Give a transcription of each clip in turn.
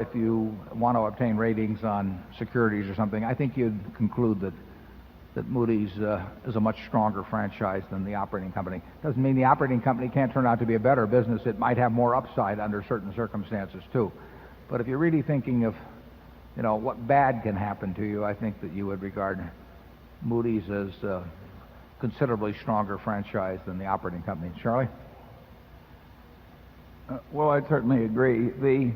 if you want to obtain ratings on securities or something, I think you'd conclude that Moody's is a much stronger franchise than the operating company. Doesn't mean the operating company can't turn out to be a better business. It might have more upside under certain circumstances too. But if you're really thinking of, what bad can happen to you, I think that you would regard Moody's as a considerably stronger franchise than the operating company. Charlie? Well, I certainly agree. The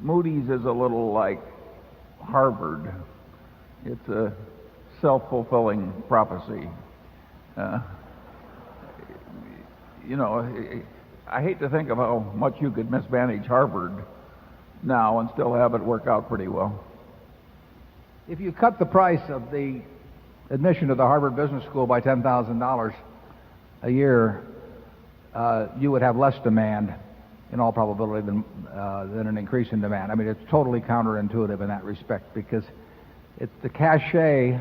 Moody's is a little like Harvard. It's a self-fulfilling prophecy. I hate to think of how much you could mismanage Harvard now and still have it work out pretty well. If you cut the price of the admission to the Harvard Business School by $10,000 a year, you would have less demand, in all probability, than an increase in demand. I mean, it's totally counterintuitive in that respect, because it's the cachet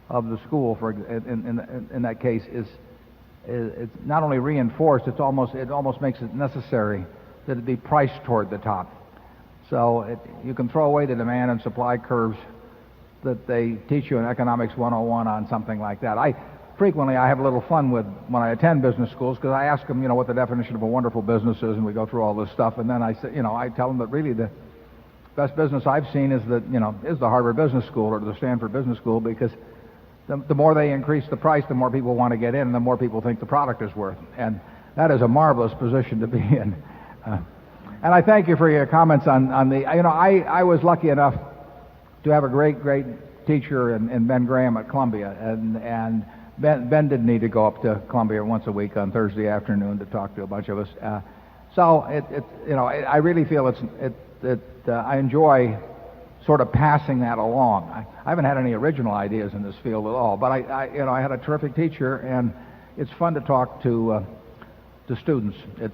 of the school. In that case, it's not only reinforced; it almost makes it necessary that it be priced toward the top. So you can throw away the demand and supply curves that they teach you in Economics 101 on something like that. I have a little fun with when I attend business schools, because I ask them, what the definition of a wonderful business is, and we go through all this stuff, and then I say, I tell them that really the best business I've seen is the Harvard Business School or the Stanford Business School, because the more they increase the price, the more people want to get in, and the more people think the product is worth. And that is a marvelous position to be in. And I thank you for your comments on the. I was lucky enough to have a great teacher in Ben Graham at Columbia, and Ben didn't need to go up to Columbia once a week on Thursday afternoon to talk to a bunch of us. I really feel I enjoy sort of passing that along. I haven't had any original ideas in this field at all, but I had a terrific teacher, and it's fun to talk to students. If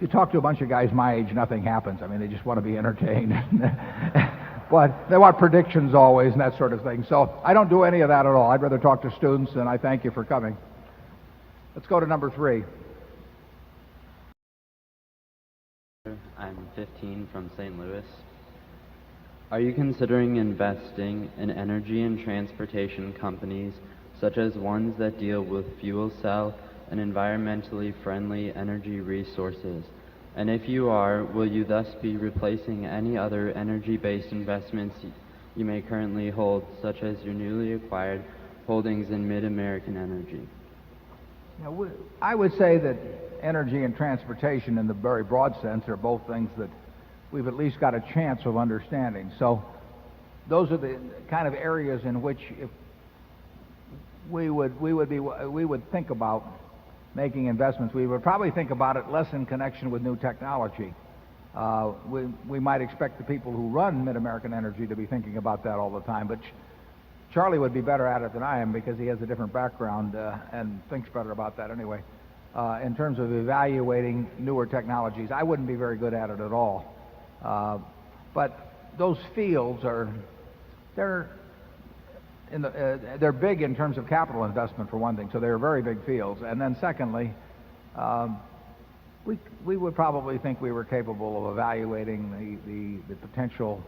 you talk to a bunch of guys my age, nothing happens. I mean, they just want to be entertained. But they want predictions always and that sort of thing. So I don't do any of that at all. I'd rather talk to students, and I thank you for coming. Let's go to number 3. I'm 15 from St. Louis. Are you considering investing in energy and transportation companies, such as ones that deal with fuel cell and environmentally friendly energy resources? And if you are, will you thus be replacing any other energy-based investments you may currently hold, such as your newly acquired holdings in Mid-American Energy? I would say that energy and transportation, in the very broad sense, are both things that we've at least got a chance of understanding. So those are the kind of areas in which if we would think about making investments. We would probably think about it less in connection with new technology. We might expect the people who run Mid-American Energy to be thinking about that all the time, but Charlie would be better at it than I am, because he has a different background and thinks better about that anyway. In terms of evaluating newer technologies, I wouldn't be very good at it at all. But those fields they're big in terms of capital investment, for one thing, so they're very big fields. And then secondly, we would probably think we were capable of evaluating the potential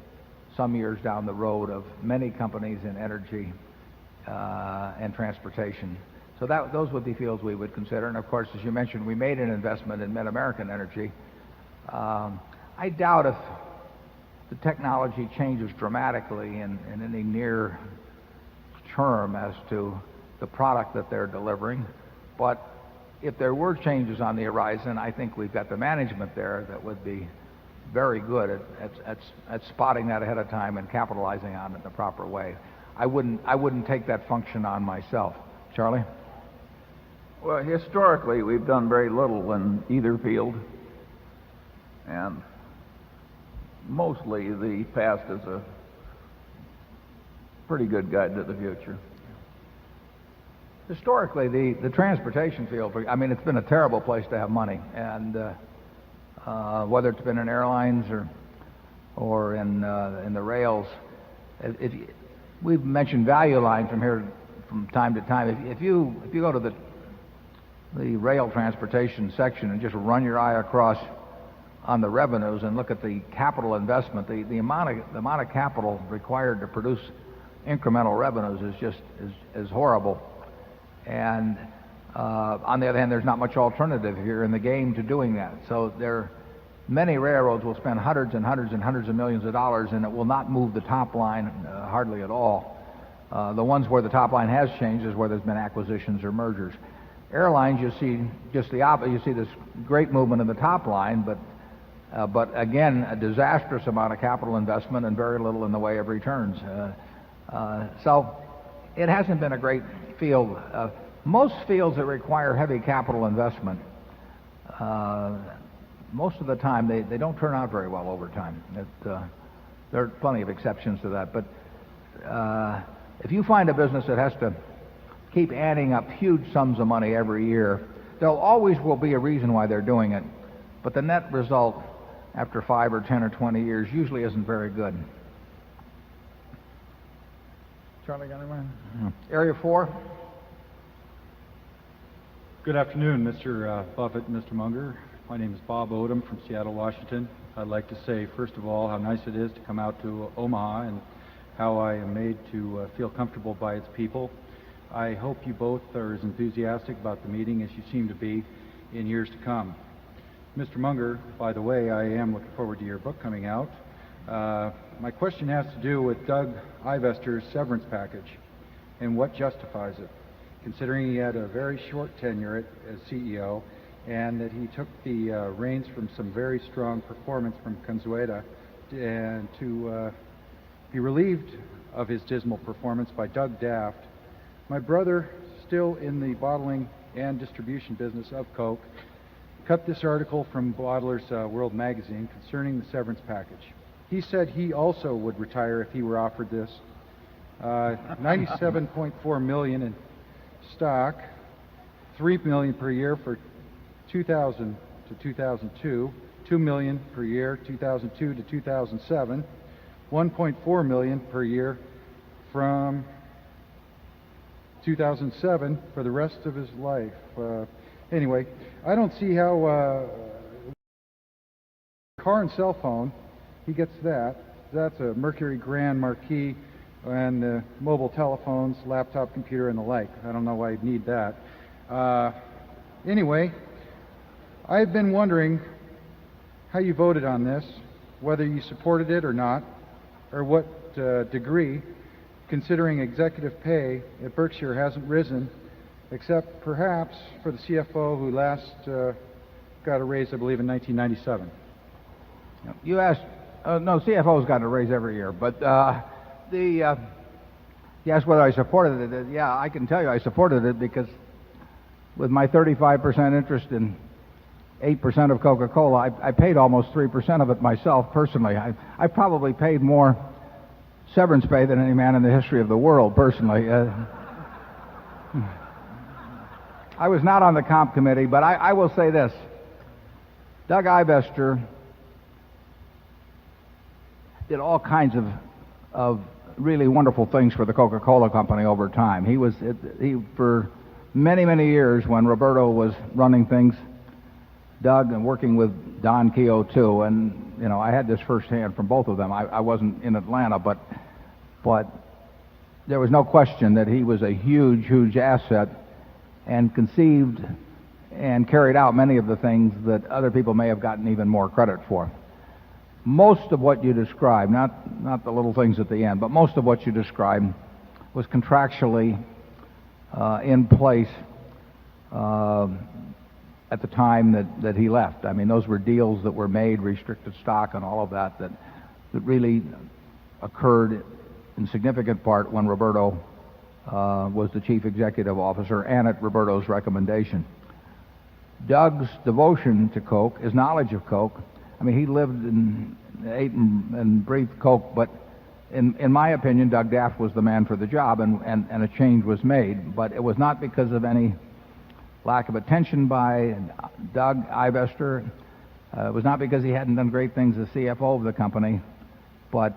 some years down the road of many companies in energy and transportation. So those would be fields we would consider. And of course, as you mentioned, we made an investment in Mid-American Energy. I doubt if the technology changes dramatically in any near term as to the product that they're delivering, but if there were changes on the horizon, I think we've got the management there that would be very good at spotting that ahead of time and capitalizing on it in the proper way. I wouldn't take that function on myself. Charlie? Well, historically, we've done very little in either field, and mostly the past is a pretty good guide to the future. Historically, the transportation field, I mean, it's been a terrible place to have money, and whether it's been in airlines or in the rails, we've mentioned Value Line from time to time. If you go to the rail transportation section and just run your eye across on the revenues and look at the capital investment, the amount of capital required to produce incremental revenues is horrible. And on the other hand, there's not much alternative here in the game to doing that. So many railroads will spend hundreds and hundreds and hundreds of millions of dollars, and it will not move the top line hardly at all. The ones where the top line has changed is where there's been acquisitions or mergers. Airlines, you see just the opposite. You see this great movement in the top line, but again, a disastrous amount of capital investment and very little in the way of returns. So it hasn't been a great field. Most fields that require heavy capital investment, most of the time they don't turn out very well over time. There are plenty of exceptions to that, but if you find a business that has to keep adding up huge sums of money every year, there always will be a reason why they're doing it, but the net result after 5 or 10 or 20 years usually isn't very good. Charlie, got anyone? Area 4. Good afternoon, Mr. Buffett and Mr. Munger. My name is Bob Odom from Seattle, Washington. I'd like to say, first of all, how nice it is to come out to Omaha and how I am made to feel comfortable by its people. I hope you both are as enthusiastic about the meeting as you seem to be in years to come. Mr. Munger, by the way, I am looking forward to your book coming out. My question has to do with Doug Ivester's severance package and what justifies it, considering he had a very short tenure as CEO and that he took the reins from some very strong performance from Consueta and to be relieved of his dismal performance by Doug Daft. My brother, still in the bottling and distribution business of Coke, cut this article from Bottlers World magazine concerning the severance package. He said he also would retire if he were offered this. $97.4 million in stock, $3 million per year for 2000 to 2002, $2 million per year 2002 to 2007, $1.4 million per year from 2007 for the rest of his life. Anyway, I don't see how car and cell phone, he gets that. That's a Mercury Grand Marquis and mobile telephones, laptop computer, and the like. I don't know why you'd need that. Anyway, I've been wondering how you voted on this, whether you supported it or not, or what degree, considering executive pay at Berkshire hasn't risen, except perhaps for the CFO who last got a raise, I believe, in 1997. You asked, no, CFO's got a raise every year, but you asked whether I supported it. Yeah, I can tell you I supported it because with my 35% interest in 8% of Coca-Cola, I paid almost 3% of it myself personally. I probably paid more severance pay than any man in the history of the world personally. I was not on the comp committee, but I will say this. Doug Ivester did all kinds of really wonderful things for the Coca-Cola company over time. He for many, many years when Roberto was running things, Doug, and working with Don Keogh too, and you know, I had this firsthand from both of them. I wasn't in Atlanta, but there was no question that he was a huge, huge asset and conceived and carried out many of the things that other people may have gotten even more credit for. Most of what you described, not the little things at the end, but most of what you described was contractually in place at the time that he left. I mean, those were deals that were made, restricted stock and all of that really occurred in significant part when Roberto was the chief executive officer and at Roberto's recommendation. Doug's devotion to Coke, his knowledge of Coke, I mean, he lived and ate and breathed Coke, but in my opinion, Doug Daft was the man for the job, and a change was made. But it was not because of any lack of attention by Doug Ivester. It was not because he hadn't done great things as CFO of the company, but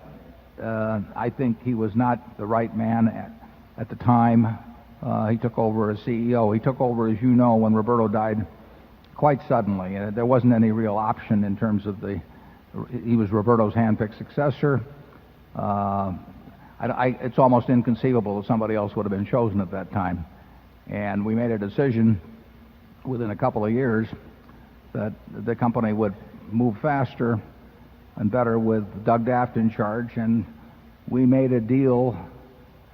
I think he was not the right man at the time he took over as CEO. He took over, as you know, when Roberto died quite suddenly. There wasn't any real option in terms of he was Roberto's handpicked successor. It's almost inconceivable that somebody else would have been chosen at that time. And we made a decision within a couple of years that the company would move faster and better with Doug Daft in charge, and we made a deal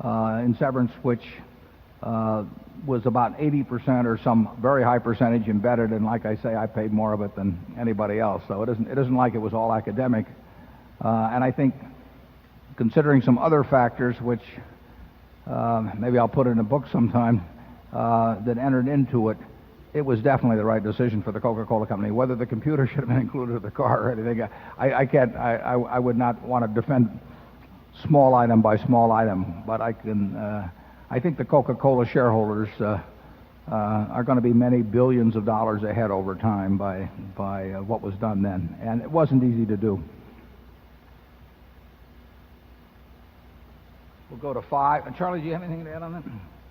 in severance which was about 80% or some very high percentage embedded, and like I say, I paid more of it than anybody else. So it isn't like it was all academic. And I think, considering some other factors, which maybe I'll put in a book sometime, that entered into it, it was definitely the right decision for the Coca-Cola Company. Whether the computer should have been included in the car or anything, I would not want to defend small item by small item, but I think the Coca-Cola shareholders are going to be many billions of dollars ahead over time by what was done then, and it wasn't easy to do. We'll go to 5. And Charlie, do you have anything to add on that?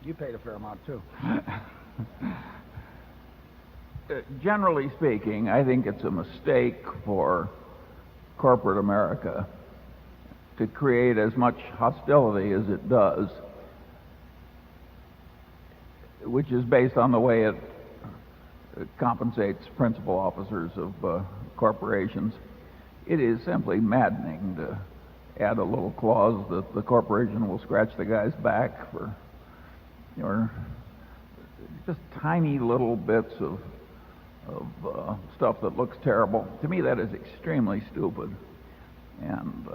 You paid a fair amount too. Generally speaking, I think it's a mistake for corporate America to create as much hostility as it does, which is based on the way it compensates principal officers of corporations. It is simply maddening to add a little clause that the corporation will scratch the guy's back for just tiny little bits of stuff that looks terrible. To me, that is extremely stupid. And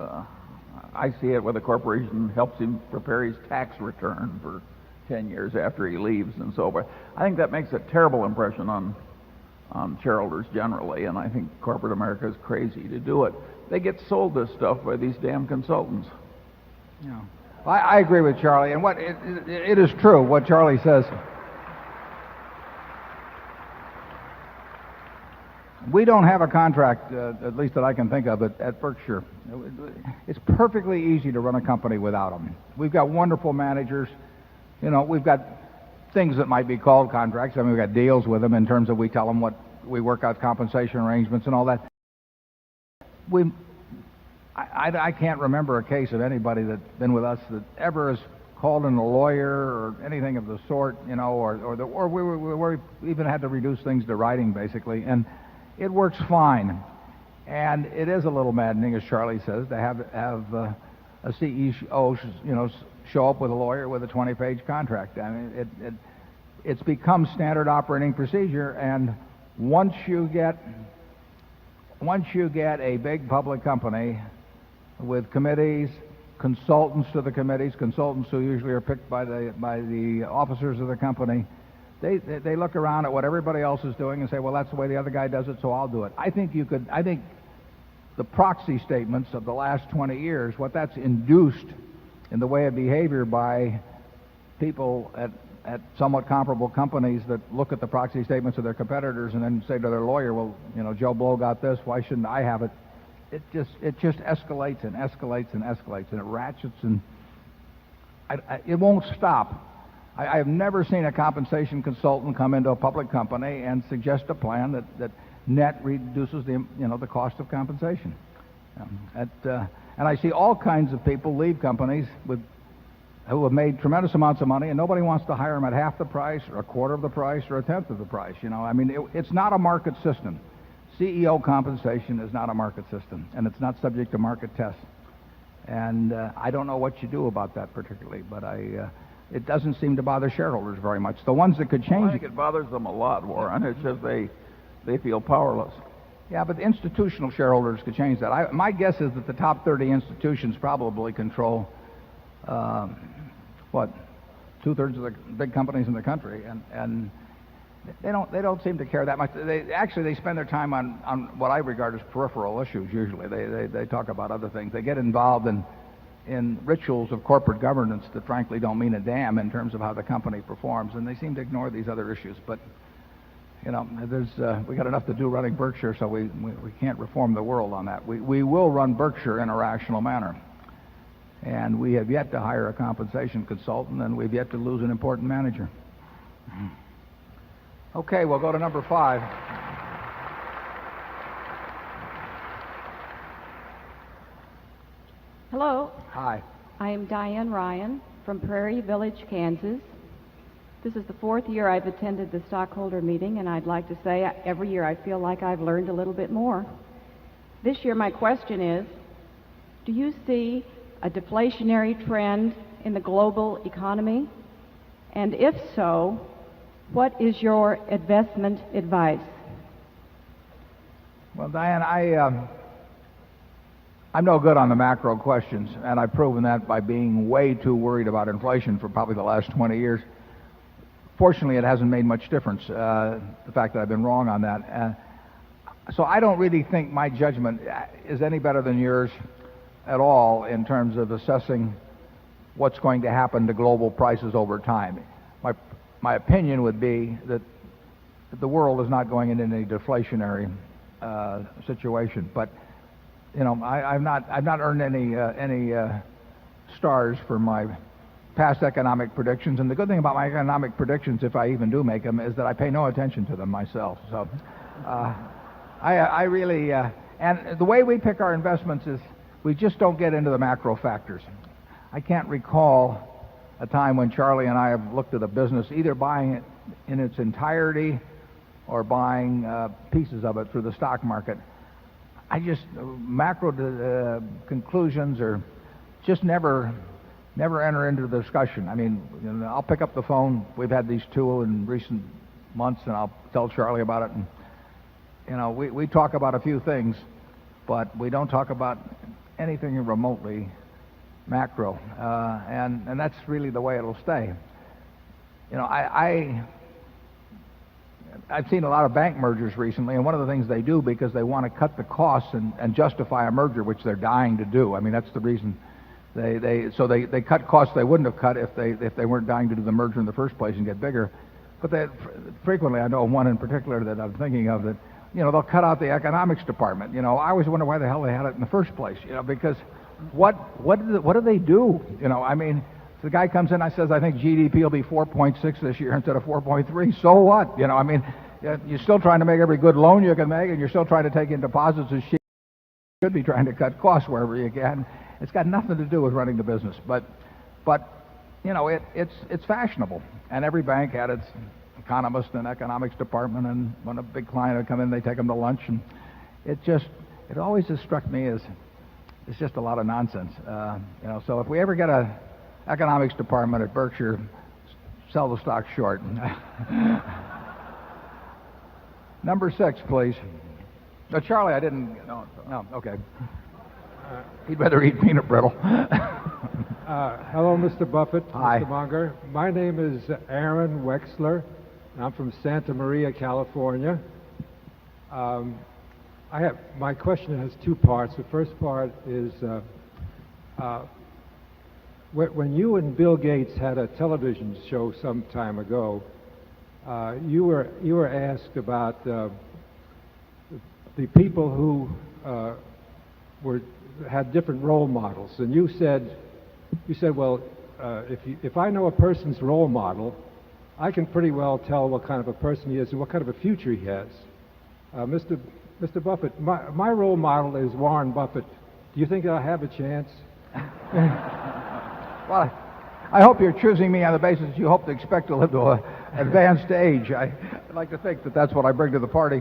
I see it where the corporation helps him prepare his tax return for 10 years after he leaves and so forth. I think that makes a terrible impression on shareholders generally, and I think corporate America is crazy to do it. They get sold this stuff by these damn consultants. Yeah. I agree with Charlie, and it is true what Charlie says. We don't have a contract, at least that I can think of, at Berkshire. It's perfectly easy to run a company without them. We've got wonderful managers. We've got things that might be called contracts. I mean, we've got deals with them in terms of we tell them what we work out compensation arrangements and all that. I can't remember a case of anybody that's been with us that ever has called in a lawyer or anything of the sort, or we even had to reduce things to writing basically, and it works fine. And it is a little maddening, as Charlie says, to have a CEO, show up with a lawyer with a 20-page contract. I mean, it's become standard operating procedure, and once you get a big public company with committees, consultants to the committees, consultants who usually are picked by the officers of the company, they look around at what everybody else is doing and say, well, that's the way the other guy does it, so I'll do it. I think the proxy statements of the last 20 years, what that's induced in the way of behavior by people at somewhat comparable companies that look at the proxy statements of their competitors and then say to their lawyer, well, Joe Blow got this, why shouldn't I have it? It just escalates and escalates and escalates, and it ratchets, and it won't stop. I have never seen a compensation consultant come into a public company and suggest a plan that net reduces the cost of compensation. And I see all kinds of people leave companies who have made tremendous amounts of money, and nobody wants to hire them at half the price or a quarter of the price or a tenth of the price. I mean, it's not a market system. CEO compensation is not a market system, and it's not subject to market tests. And I don't know what you do about that particularly, but it doesn't seem to bother shareholders very much. The ones that could change I think it bothers them a lot, Warren. It's just they feel powerless. Yeah, but the institutional shareholders could change that. My guess is that the top 30 institutions probably control, 2/3 of the big companies in the country, and they don't seem to care that much. They spend their time on what I regard as peripheral issues. Usually, they talk about other things. They get involved in rituals of corporate governance that frankly don't mean a damn in terms of how the company performs, and they seem to ignore these other issues. But we got enough to do running Berkshire, so we can't reform the world on that. We will run Berkshire in a rational manner, and we have yet to hire a compensation consultant, and we've yet to lose an important manager. Okay, we'll go to number 5. Hello, Hi. I am Diane Ryan from Prairie Village, Kansas. This is the 4th year I've attended the stockholder meeting, and I'd like to say every year I feel like I've learned a little bit more. This year my question is, do you see a deflationary trend in the global economy? And if so, what is your investment advice? Well, Diane, I'm no good on the macro questions, and I've proven that by being way too worried about inflation for probably the last 20 years. Fortunately, it hasn't made much difference, the fact that I've been wrong on that. So I don't really think my judgment is any better than yours at all in terms of assessing what's going to happen to global prices over time. My opinion would be that the world is not going into any deflationary situation, but you know, I've not earned any stars for my past economic predictions. And the good thing about my economic predictions, if I even do make them, is that I pay no attention to them myself. So I really and the way we pick our investments is we just don't get into the macro factors. I can't recall a time when Charlie and I have looked at a business, either buying it in its entirety or buying pieces of it through the stock market. I just macro conclusions are just never enter into the discussion. I mean, you know, I'll pick up the phone. We've had these two in recent months, and I'll tell Charlie about it. And you know, we talk about a few things, but we don't talk about anything remotely macro, and that's really the way it'll stay. You know, I've seen a lot of bank mergers recently, and one of the things they do because they want to cut the costs and justify a merger, which they're dying to do. I mean, that's the reason they cut costs they wouldn't have cut if they weren't dying to do the merger in the first place and get bigger. But frequently, I know one in particular that I'm thinking of that, you know, they'll cut out the economics department. You know, I always wonder why the hell they had it in the first place. You know, because what do they do? You know, I mean, if the guy comes in and says, I think GDP will be 4.6 this year instead of 4.3. So what? You know, I mean, you're still trying to make every good loan you can make, and you're still trying to take in deposits as cheap. You should be trying to cut costs wherever you can. It's got nothing to do with running the business. But you know, it's fashionable, and every bank had its economist and economics department, and when a big client would come in, they take them to lunch, and it always has struck me as it's just a lot of nonsense. You know, so if we ever get a economics department at Berkshire, sell the stock short. Number 6, please. No, Charlie, I didn't. No, okay. He'd better eat peanut brittle. Hello, Mr. Buffett, Hi. Mr. Munger. My name is Aaron Wexler. I'm from Santa Maria, California. My question has 2 parts. The first part is when you and Bill Gates had a television show some time ago, you were asked about the people who had different role models, and you said, well, if I know a person's role model, I can pretty well tell what kind of a person he is and what kind of a future he has. Mr. Buffett, my role model is Warren Buffett. Do you think I'll have a chance? Well, I hope you're choosing me on the basis you hope to expect to live to an advanced age. I'd like to think that that's what I bring to the party.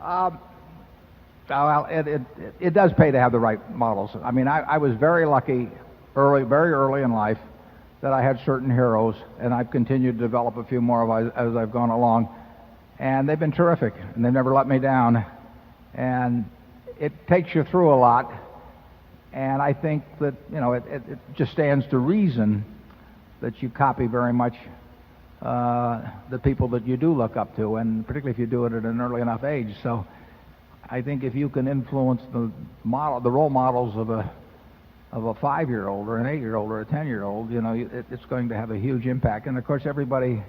Well, it does pay to have the right models. I mean, I was very lucky very early in life that I had certain heroes, and I've continued to develop a few more as I've gone along. And they've been terrific, and they've never let me down. And it takes you through a lot. And I think that, you know, it just stands to reason that you copy very much the people that you do look up to, and particularly if you do it at an early enough age. So I think if you can influence the role models of a 5-year-old or an 8-year-old or a 10-year-old, you know, it's going to have a huge impact. And of course, everybody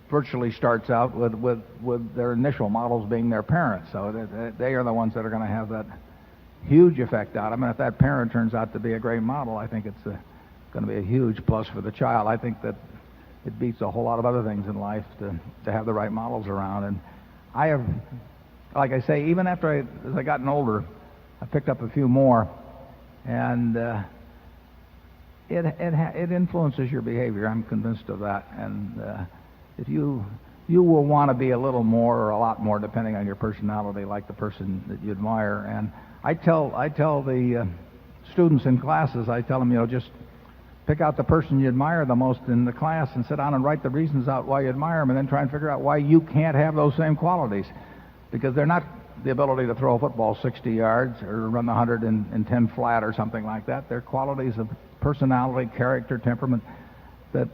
virtually starts out with their initial models being their parents. So they are the ones that are going to have that huge effect on them. And if that parent turns out to be a great model, I think it's going to be a huge plus for the child. I think that it beats a whole lot of other things in life to have the right models around. And I have, like I say, even after as I gotten older, I picked up a few more. And it influences your behavior. I'm convinced of that. And if you will want to be a little more or a lot more, depending on your personality, like the person that you admire. And I tell the students in classes, I tell them, just pick out the person you admire the most in the class and sit down and write the reasons out why you admire them, and then try and figure out why you can't have those same qualities. Because they're not the ability to throw a football 60 yards or run the 110 flat or something like that. They're qualities of personality, character, temperament that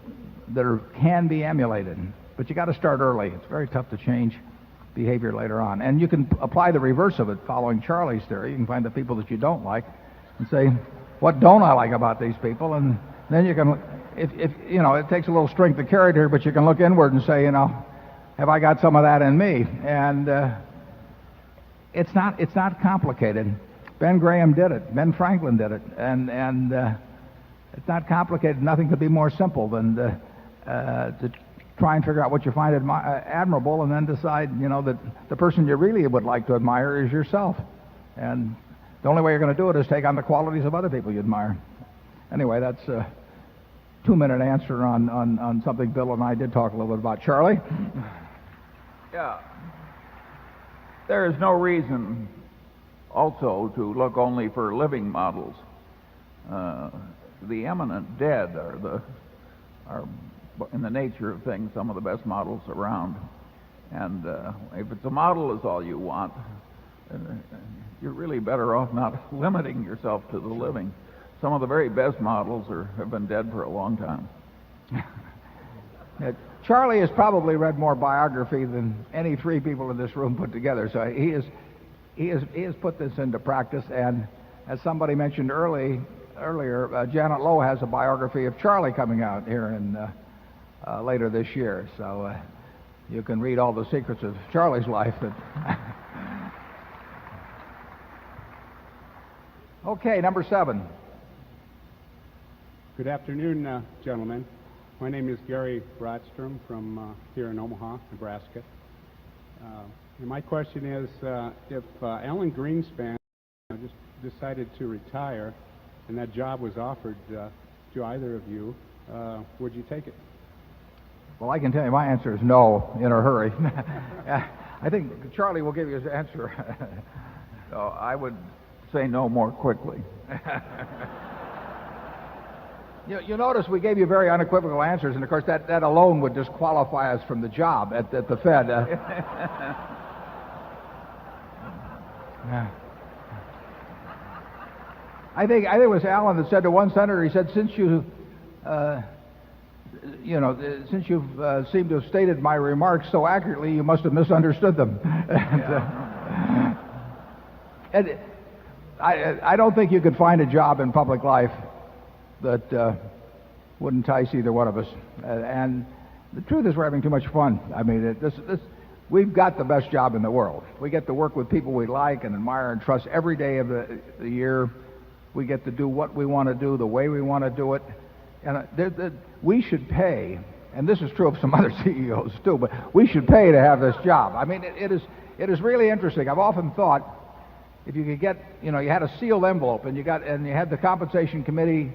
can be emulated. But you got to start early. It's very tough to change behavior later on. And you can apply the reverse of it, following Charlie's theory. You can find the people that you don't like and say, what don't I like about these people? And then you can, if it takes a little strength of character, but you can look inward and say, have I got some of that in me? And it's not complicated. Ben Graham did it. Ben Franklin did it. And it's not complicated. Nothing could be more simple than to try and figure out what you find admirable, and then decide, that the person you really would like to admire is yourself. And the only way you're going to do it is take on the qualities of other people you admire. Anyway, that's a 2-minute answer on something Bill and I did talk a little bit about. Charlie? Yeah. There is no reason also to look only for living models. The eminent dead are in the nature of things some of the best models around. And if it's a model is all you want, you're really better off not limiting yourself to the living. Some of the very best models have been dead for a long time. Charlie has probably read more biography than any 3 people in this room put together. So he has put this into practice. And as somebody mentioned earlier, Janet Lowe has a biography of Charlie coming out here in later this year. So you can read all the secrets of Charlie's life. Okay, number 7. Good afternoon, gentlemen. My name is Gary Brodstrom from here in Omaha, Nebraska. And my question is, if Alan Greenspan just decided to retire and that job was offered to either of you, would you take it? Well, I can tell you my answer is no, in a hurry. I think Charlie will give you his answer. So I would say no more quickly. You notice we gave you very unequivocal answers, and of course that alone would disqualify us from the job at the Fed. I think it was Alan that said to one senator, he said, since you've seemed to have stated my remarks so accurately, you must have misunderstood them. And I don't think you could find a job in public life that would entice either one of us. And the truth is, we're having too much fun. I mean, we've got the best job in the world. We get to work with people we like and admire and trust every day of the year. We get to do what we want to do, the way we want to do it. And we should pay, and this is true of some other CEOs too, but we should pay to have this job. I mean, it is really interesting. I've often thought, if you could get, you had a sealed envelope and you had the compensation committee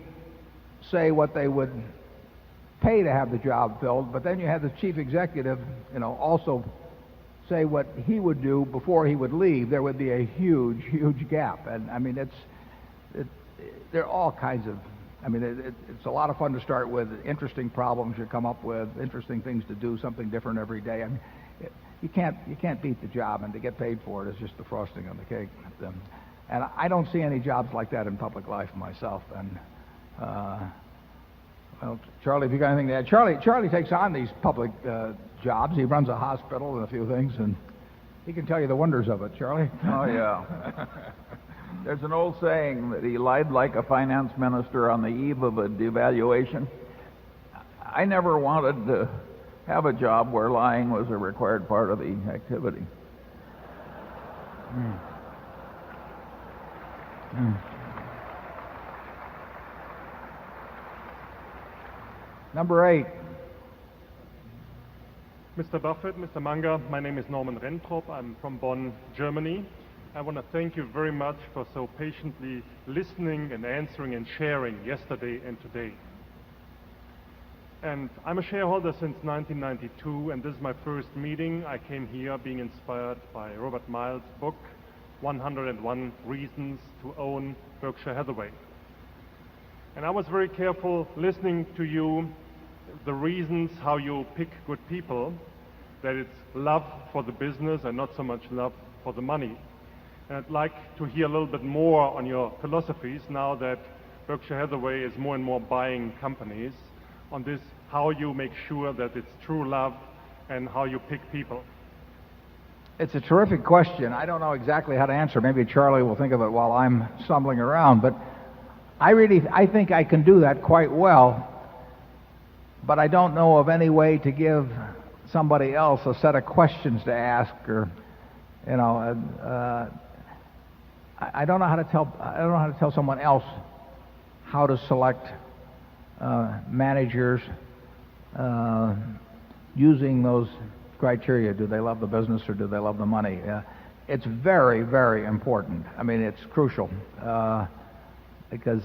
say what they would pay to have the job filled, but then you had the chief executive, also say what he would do before he would leave, there would be a huge, huge gap. And I mean, there are all kinds of, it's a lot of fun to start with, interesting problems you come up with, interesting things to do, something different every day. I mean, you can't beat the job, and to get paid for it is just the frosting on the cake. And I don't see any jobs like that in public life myself. And well, Charlie, if you got anything to add, Charlie takes on these public jobs. He runs a hospital and a few things, and he can tell you the wonders of it. Charlie? Oh yeah. There's an old saying that he lied like a finance minister on the eve of a devaluation. I never wanted to have a job where lying was a required part of the activity. Number 8. Mr. Buffett, Mr. Munger, my name is Norman Rentrop. I'm from Bonn, Germany. I want to thank you very much for so patiently listening and answering and sharing yesterday and today. And I'm a shareholder since 1992, and this is my first meeting. I came here being inspired by Robert Miles' book, 101 Reasons to Own Berkshire Hathaway. And I was very careful listening to you, the reasons how you pick good people, that it's love for the business and not so much love for the money. And I'd like to hear a little bit more on your philosophies now that Berkshire Hathaway is more and more buying companies, on this, how you make sure that it's true love and how you pick people. It's a terrific question. I don't know exactly how to answer. Maybe Charlie will think of it while I'm stumbling around, but I think I can do that quite well, but I don't know of any way to give somebody else a set of questions to ask, or, you know, I don't know how to tell someone else how to select managers using those criteria. Do they love the business or do they love the money? It's very, very important. I mean, it's crucial because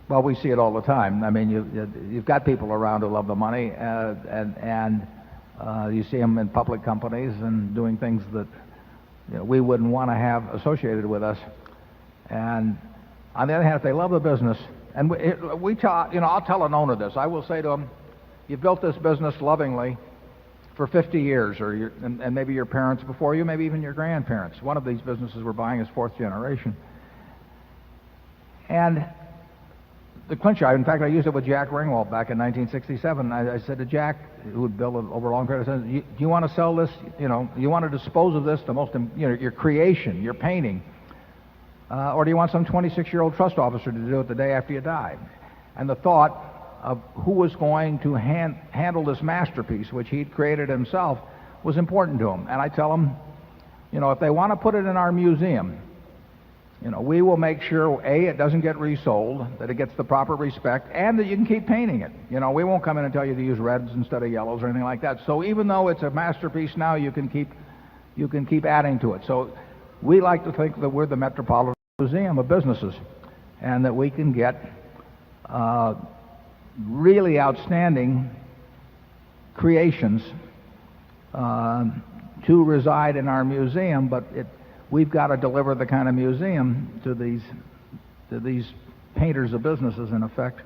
well, we see it all the time. I mean, you've got people around who love the money, and you see them in public companies and doing things that, you know, we wouldn't want to have associated with us. And on the other hand, if they love the business, and I'll tell an owner this. I will say to him, "You built this business lovingly for 50 years, and maybe your parents before you, maybe even your grandparents. One of these businesses we're buying is fourth generation." And the clincher, in fact, I used it with Jack Ringwald back in 1967. I said to Jack, who would build it over a long period of time, "Do you want to sell this? You know, you want to dispose of this, your creation, your painting, or do you want some 26-year-old trust officer to do it the day after you die?" And the thought of who was going to handle this masterpiece, which he'd created himself, was important to him. And I tell him, you know, if they want to put it in our museum, you know, we will make sure, A, it doesn't get resold, that it gets the proper respect, and that you can keep painting it. You know, we won't come in and tell you to use reds instead of yellows or anything like that. So even though it's a masterpiece now, you can keep adding to it. So we like to think that we're the Metropolitan Museum of businesses, and that we can get really outstanding creations to reside in our museum, but we've got to deliver the kind of museum to these painters of businesses, in effect,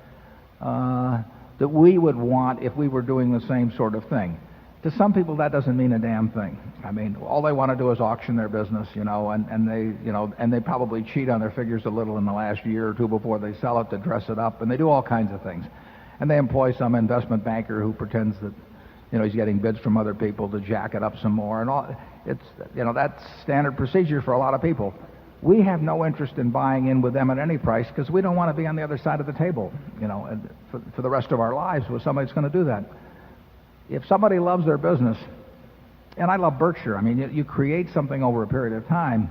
that we would want if we were doing the same sort of thing. To some people, that doesn't mean a damn thing. I mean, all they want to do is auction their business, you know, and they probably cheat on their figures a little in the last year or two before they sell it to dress it up, and they do all kinds of things. And they employ some investment banker who pretends that, you know, he's getting bids from other people to jack it up some more, and all. It's, you know, that's standard procedure for a lot of people. We have no interest in buying in with them at any price because we don't want to be on the other side of the table, you know, for the rest of our lives with somebody that's going to do that. If somebody loves their business, and I love Berkshire, I mean, you create something over a period of time,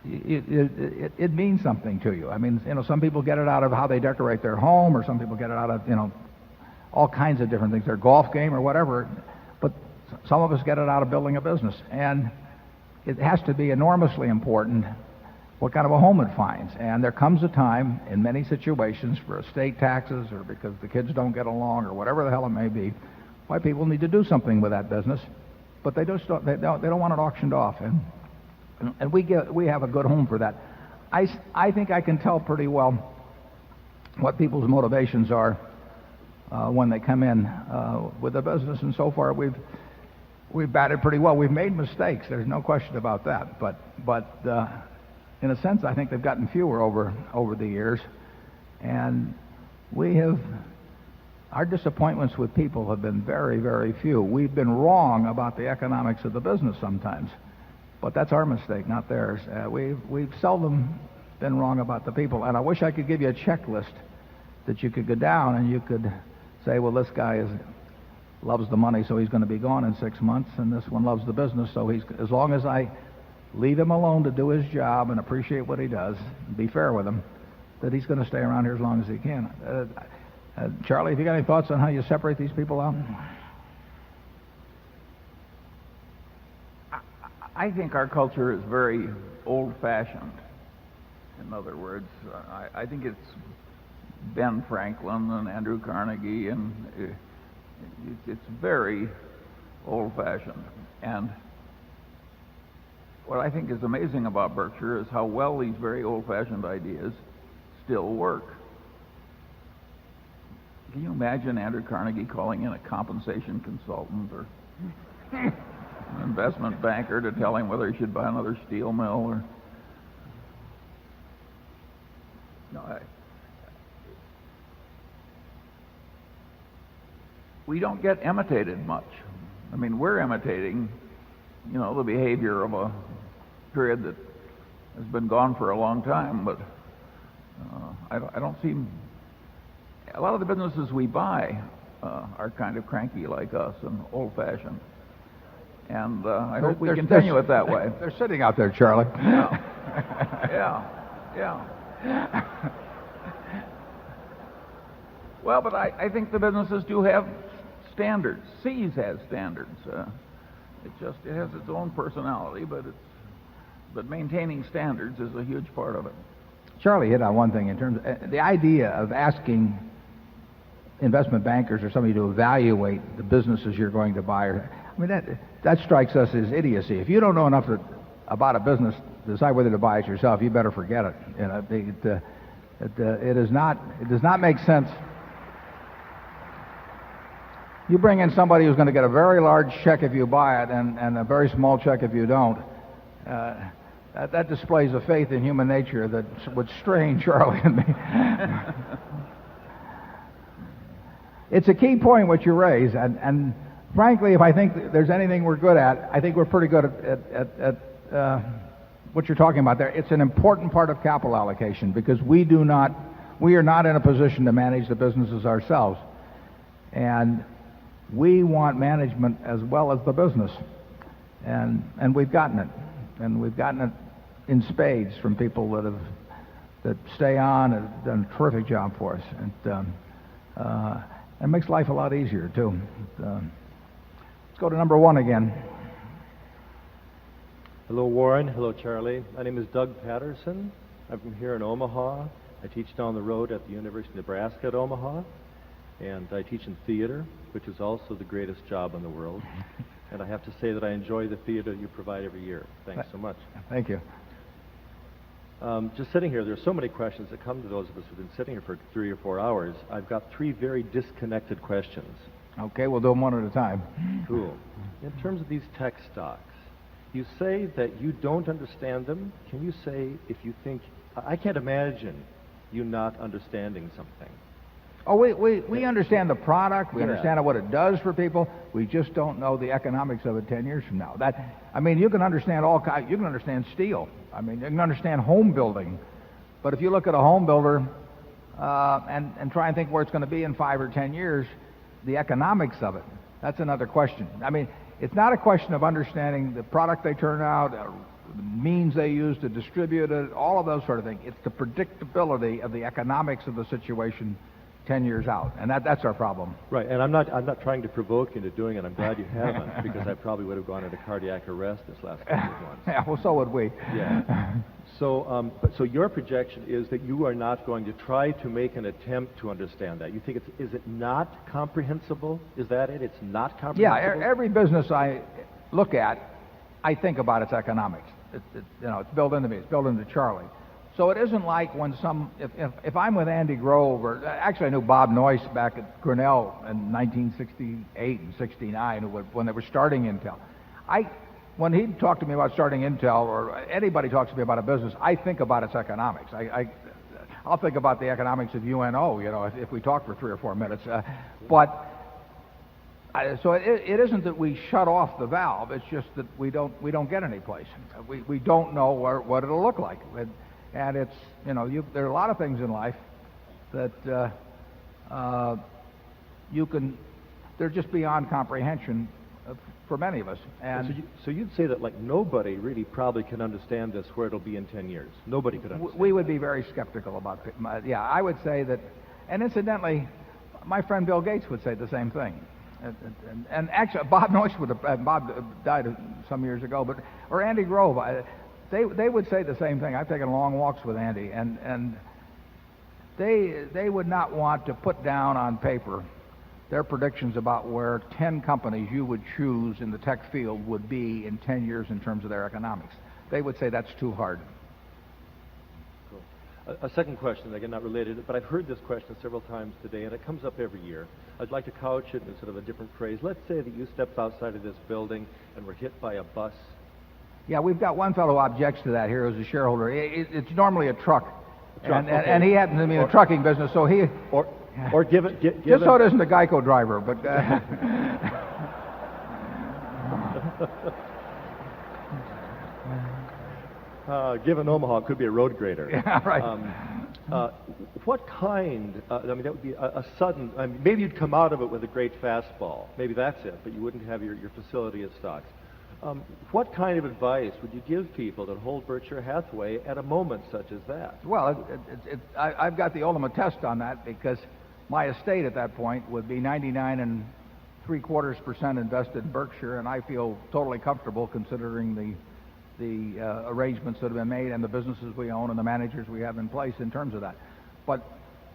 it means something to you. I mean, you know, some people get it out of how they decorate their home, or some people get it out of, you know, all kinds of different things, their golf game or whatever, but some of us get it out of building a business. And it has to be enormously important what kind of a home it finds. And there comes a time in many situations for estate taxes, or because the kids don't get along, or whatever the hell it may be, why people need to do something with that business, but they don't want it auctioned off. And we have a good home for that. I think I can tell pretty well what people's motivations are when they come in with a business, and so far we've batted pretty well. We've made mistakes, there's no question about that, but in a sense I think they've gotten fewer over the years, and our disappointments with people have been very, very few. We've been wrong about the economics of the business sometimes, but that's our mistake, not theirs. We've seldom been wrong about the people, and I wish I could give you a checklist that you could go down and you could say, well, this guy loves the money, so he's going to be gone in 6 months, and this one loves the business, so as long as I leave him alone to do his job and appreciate what he does, and be fair with him, that he's going to stay around here as long as he can. Charlie, have you got any thoughts on how you separate these people out? I think our culture is very old-fashioned. In other words, I think it's Ben Franklin and Andrew Carnegie, and it's very old-fashioned. And what I think is amazing about Berkshire is how well these very old-fashioned ideas still work. Can you imagine Andrew Carnegie calling in a compensation consultant or an investment banker to tell him whether he should buy another steel mill or... No, we don't get imitated much. I mean, we're imitating, the behavior of a period that has been gone for a long time, but I don't see... A lot of the businesses we buy are kind of cranky like us and old-fashioned. And I hope we continue it that way. They're sitting out there, Charlie. Yeah. Well, but I think the businesses do have standards. Seas has standards. It has its own personality, but maintaining standards is a huge part of it. Charlie hit on one thing in terms of the idea of asking investment bankers or somebody to evaluate the businesses you're going to buy. I mean, that strikes us as idiocy. If you don't know enough about a business to decide whether to buy it yourself, you better forget it. It does not make sense. You bring in somebody who's going to get a very large check if you buy it and a very small check if you don't. That displays a faith in human nature that would strain Charlie and me. It's a key point what you raise, and frankly, if I think there's anything we're good at, I think we're pretty good at what you're talking about there. It's an important part of capital allocation because we are not in a position to manage the businesses ourselves, and we want management as well as the business, and we've gotten it, and we've gotten it in spades from people that stay on and have done a terrific job for us, and it makes life a lot easier too. Let's go to number one again. Hello, Warren. Hello, Charlie. My name is Doug Patterson. I'm from here in Omaha. I teach down the road at the University of Nebraska at Omaha, and I teach in theater, which is also the greatest job in the world. And I have to say that I enjoy the theater you provide every year. Thanks so much. Thank you. Just sitting here, there's so many questions that come to those of us who've been sitting here for 3 or 4 hours. I've got 3 very disconnected questions. Okay, we'll do them one at a time. Cool. In terms of these tech stocks, you say that you don't understand them. Can you say if you think... I can't imagine you not understanding something. Oh, we understand the product. We understand what it does for people. We just don't know the economics of it 10 years from now. You can understand you can understand steel. I mean, you can understand home building. But if you look at a home builder and try and think where it's going to be in 5 or 10 years, the economics of it, that's another question. I mean, it's not a question of understanding the product they turn out, the means they use to distribute it, all of those sort of things. It's the predictability of the economics of the situation 10 years out, and that's our problem. Right, and I'm not trying to provoke you into doing it. I'm glad you haven't, because I probably would have gone into cardiac arrest this last couple of months. Yeah, well, so would we. Yeah. So your projection is that you are not going to try to make an attempt to understand that. You think is it not comprehensible? Is that it? It's not comprehensible? Yeah, every business I look at, I think about its economics. It's built into me. It's built into Charlie. So it isn't like when if I'm with Andy Grove, or actually I knew Bob Noyce back at Grinnell in 1968 and 69 when they were starting Intel. When he talked to me about starting Intel, or anybody talks to me about a business, I think about its economics. I'll think about the economics of UNO, if we talk for 3 or 4 minutes. So it isn't that we shut off the valve. It's just that we don't get any place. We don't know what it'll look like. And it's, there are a lot of things in life that they're just beyond comprehension for many of us. And so you'd say that nobody really probably can understand this where it'll be in 10 years. Nobody could understand. We would be very skeptical about it. Yeah, I would say that, and incidentally, my friend Bill Gates would say the same thing. And actually, Bob Noyce would have. Bob died some years ago, or Andy Grove. They would say the same thing. I've taken long walks with Andy, and they would not want to put down on paper their predictions about where 10 companies you would choose in the tech field would be in 10 years in terms of their economics. They would say that's too hard. Cool. A second question, again, not related, but I've heard this question several times today, and it comes up every year. I'd like to couch it in sort of a different phrase. Let's say that you stepped outside of this building and were hit by a bus. Yeah, we've got one fellow who objects to that here as a shareholder. It's normally a truck. And he happens to be in the trucking business, so he... Or give it... Just so it isn't a Geico driver, but... given Omaha, it could be a road grader. Yeah, right. What kind... I mean, that would be a sudden... I mean, maybe you'd come out of it with a great fastball. Maybe that's it, but you wouldn't have your facility of stocks. What kind of advice would you give people that hold Berkshire Hathaway at a moment such as that? Well, I've got the ultimate test on that because my estate at that point would be 99.75% invested in Berkshire, and I feel totally comfortable considering the arrangements that have been made and the businesses we own and the managers we have in place in terms of that. But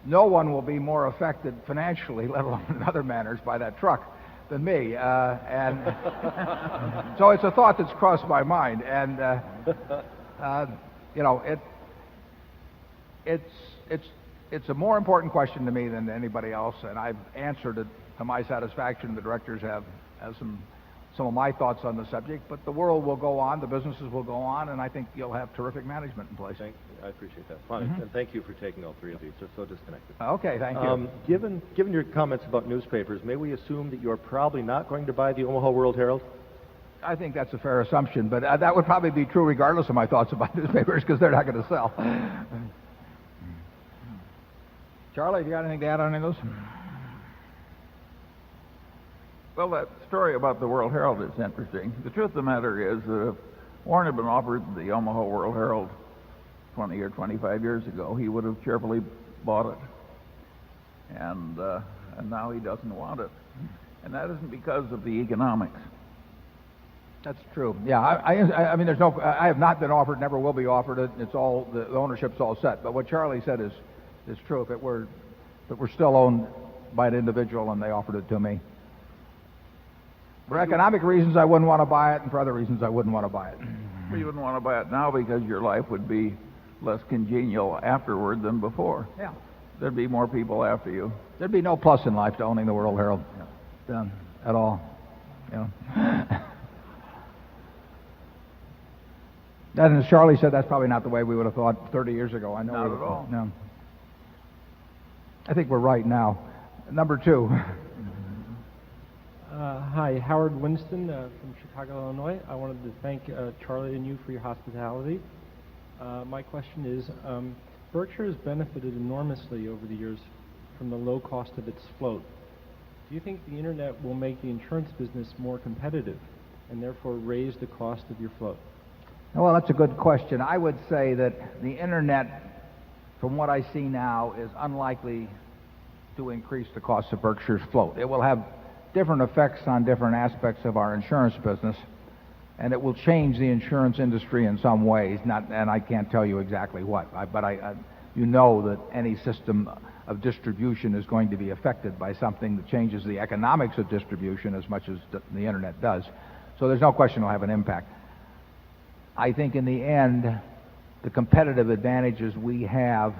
no one will be more affected financially, let alone in other manners, by that truck than me, and so it's a thought that's crossed my mind, and you know, it's a more important question to me than to anybody else, and I've answered it to my satisfaction. The directors have some of my thoughts on the subject, but the world will go on, the businesses will go on, and I think you'll have terrific management in place. I appreciate that. Fine. Mm-hmm. And thank you for taking all three of these. They're so disconnected. Okay, thank you. Given your comments about newspapers, may we assume that you're probably not going to buy the Omaha World Herald? I think that's a fair assumption, but that would probably be true regardless of my thoughts about newspapers because they're not going to sell. Charlie, have you got anything to add on any of those? Well, that story about the World Herald is interesting. The truth of the matter is that if Warren had been offered the Omaha World Herald 20 or 25 years ago, he would have cheerfully bought it. And now he doesn't want it. And that isn't because of the economics. That's true. Yeah, I mean, I have not been offered, never will be offered it. It's all, the ownership's all set. But what Charlie said is true. If it were still owned by an individual and they offered it to me. For economic reasons, I wouldn't want to buy it, and for other reasons, I wouldn't want to buy it. Well, you wouldn't want to buy it now because your life would be less congenial afterward than before. Yeah. There'd be more people after you. There'd be no plus in life to owning the World Herald. Yeah. At all. You know. And as Charlie said, that's probably not the way we would have thought 30 years ago. I know. Not at all. No. I think we're right now. Number two. Hi, Howard Winston from Chicago, Illinois. I wanted to thank Charlie and you for your hospitality. My question is, Berkshire has benefited enormously over the years from the low cost of its float. Do you think the internet will make the insurance business more competitive and therefore raise the cost of your float? Well, that's a good question. I would say that the internet, from what I see now, is unlikely to increase the cost of Berkshire's float. It will have different effects on different aspects of our insurance business, and it will change the insurance industry in some ways. And I can't tell you exactly what, but you know that any system of distribution is going to be affected by something that changes the economics of distribution as much as the internet does. So there's no question it'll have an impact. I think in the end, the competitive advantages we have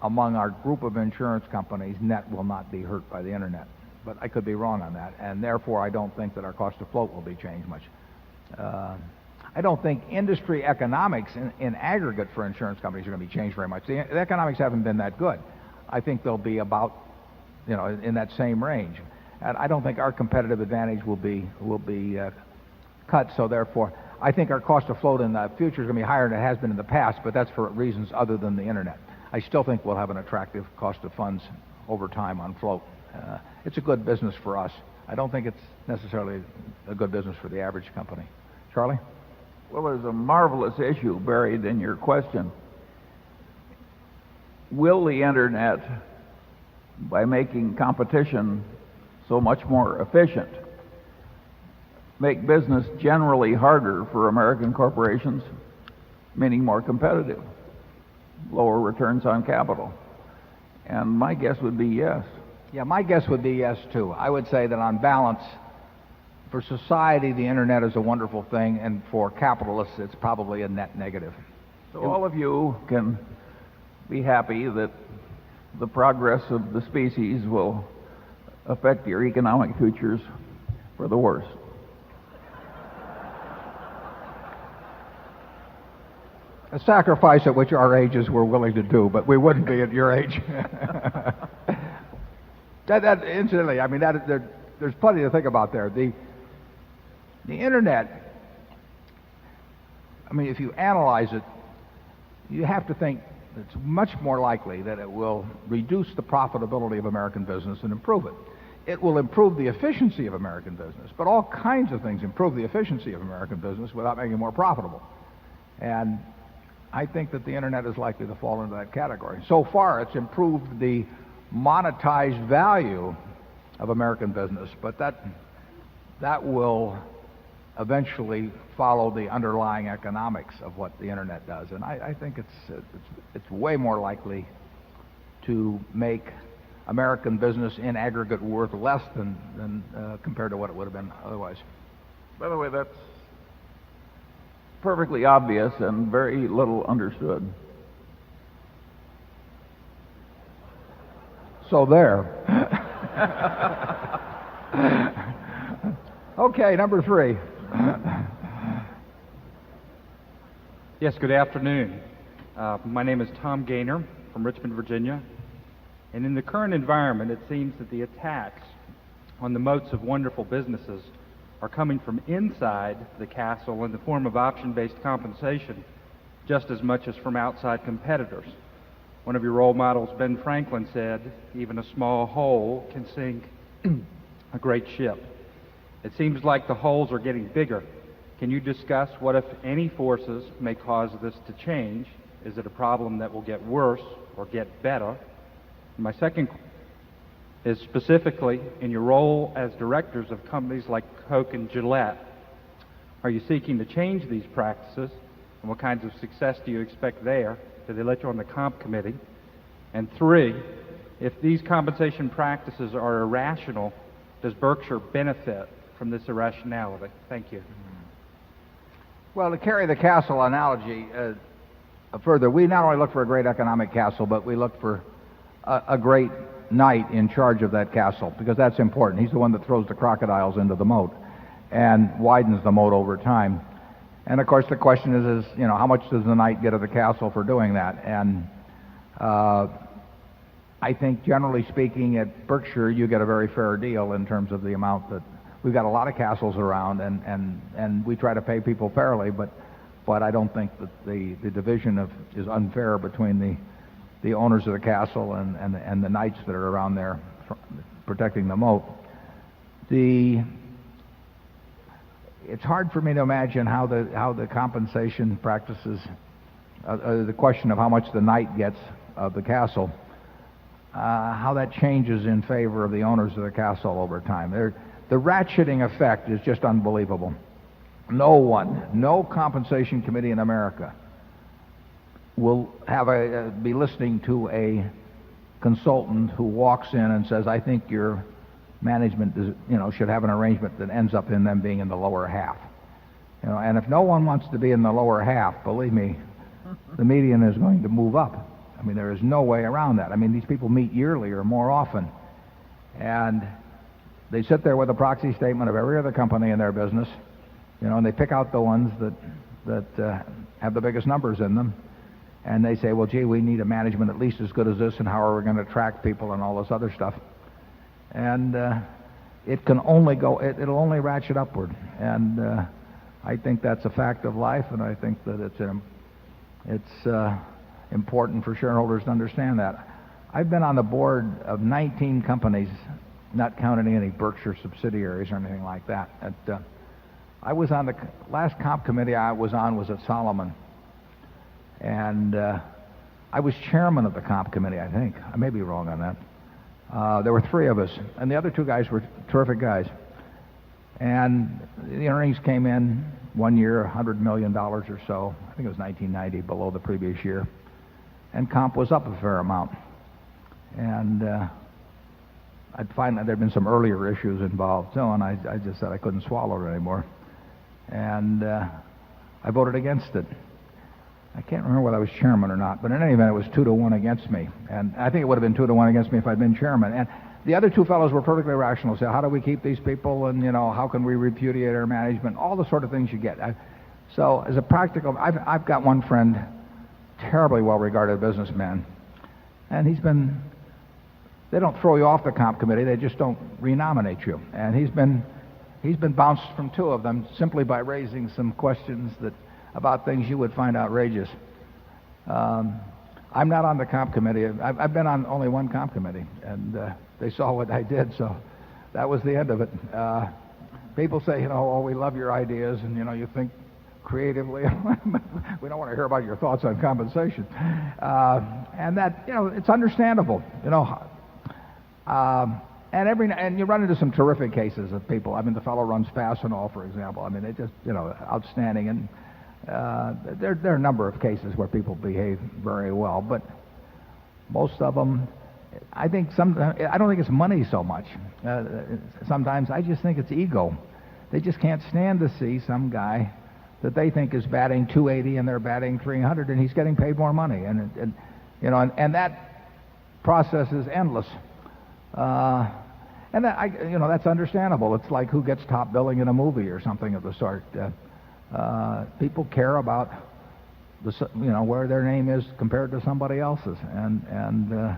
among our group of insurance companies net will not be hurt by the internet. But I could be wrong on that, and therefore I don't think that our cost of float will be changed much. I don't think industry economics in aggregate for insurance companies are going to be changed very much. The economics haven't been that good. I think they'll be about, in that same range. And I don't think our competitive advantage will be cut, so therefore I think our cost of float in the future is going to be higher than it has been in the past, but that's for reasons other than the internet. I still think we'll have an attractive cost of funds over time on float. It's a good business for us. I don't think it's necessarily a good business for the average company. Charlie? Well, there's a marvelous issue buried in your question. Will the internet, by making competition so much more efficient, make business generally harder for American corporations, meaning more competitive, lower returns on capital? And my guess would be yes. Yeah, my guess would be yes, too. I would say that on balance, for society, the internet is a wonderful thing, and for capitalists, it's probably a net negative. So all of you can be happy that the progress of the species will affect your economic futures for the worse. A sacrifice at which our ages were willing to do, but we wouldn't be at your age. Incidentally, I mean, there's plenty to think about there. The internet, I mean, if you analyze it, you have to think it's much more likely that it will reduce the profitability of American business and improve it. It will improve the efficiency of American business, but all kinds of things improve the efficiency of American business without making it more profitable. And I think that the internet is likely to fall into that category. So far, it's improved the monetized value of American business, but that will eventually follow the underlying economics of what the internet does. And I think it's way more likely to make American business in aggregate worth less than compared to what it would have been otherwise. By the way, that's perfectly obvious and very little understood. So there. Okay, number 3. Yes, good afternoon. My name is Tom Gaynor from Richmond, Virginia. And in the current environment, it seems that the attacks on the moats of wonderful businesses are coming from inside the castle in the form of option-based compensation, just as much as from outside competitors. One of your role models, Ben Franklin, said, "Even a small hole can sink a great ship." It seems like the holes are getting bigger. Can you discuss what, if any, forces may cause this to change? Is it a problem that will get worse or get better? My second is specifically in your role as directors of companies like Coke and Gillette. Are you seeking to change these practices? And what kinds of success do you expect there? Do they let you on the comp committee? And 3, if these compensation practices are irrational, does Berkshire benefit from this irrationality? Thank you. Well, to carry the castle analogy further, we not only look for a great economic castle, but we look for a great knight in charge of that castle, because that's important. He's the one that throws the crocodiles into the moat and widens the moat over time. And of course, the question is, how much does the knight get of the castle for doing that? And I think, generally speaking, at Berkshire, you get a very fair deal in terms of the amount that we've got a lot of castles around, and we try to pay people fairly, but I don't think that the division is unfair between the owners of the castle and the knights that are around there protecting the moat. It's hard for me to imagine how the compensation practices, the question of how much the knight gets of the castle, how that changes in favor of the owners of the castle over time. The ratcheting effect is just unbelievable. No compensation committee in America will be listening to a consultant who walks in and says, "I think your management should have an arrangement that ends up in them being in the lower half." And if no one wants to be in the lower half, believe me, the median is going to move up. I mean, there is no way around that. I mean, these people meet yearly or more often, and they sit there with a proxy statement of every other company in their business, and they pick out the ones that have the biggest numbers in them, and they say, "Well, gee, we need a management at least as good as this, and how are we going to attract people and all this other stuff?" And it'll only ratchet upward. And I think that's a fact of life, and I think that it's important for shareholders to understand that. I've been on the board of 19 companies, not counting any Berkshire subsidiaries or anything like that. I was on the last comp committee I was on was at Solomon, and I was chairman of the comp committee, I think. I may be wrong on that. There were three of us, and the other two guys were terrific guys. And the earnings came in one year, $100 million or so. I think it was 1990, below the previous year. And comp was up a fair amount. And I'd find that there'd been some earlier issues involved too, and I just said I couldn't swallow it anymore. And I voted against it. I can't remember whether I was chairman or not, but in any event, it was 2-1 against me. And I think it would have been 2-1 against me if I'd been chairman. And the other two fellows were perfectly rational. Say, how do we keep these people? And, how can we repudiate our management? All the sort of things you get. So as a practical, I've got one friend, terribly well-regarded businessman, and they don't throw you off the comp committee, they just don't renominate you. And he's been bounced from two of them simply by raising some questions about things you would find outrageous. I'm not on the comp committee. I've been on only one comp committee, and they saw what I did, so that was the end of it. People say, oh, we love your ideas, and you think creatively. We don't want to hear about your thoughts on compensation, and that it's understandable. And you run into some terrific cases of people. I mean, the fellow runs Fastenal, for example. I mean, they just outstanding. And there are a number of cases where people behave very well, but most of them, I don't think it's money so much. Sometimes I just think it's ego. They just can't stand to see some guy that they think is batting 280 and they're batting 300, and he's getting paid more money, and that process is endless. And that's understandable. It's like who gets top billing in a movie or something of the sort. People care about where their name is compared to somebody else's, and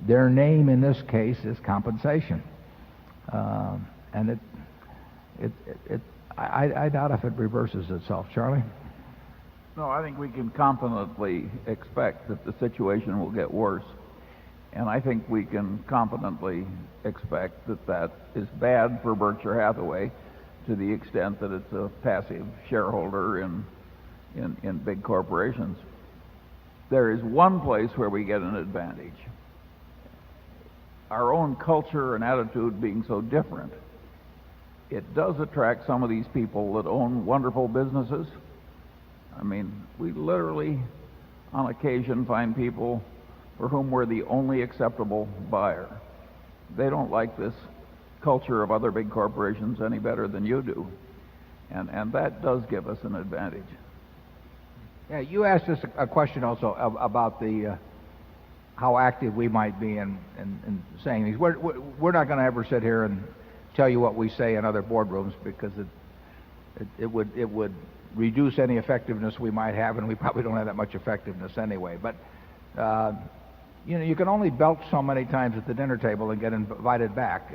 their name in this case is compensation. And I doubt if it reverses itself. Charlie? No, I think we can confidently expect that the situation will get worse. And I think we can confidently expect that is bad for Berkshire Hathaway to the extent that it's a passive shareholder in big corporations. There is one place where we get an advantage. Our own culture and attitude being so different, it does attract some of these people that own wonderful businesses. I mean, we literally, on occasion, find people for whom we're the only acceptable buyer. They don't like this culture of other big corporations any better than you do. And that does give us an advantage. Yeah, you asked us a question also about how active we might be in saying these. We're not going to ever sit here and tell you what we say in other boardrooms, because it would reduce any effectiveness we might have, and we probably don't have that much effectiveness anyway. But you can only belch so many times at the dinner table and get invited back,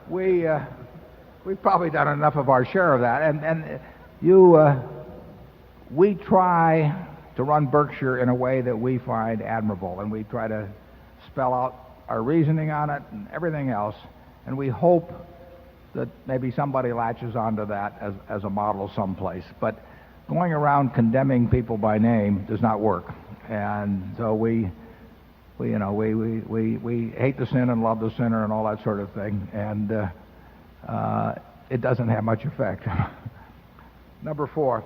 we've probably done enough of our share of that, and we try to run Berkshire in a way that we find admirable, and we try to spell out our reasoning on it and everything else, and we hope that maybe somebody latches onto that as a model someplace. But going around condemning people by name does not work, and so we hate the sin and love the sinner and all that sort of thing, and it doesn't have much effect. Number 4.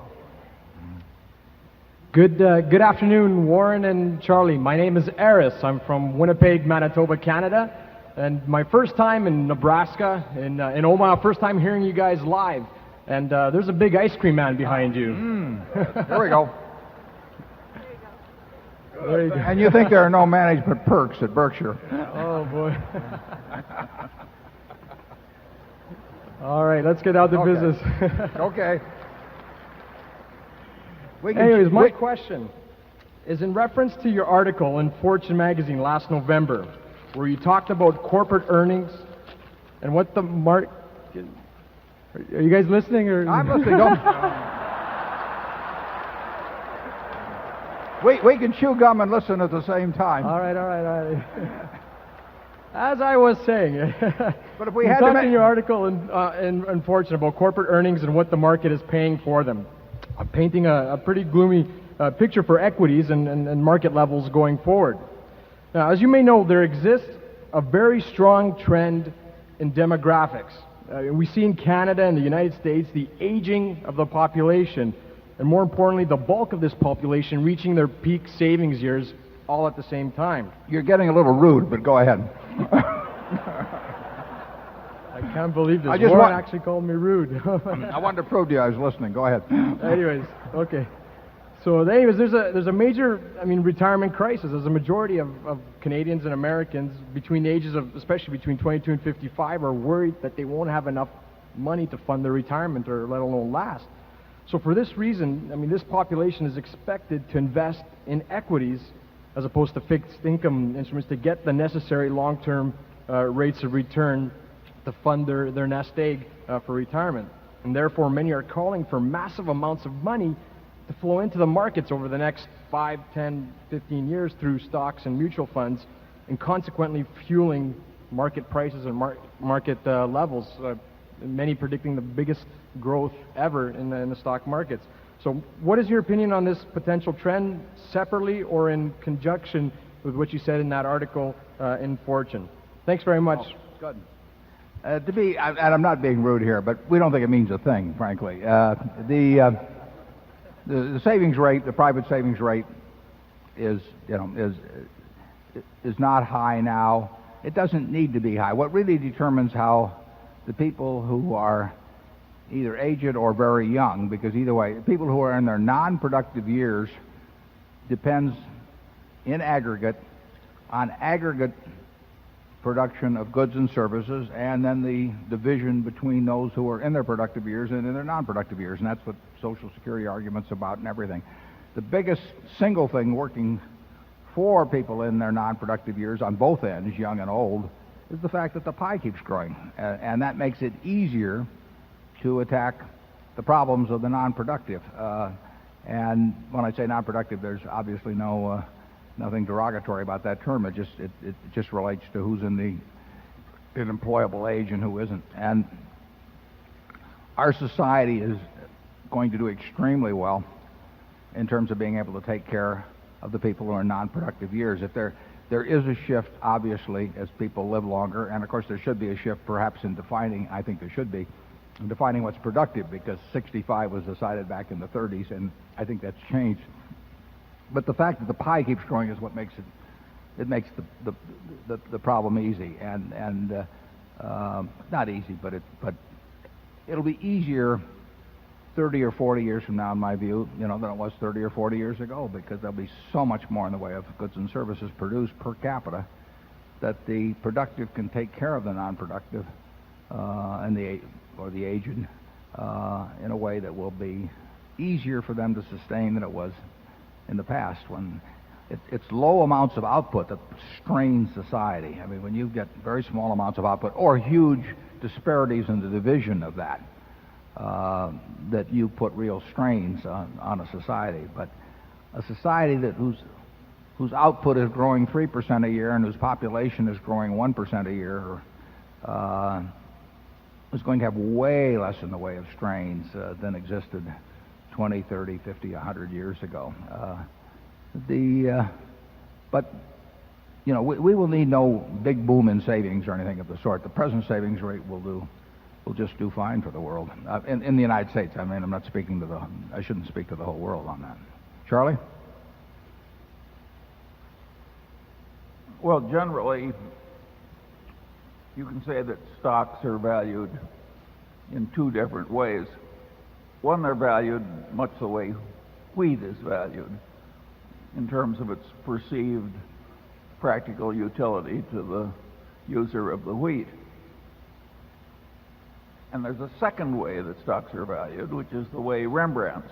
Good afternoon, Warren and Charlie. My name is Eris. I'm from Winnipeg, Manitoba, Canada, and my first time in Nebraska, in Omaha, first time hearing you guys live. And there's a big ice cream man behind you. There we go. There you go. And you think there are no management perks at Berkshire? Oh boy. All right, let's get out to business. Okay. Anyways, my question is in reference to your article in Fortune magazine last November, where you talked about corporate earnings and what the market... Are you guys listening? Or? I'm listening. We can chew gum and listen at the same time. All right. As I was saying, but if we you had talked in your article in Fortune about corporate earnings and what the market is paying for them, painting a pretty gloomy picture for equities and market levels going forward. Now, as you may know, there exists a very strong trend in demographics. We see in Canada and the United States the aging of the population, and more importantly, the bulk of this population reaching their peak savings years all at the same time. You're getting a little rude, but go ahead. I can't believe this. I just Warren want- actually called me rude. I wanted to prove to you I was listening. Go ahead. Anyways, okay. So anyways, there's a major, retirement crisis. There's a majority of Canadians and Americans between the ages of, especially between 22 and 55, are worried that they won't have enough money to fund their retirement or let alone last. So for this reason, this population is expected to invest in equities as opposed to fixed income instruments to get the necessary long-term rates of return to fund their nest egg for retirement. And therefore, many are calling for massive amounts of money to flow into the markets over the next 5, 10, 15 years through stocks and mutual funds, and consequently fueling market prices and market levels, many predicting the biggest growth ever in the stock markets. So what is your opinion on this potential trend, separately or in conjunction with what you said in that article in Fortune? Thanks very much. Good. And I'm not being rude here, but we don't think it means a thing, frankly. The savings rate, the private savings rate, is not high now. It doesn't need to be high. What really determines how the people who are either aged or very young, because either way, people who are in their non-productive years depends in aggregate on aggregate production of goods and services, and then the division between those who are in their productive years and in their non-productive years, and that's what Social Security argument's about and everything. The biggest single thing working for people in their non-productive years on both ends, young and old, is the fact that the pie keeps growing, and that makes it easier to attack the problems of the non-productive. And when I say non-productive, there's obviously nothing derogatory about that term. It just relates to who's in employable age and who isn't. And our society is going to do extremely well in terms of being able to take care of the people who are in non-productive years. If there is a shift, obviously, as people live longer, and of course there should be a shift perhaps in defining, I think there should be, in defining what's productive, because 65 was decided back in the 30s, and I think that's changed. But the fact that the pie keeps growing is what makes the problem easy, and not easy, but it'll be easier 30 or 40 years from now, in my view, than it was 30 or 40 years ago, because there'll be so much more in the way of goods and services produced per capita that the productive can take care of the non-productive and the aged in a way that will be easier for them to sustain than it was in the past, when it's low amounts of output that strain society. When you get very small amounts of output or huge disparities in the division of that, that you put real strains on a society. But a society whose output is growing 3% a year and whose population is growing 1% a year is going to have way less in the way of strains than existed 20, 30, 50, 100 years ago. But we will need no big boom in savings or anything of the sort. The present savings rate will just do fine for the world. In the United States, I'm not speaking I shouldn't speak to the whole world on that. Charlie? Well, generally, you can say that stocks are valued in two different ways. One, they're valued much the way wheat is valued, in terms of its perceived practical utility to the user of the wheat. And there's a second way that stocks are valued, which is the way Rembrandts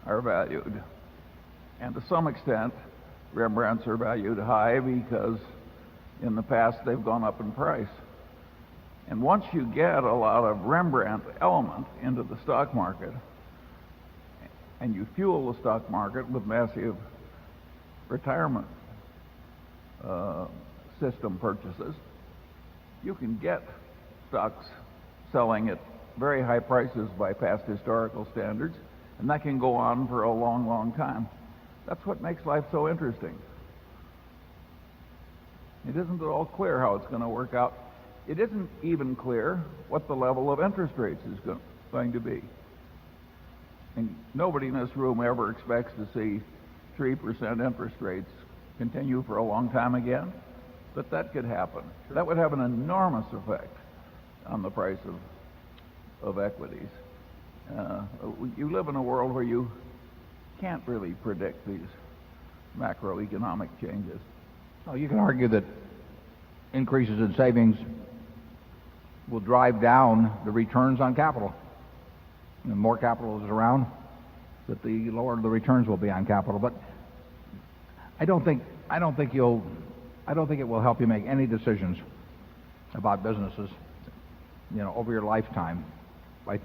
are valued. And to some extent, Rembrandts are valued high because in the past they've gone up in price. And once you get a lot of Rembrandt element into the stock market, and you fuel the stock market with massive retirement system purchases, you can get stocks selling at very high prices by past historical standards, and that can go on for a long, long time. That's what makes life so interesting. It isn't at all clear how it's going to work out. It isn't even clear what the level of interest rates is going to be. And nobody in this room ever expects to see 3% interest rates continue for a long time again, but that could happen. Sure. That would have an enormous effect on the price of equities. You live in a world where you can't really predict these macroeconomic changes. Oh, you can argue that increases in savings will drive down the returns on capital. The more capital is around, that the lower the returns will be on capital. But I don't think it will help you make any decisions about businesses, over your lifetime, by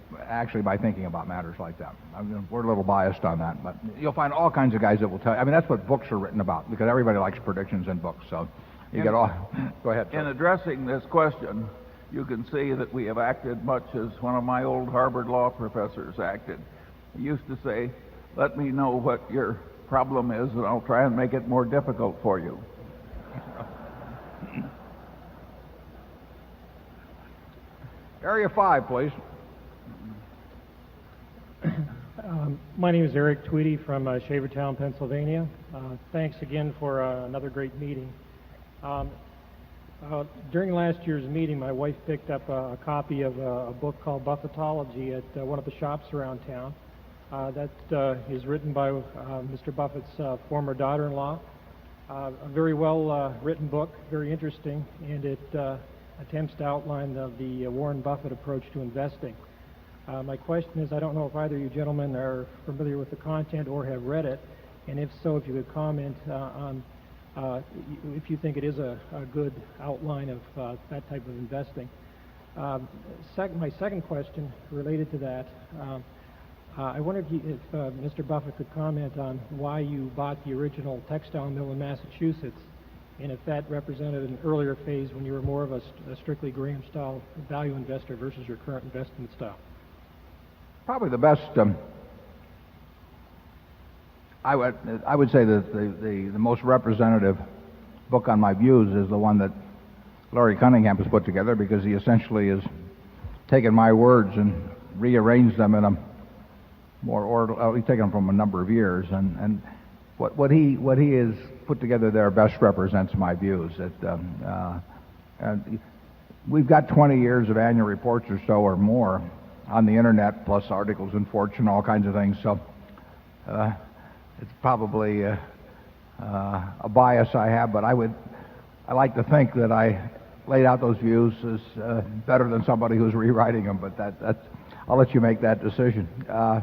thinking about matters like that. I mean, we're a little biased on that, but you'll find all kinds of guys that will tell you. I mean, that's what books are written about, because everybody likes predictions in books. So you get all. Go ahead. In addressing this question, you can see that we have acted much as one of my old Harvard law professors acted. He used to say, "Let me know what your problem is, and I'll try and make it more difficult for you." Area 5, please. My name is Eric Tweedy from Shavertown, Pennsylvania. Thanks again for another great meeting. During last year's meeting, my wife picked up a copy of a book called Buffettology at one of the shops around town. That is written by Mr. Buffett's former daughter-in-law. A very well written book, very interesting, and it attempts to outline the Warren Buffett approach to investing. My question is, I don't know if either of you gentlemen are familiar with the content or have read it, and if so, if you could comment on if you think it is a good outline of that type of investing. My second question related to that, I wonder if Mr. Buffett could comment on why you bought the original textile mill in Massachusetts, and if that represented an earlier phase when you were more of a strictly Graham-style value investor versus your current investment style. Probably the best. I would say that the most representative book on my views is the one that Larry Cunningham has put together, because he essentially has taken my words and rearranged them in a more order. He's taken them from a number of years, and what he has put together there best represents my views. And we've got 20 years of annual reports or so or more on the internet, plus articles in Fortune, all kinds of things. So it's probably a bias I have, but I like to think that I laid out those views as better than somebody who's rewriting them. But that's I'll let you make that decision. But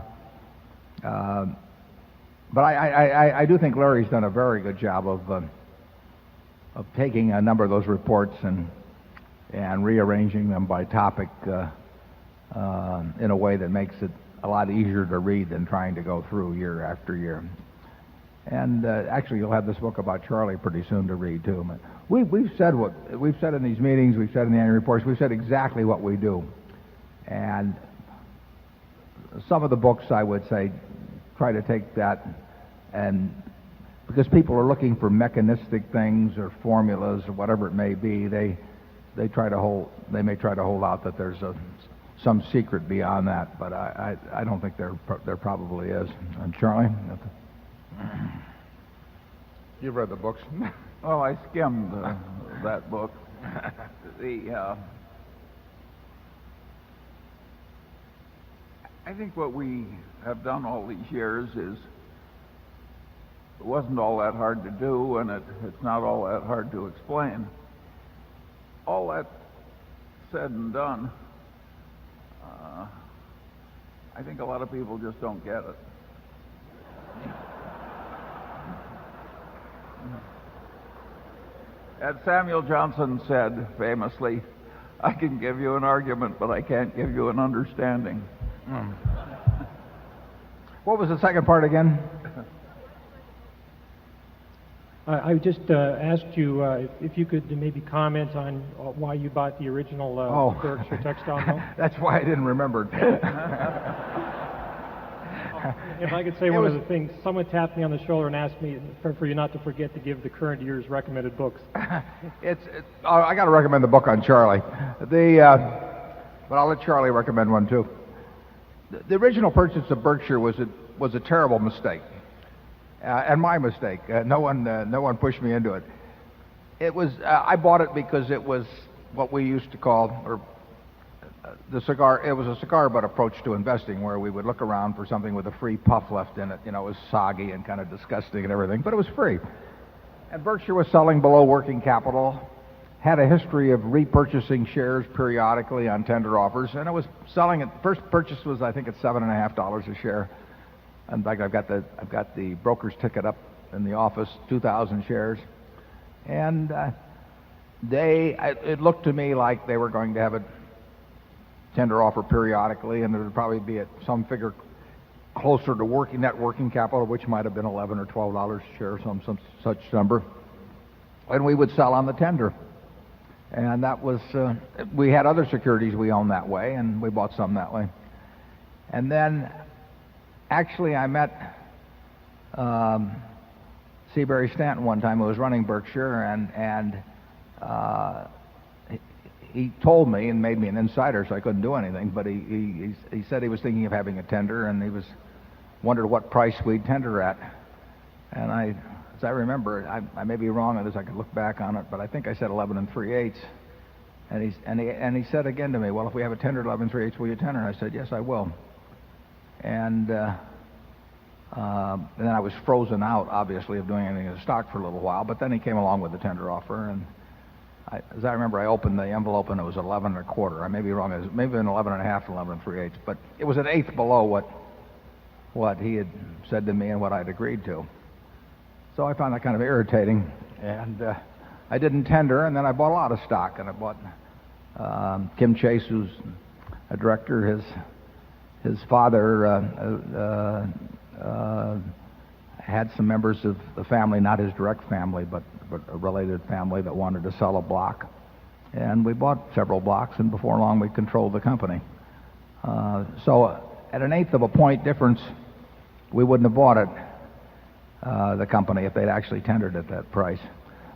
I do think Larry's done a very good job of taking a number of those reports and rearranging them by topic in a way that makes it a lot easier to read than trying to go through year after year. And actually, you'll have this book about Charlie pretty soon to read too. But we've said what we've said in these meetings, we've said in the annual reports, we've said exactly what we do. And some of the books, I would say, try to take that, and because people are looking for mechanistic things or formulas or whatever it may be, they may try to hold out that there's some secret beyond that, but I don't think there probably is. And Charlie, you've read the books. Well, I skimmed that book. I think what we have done all these years is it wasn't all that hard to do, and it's not all that hard to explain. All that said and done, I think a lot of people just don't get it. As Samuel Johnson said famously, I can give you an argument, but I can't give you an understanding. What was the second part again? I just asked you if you could maybe comment on why you bought the original Berkshire textile mill. That's why I didn't remember. If I could say one of the things, someone tapped me on the shoulder and asked me for you not to forget to give the current year's recommended books. I got to recommend the book on Charlie. But I'll let Charlie recommend one too. The original purchase of Berkshire was a terrible mistake, and my mistake. No one pushed me into it. It was I bought it because it was what we used to call the cigar. It was a cigar butt approach to investing, where we would look around for something with a free puff left in it. You know, it was soggy and kind of disgusting and everything, but it was free. And Berkshire was selling below working capital, had a history of repurchasing shares periodically on tender offers, and it was selling at first purchase was I think at $7.50 a share. In fact, I've got the broker's ticket up in the office, 2,000 shares, and it looked to me like they were going to have a tender offer periodically, and it would probably be at some figure closer to net working capital, which might have been $11 or $12 a share, some such number, and we would sell on the tender. And that was we had other securities we owned that way, and we bought some that way. And then actually I met Seabury Stanton one time, who was running Berkshire, and he told me and made me an insider, so I couldn't do anything, but he said he was thinking of having a tender, and he wondered what price we'd tender at. And as I remember, I may be wrong on this, I could look back on it, but I think I said 11 3/8. And he said again to me, well, if we have a tender at 11 3/8, will you tender? And I said, yes, I will. And then I was frozen out, obviously, of doing anything in the stock for a little while, but then he came along with the tender offer, and as I remember, I opened the envelope and it was 11 1/4. I may be wrong, it was maybe an 11 1/2, 11 3/8, but it was an eighth below what he had said to me and what I'd agreed to. So I found that kind of irritating, and I didn't tender, and then I bought a lot of stock, and I bought Kim Chase, who's a director. His father had some members of the family, not his direct family, but a related family, that wanted to sell a block, and we bought several blocks, and before long we controlled the company. So at an eighth of a point difference, we wouldn't have bought it, the company, if they'd actually tendered at that price.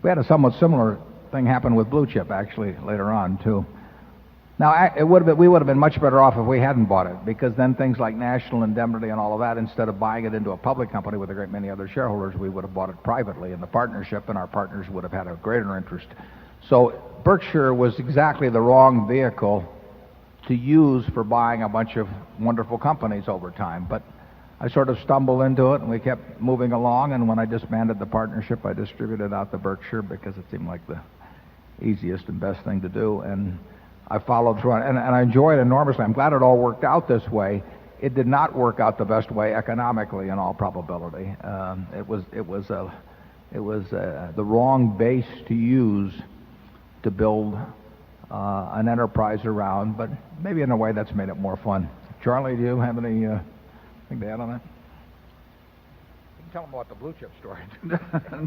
We had a somewhat similar thing happen with Blue Chip, actually, later on too. Now we would have been much better off if we hadn't bought it, because then things like National Indemnity and all of that, instead of buying it into a public company with a great many other shareholders, we would have bought it privately in the partnership, and our partners would have had a greater interest. So Berkshire was exactly the wrong vehicle to use for buying a bunch of wonderful companies over time. But I sort of stumbled into it, and we kept moving along, and when I disbanded the partnership, I distributed out the Berkshire because it seemed like the easiest and best thing to do, and I followed through on it, and I enjoyed it enormously. I'm glad it all worked out this way. It did not work out the best way economically, in all probability. It was the wrong base to use to build an enterprise around, but maybe in a way that's made it more fun. Charlie, do you have anything to add on that? You can tell them about the Blue Chip story.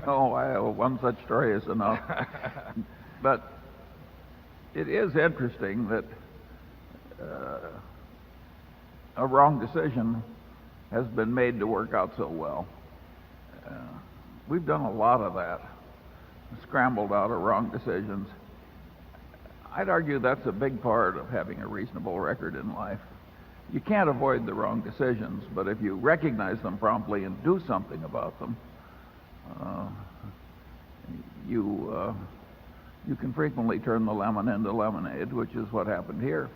No, one such story is enough. But it is interesting that a wrong decision has been made to work out so well. We've done a lot of that, scrambled out of wrong decisions. I'd argue that's a big part of having a reasonable record in life. You can't avoid the wrong decisions, but if you recognize them promptly and do something about them, you can frequently turn the lemon into lemonade, which is what happened here.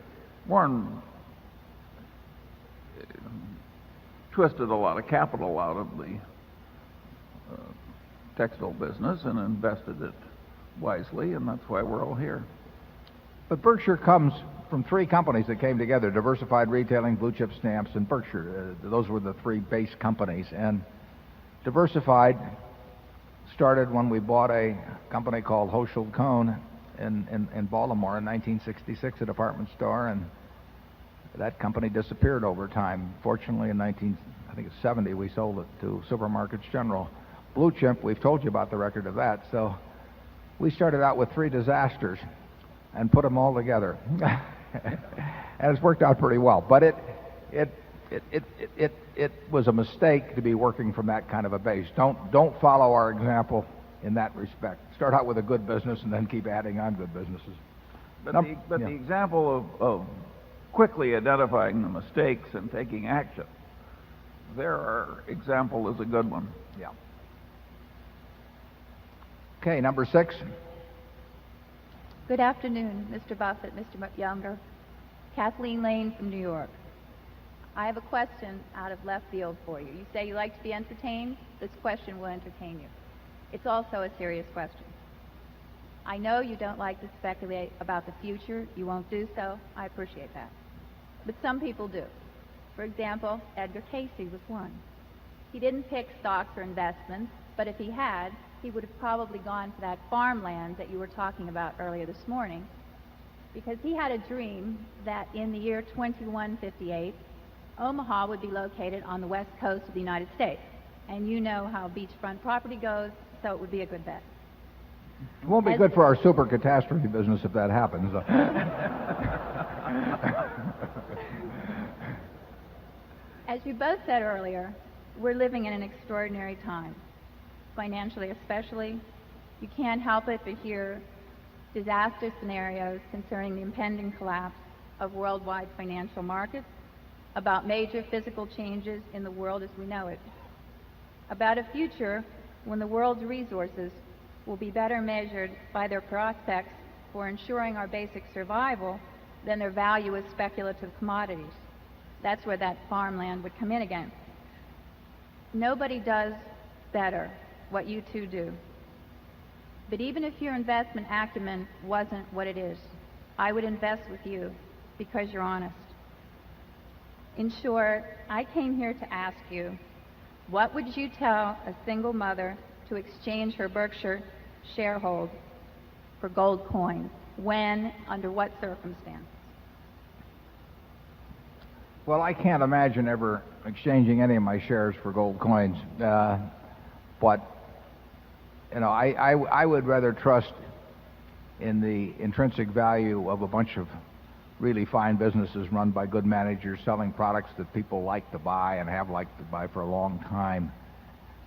Warren twisted a lot of capital out of the textile business and invested it wisely, and that's why we're all here. But Berkshire comes from three companies that came together: Diversified Retailing, Blue Chip Stamps, and Berkshire. Those were the three base companies. And Diversified started when we bought a company called Hochschild Kohn in Baltimore in 1966, a department store, and that company disappeared over time. Fortunately, in 1970, we sold it to Supermarkets General. Blue Chip, we've told you about the record of that. So we started out with three disasters and put them all together. And it's worked out pretty well. But it was a mistake to be working from that kind of a base. Don't follow our example in that respect. Start out with a good business and then keep adding on good businesses. But the example of quickly identifying the mistakes and taking action, their example is a good one. Yeah. Okay, number 6. Good afternoon, Mr. Buffett, Mr. Younger. Kathleen Lane from New York. I have a question out of left field for you. You say you like to be entertained. This question will entertain you. It's also a serious question. I know you don't like to speculate about the future. You won't do so. I appreciate that. But some people do. For example, Edgar Casey was one. He didn't pick stocks or investments, but if he had, he would have probably gone for that farmland that you were talking about earlier this morning, because he had a dream that in the year 2158, Omaha would be located on the west coast of the United States. And you know how beachfront property goes, so it would be a good bet. It won't be good for our super catastrophe business if that happens. As you both said earlier, we're living in an extraordinary time. Financially especially, you can't help it but hear disaster scenarios concerning the impending collapse of worldwide financial markets, about major physical changes in the world as we know it, about a future when the world's resources will be better measured by their prospects for ensuring our basic survival than their value as speculative commodities. That's where that farmland would come in again. Nobody does better what you two do. But even if your investment acumen wasn't what it is, I would invest with you because you're honest. In short, I came here to ask you, what would you tell a single mother to exchange her Berkshire sharehold for gold coins? When, under what circumstances? Well, I can't imagine ever exchanging any of my shares for gold coins. But, you know, I would rather trust in the intrinsic value of a bunch of really fine businesses run by good managers selling products that people like to buy and have liked to buy for a long time,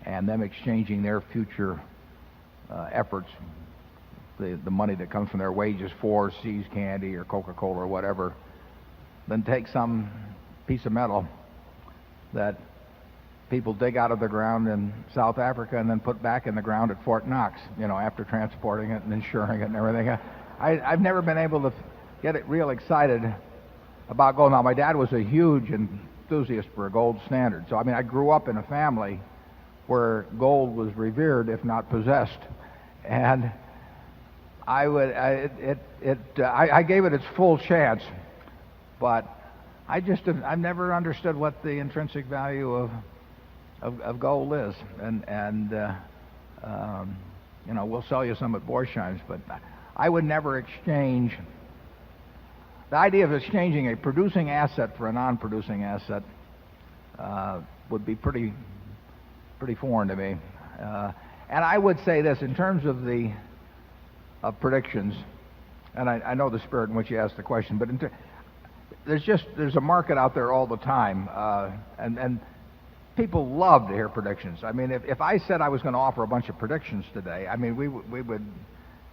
and them exchanging their future efforts, the money that comes from their wages for See's Candy or Coca-Cola or whatever, than take some piece of metal that people dig out of the ground in South Africa and then put back in the ground at Fort Knox, you know, after transporting it and insuring it and everything. I've never been able to get it real excited about gold. Now, my dad was a huge enthusiast for a gold standard. So, I mean, I grew up in a family where gold was revered, if not possessed. And I gave it its full chance, but I've never understood what the intrinsic value of gold is. And you know, we'll sell you some at Borsheim's, but I would never exchange. The idea of exchanging a producing asset for a non-producing asset would be pretty foreign to me. And I would say this in terms of the predictions, and I know the spirit in which you asked the question, but there's a market out there all the time, and people love to hear predictions. I mean, if I said I was going to offer a bunch of predictions today, I mean, we would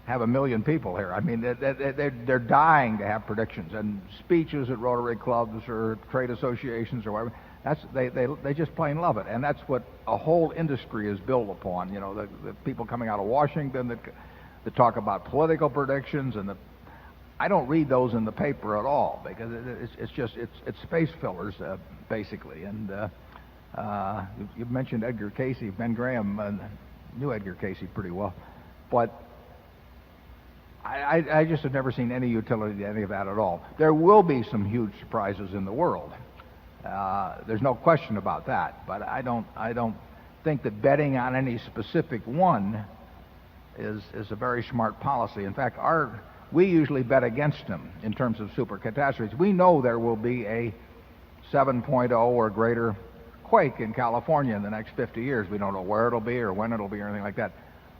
have 1 million people here. I mean, they're dying to have predictions, and speeches at Rotary clubs or trade associations or whatever. They just plain love it, and that's what a whole industry is built upon. You know, the people coming out of Washington that talk about political predictions, and I don't read those in the paper at all because it's space fillers basically. And you mentioned Edgar Casey. Ben Graham knew Edgar Casey pretty well, but I just have never seen any utility to any of that at all. There will be some huge surprises in the world. There's no question about that. But I don't think that betting on any specific one is a very smart policy. In fact, we usually bet against them in terms of super catastrophes. We know there will be a 7.0 or greater quake in California in the next 50 years. We don't know where it'll be or when it'll be or anything like that.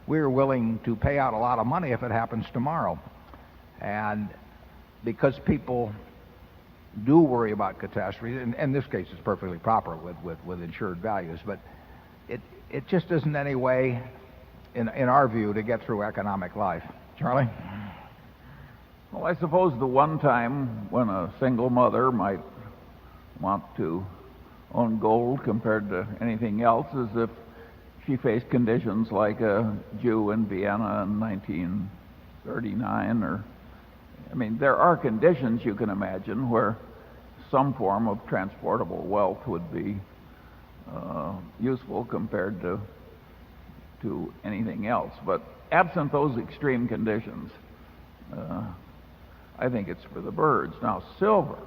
We're willing to pay out a lot of money if it happens tomorrow. And because people do worry about catastrophes. In this case, it's perfectly proper with insured values, but it just isn't any way, in our view, to get through economic life. Charlie? Well, I suppose the one time when a single mother might want to own gold compared to anything else is if she faced conditions like a Jew in Vienna in 1939, or, I mean, there are conditions you can imagine where some form of transportable wealth would be useful compared to anything else. But absent those extreme conditions, I think it's for the birds. Now, silver.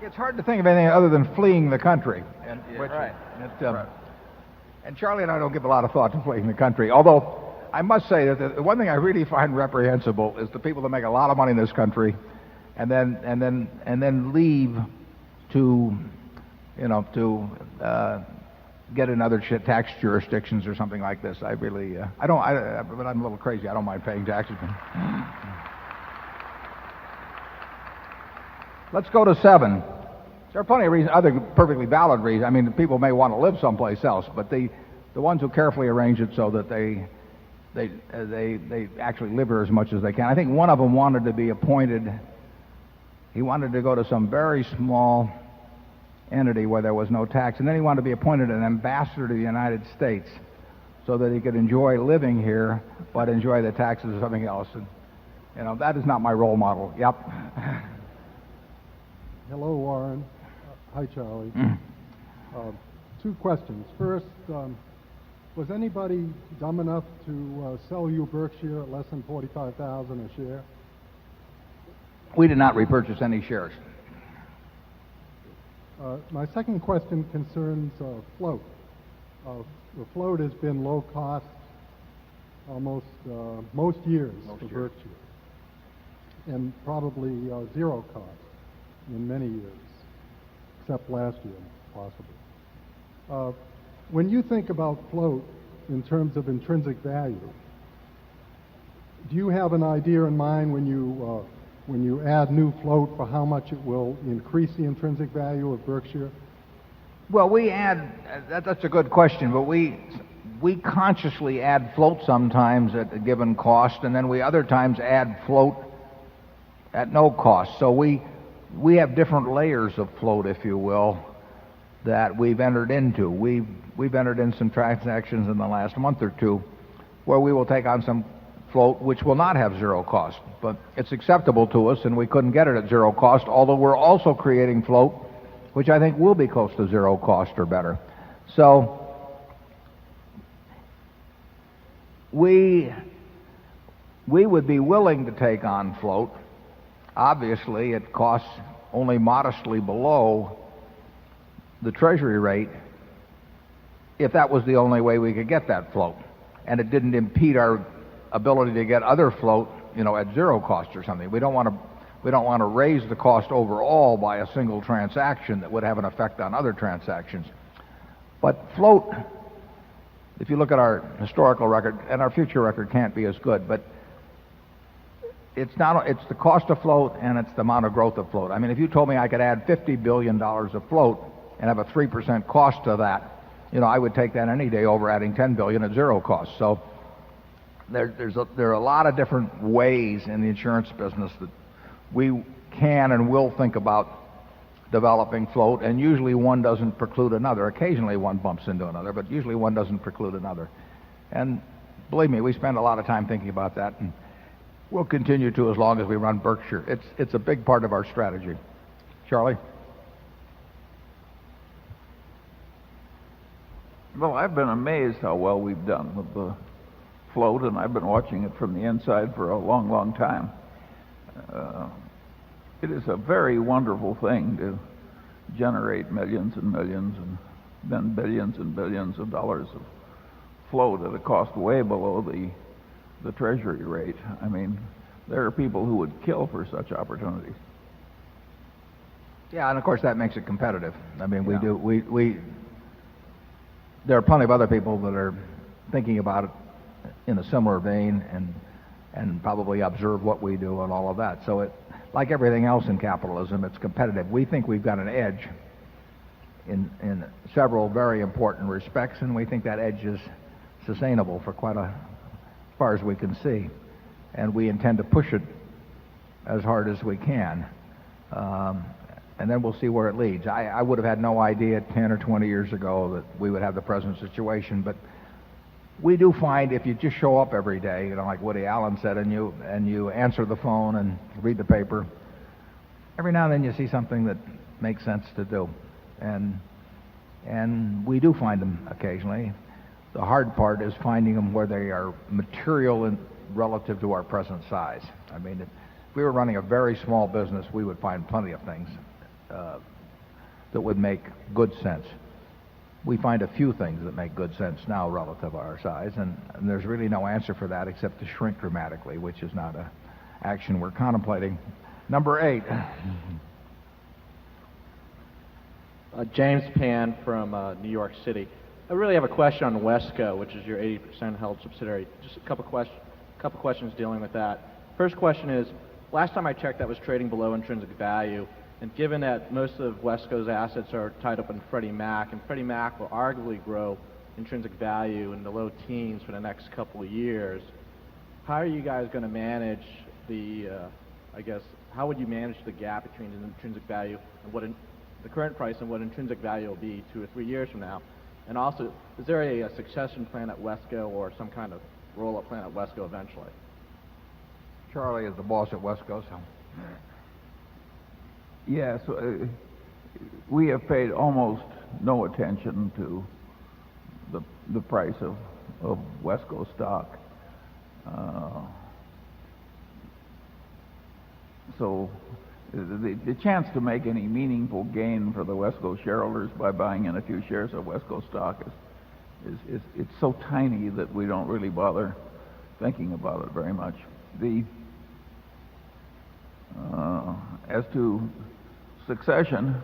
It's hard to think of anything other than fleeing the country. And, Right. Right. And Charlie and I don't give a lot of thought to fleeing the country. Although I must say that the one thing I really find reprehensible is the people that make a lot of money in this country, and then leave to, get in other tax jurisdictions or something like this. I really, but I'm a little crazy. I don't mind paying taxes. Let's go to 7. There are plenty of reasons, other perfectly valid reasons. I mean, people may want to live someplace else, but the ones who carefully arrange it so that they actually live here as much as they can. I think one of them wanted to be appointed. He wanted to go to some very small entity where there was no tax, and then he wanted to be appointed an ambassador to the United States so that he could enjoy living here but enjoy the taxes of something else. And that is not my role model. Yep. Hello, Warren. Hi, Charlie. Two questions. First, was anybody dumb enough to sell you Berkshire at less than $45,000 a share? We did not repurchase any shares. My second question concerns float. The float has been low cost almost most years for Berkshire, and probably zero cost in many years, except last year, possibly. When you think about float in terms of intrinsic value, do you have an idea in mind when you add new float for how much it will increase the intrinsic value of Berkshire? Well, we add, that's a good question, but we consciously add float sometimes at a given cost, and then we other times add float at no cost. So we have different layers of float, if you will, that we've entered into. We've entered in some transactions in the last month or two where we will take on some float which will not have zero cost, but it's acceptable to us, and we couldn't get it at zero cost, although we're also creating float which I think will be close to zero cost or better. So we would be willing to take on float. Obviously, it costs only modestly below the Treasury rate if that was the only way we could get that float, and it didn't impede our ability to get other float, at zero cost or something. We don't want to raise the cost overall by a single transaction that would have an effect on other transactions. But float, if you look at our historical record, and our future record can't be as good, but it's the cost of float and it's the amount of growth of float. I mean, if you told me I could add $50 billion of float and have a 3% cost to that, I would take that any day over adding $10 billion at zero cost. So there are a lot of different ways in the insurance business that we can and will think about developing float, and usually one doesn't preclude another. Occasionally one bumps into another, but usually one doesn't preclude another. And believe me, we spend a lot of time thinking about that, and we'll continue to as long as we run Berkshire. It's a big part of our strategy. Charlie? Well, I've been amazed how well we've done with the float, and I've been watching it from the inside for a long, long time. It is a very wonderful thing to generate millions and millions and then billions and billions of dollars of float at a cost way below the Treasury rate. I mean, there are people who would kill for such opportunities. Yeah, and of course that makes it competitive. I mean, there are plenty of other people that are thinking about it in a similar vein and probably observe what we do and all of that. So it, like everything else in capitalism, it's competitive. We think we've got an edge in several very important respects, and we think that edge is sustainable for as far as we can see. And we intend to push it as hard as we can. And then we'll see where it leads. I would have had no idea 10 or 20 years ago that we would have the present situation, but we do find if you just show up every day, like Woody Allen said, and you answer the phone and read the paper, every now and then you see something that makes sense to do. And we do find them occasionally. The hard part is finding them where they are material and relative to our present size. I mean, if we were running a very small business, we would find plenty of things that would make good sense. We find a few things that make good sense now relative to our size, and there's really no answer for that except to shrink dramatically, which is not an action we're contemplating. Number 8. James Pan from New York City. I really have a question on Wesco, which is your 80% held subsidiary. Just a couple questions dealing with that. First question is, last time I checked, that was trading below intrinsic value. And given that most of Wesco's assets are tied up in Freddie Mac, and Freddie Mac will arguably grow intrinsic value in the low teens for the next couple of years, how are you guys going to manage how would you manage the gap between the intrinsic value and the current price and what intrinsic value will be 2 or 3 years from now? And also, is there a succession plan at Wesco or some kind of roll-up plan at Wesco eventually? Charlie is the boss at Wesco, so. Yes, we have paid almost no attention to the price of Wesco stock. So the chance to make any meaningful gain for the Wesco shareholders by buying in a few shares of Wesco stock is it's so tiny that we don't really bother thinking about it very much. As to succession,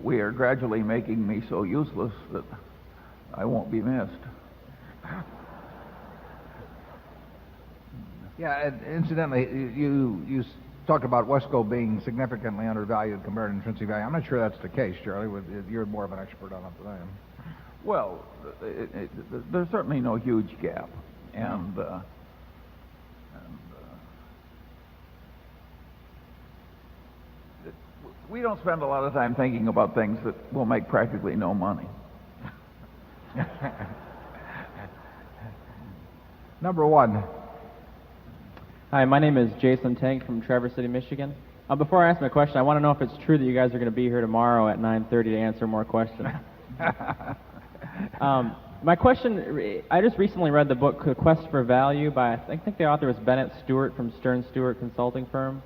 we are gradually making me so useless that I won't be missed. Yeah, and incidentally, you talked about Wesco being significantly undervalued compared to intrinsic value. I'm not sure that's the case, Charlie. You're more of an expert on it than I am. Well, there's certainly no huge gap, and we don't spend a lot of time thinking about things that will make practically no money. Number 1. Hi, my name is Jason Tank from Traverse City, Michigan. Before I ask my question, I want to know if it's true that you guys are going to be here tomorrow at 9:30 to answer more questions. My question, I just recently read the book Quest for Value by, I think the author was Bennett Stewart from Stern Stewart Consulting Firm.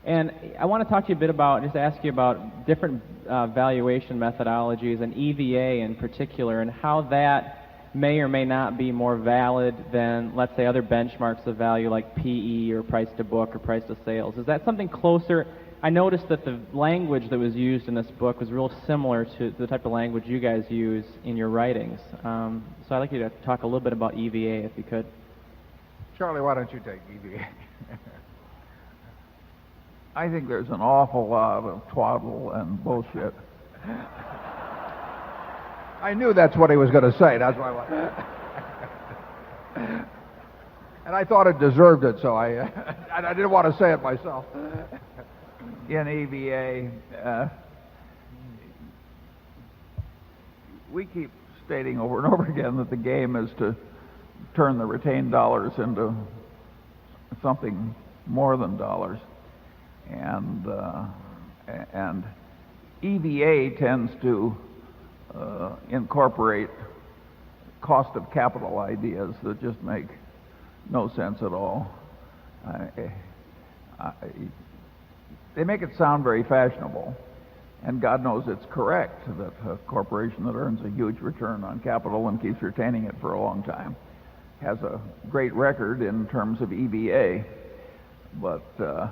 And I want to talk to you a bit about, just ask you about different valuation methodologies and EVA in particular, and how that may or may not be more valid than, let's say, other benchmarks of value like PE or price to book or price to sales. Is that something closer? I noticed that the language that was used in this book was real similar to the type of language you guys use in your writings. So I'd like you to talk a little bit about EVA if you could. Charlie, why don't you take EVA? I think there's an awful lot of twaddle and bullshit. I knew that's what he was going to say. That's why and I thought it deserved it, so I didn't want to say it myself. In EVA, we keep stating over and over again that the game is to turn the retained dollars into something more than dollars. And EVA tends to incorporate cost of capital ideas that just make no sense at all. They make it sound very fashionable, and God knows it's correct that a corporation that earns a huge return on capital and keeps retaining it for a long time has a great record in terms of EVA, but the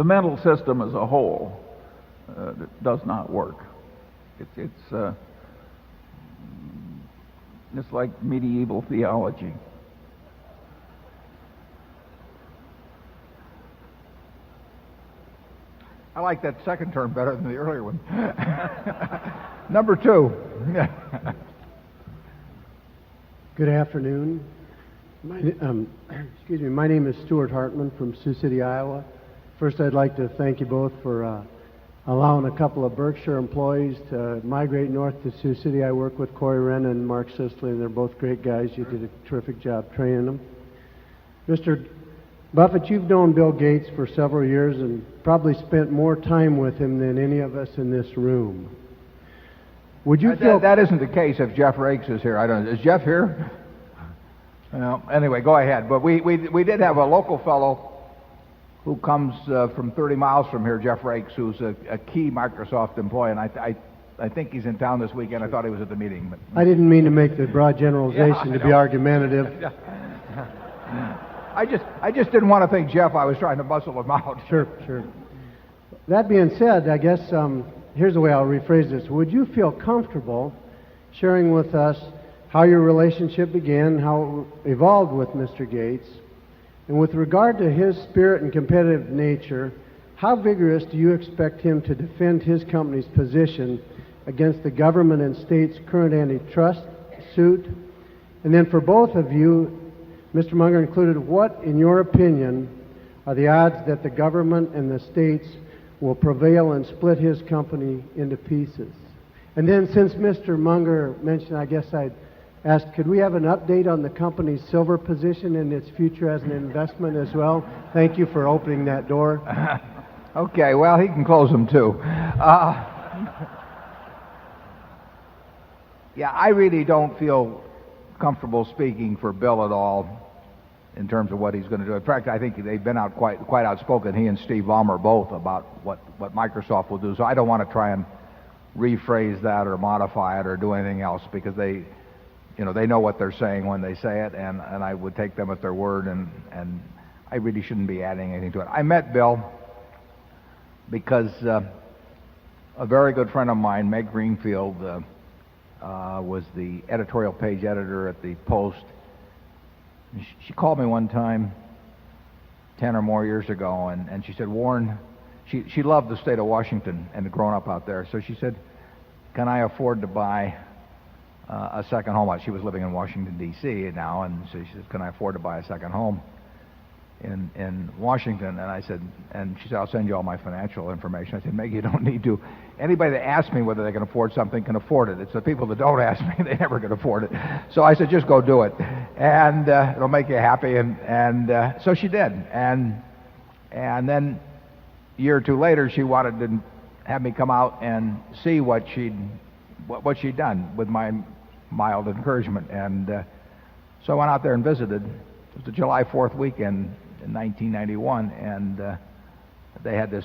mental system as a whole does not work. It's like medieval theology. I like that second term better than the earlier one. Number two. Good afternoon. Excuse me. My name is Stuart Hartman from Sioux City, Iowa. First, I'd like to thank you both for allowing a couple of Berkshire employees to migrate north to Sioux City. I work with Corey Wren and Mark Sisley, and they're both great guys. You did a terrific job training them. Mr. Buffett, you've known Bill Gates for several years and probably spent more time with him than any of us in this room. Would you feel that isn't the case if Jeff Rakes is here? I don't. Is Jeff here? Well, anyway, go ahead. But we did have a local fellow who comes from 30 miles from here, Jeff Rakes, who's a key Microsoft employee, and I think he's in town this weekend. I thought he was at the meeting. But I didn't mean to make the broad generalization to be argumentative. I just didn't want to think Jeff. I was trying to muscle him out. Sure. That being said, I guess here's the way I'll rephrase this. Would you feel comfortable sharing with us how your relationship began, how it evolved with Mr. Gates, and with regard to his spirit and competitive nature, how vigorous do you expect him to defend his company's position against the government and state's current antitrust suit? And then for both of you, Mr. Munger included, what, in your opinion, are the odds that the government and the states will prevail and split his company into pieces? And then since Mr. Munger mentioned, I guess I'd ask, could we have an update on the company's silver position and its future as an investment as well? Thank you for opening that door. Okay, well, he can close them too. Yeah, I really don't feel comfortable speaking for Bill at all in terms of what he's going to do. In fact, I think they've been out quite outspoken, he and Steve Ballmer both, about what Microsoft will do. So I don't want to try and rephrase that or modify it or do anything else, because they know what they're saying when they say it, and I would take them at their word, and I really shouldn't be adding anything to it. I met Bill because a very good friend of mine, Meg Greenfield, was the editorial page editor at the Post. She called me one time 10 or more years ago, and she said, Warren, she loved the state of Washington and had grown up out there, so she said, can I afford to buy a second home? She was living in Washington, D.C. now, and so she said, can I afford to buy a second home in Washington? And I said, and she said, I'll send you all my financial information. I said, Meg, you don't need to. Anybody that asks me whether they can afford something can afford it. It's the people that don't ask me, they never can afford it. So I said, just go do it, and it'll make you happy. And so she did. And then a year or two later, she wanted to have me come out and see what she'd done with my mild encouragement. And so I went out there and visited. It was the July 4th weekend in 1991, and they had this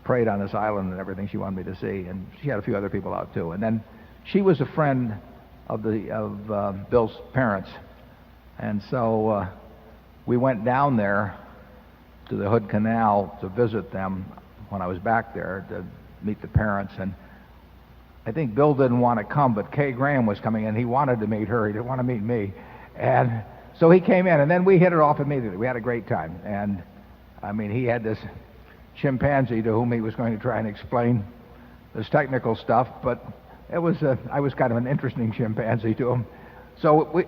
parade on this island and everything she wanted me to see, and she had a few other people out too. And then she was a friend of Bill's parents, and so we went down there to the Hood Canal to visit them when I was back there to meet the parents. And I think Bill didn't want to come, but Kay Graham was coming in. He wanted to meet her. He didn't want to meet me. And so he came in, and then we hit it off immediately. We had a great time. And, I mean, he had this chimpanzee to whom he was going to try and explain this technical stuff, but I was kind of an interesting chimpanzee to him. So,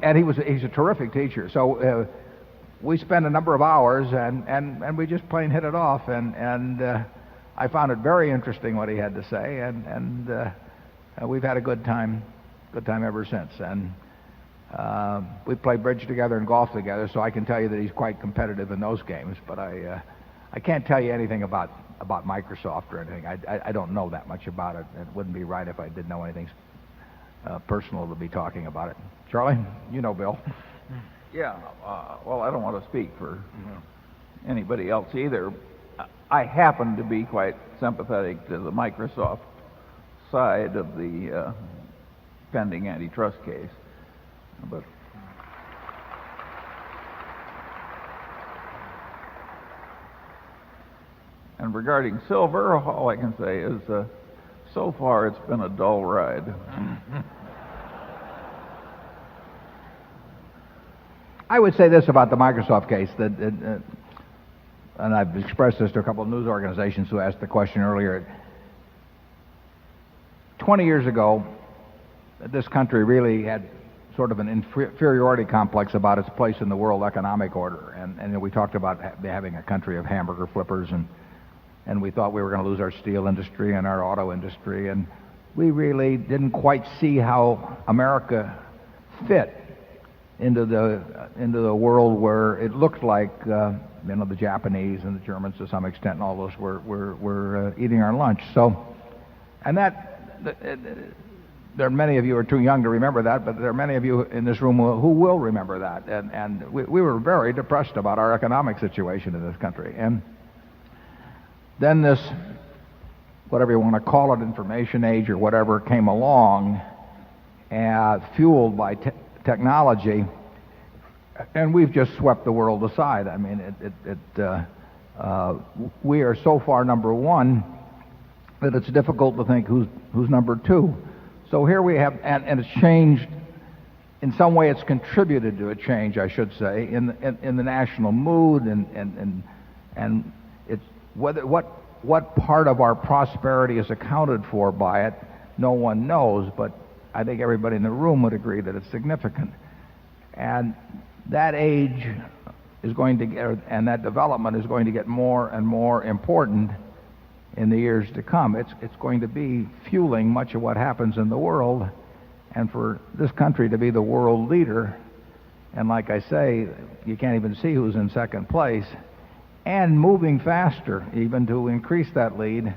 he's a terrific teacher. So we spent a number of hours, and we just plain hit it off. And I found it very interesting what he had to say, and we've had a good time ever since. And we play bridge together and golf together, so I can tell you that he's quite competitive in those games. But I can't tell you anything about Microsoft or anything. I don't know that much about it. It wouldn't be right if I did know anything personal to be talking about it. Charlie, you know Bill. Yeah. Well, I don't want to speak for anybody else either. I happen to be quite sympathetic to the Microsoft side of the pending antitrust case, but and regarding silver, all I can say is So far, it's been a dull ride. I would say this about the Microsoft case, that, and I've expressed this to a couple of news organizations who asked the question earlier. 20 years ago, this country really had sort of an inferiority complex about its place in the world economic order. And we talked about having a country of hamburger flippers, and we thought we were going to lose our steel industry and our auto industry. And we really didn't quite see how America fit into the world where it looked like the Japanese and the Germans to some extent, and all those were eating our lunch. So, and there are many of you who are too young to remember that, but there are many of you in this room who will remember that. And we were very depressed about our economic situation in this country. And then this, whatever you want to call it, information age or whatever, came along, fueled by technology, and we've just swept the world aside. I mean, we are so far number one that it's difficult to think who's number two. So here we have, and it's changed. In some way, it's contributed to a change, I should say, in the national mood, and it's what part of our prosperity is accounted for by it, no one knows, but I think everybody in the room would agree that it's significant. And that age is going to get, and that development is going to get more and more important in the years to come. It's going to be fueling much of what happens in the world, and for this country to be the world leader, and like I say, you can't even see who's in second place, and moving faster even to increase that lead,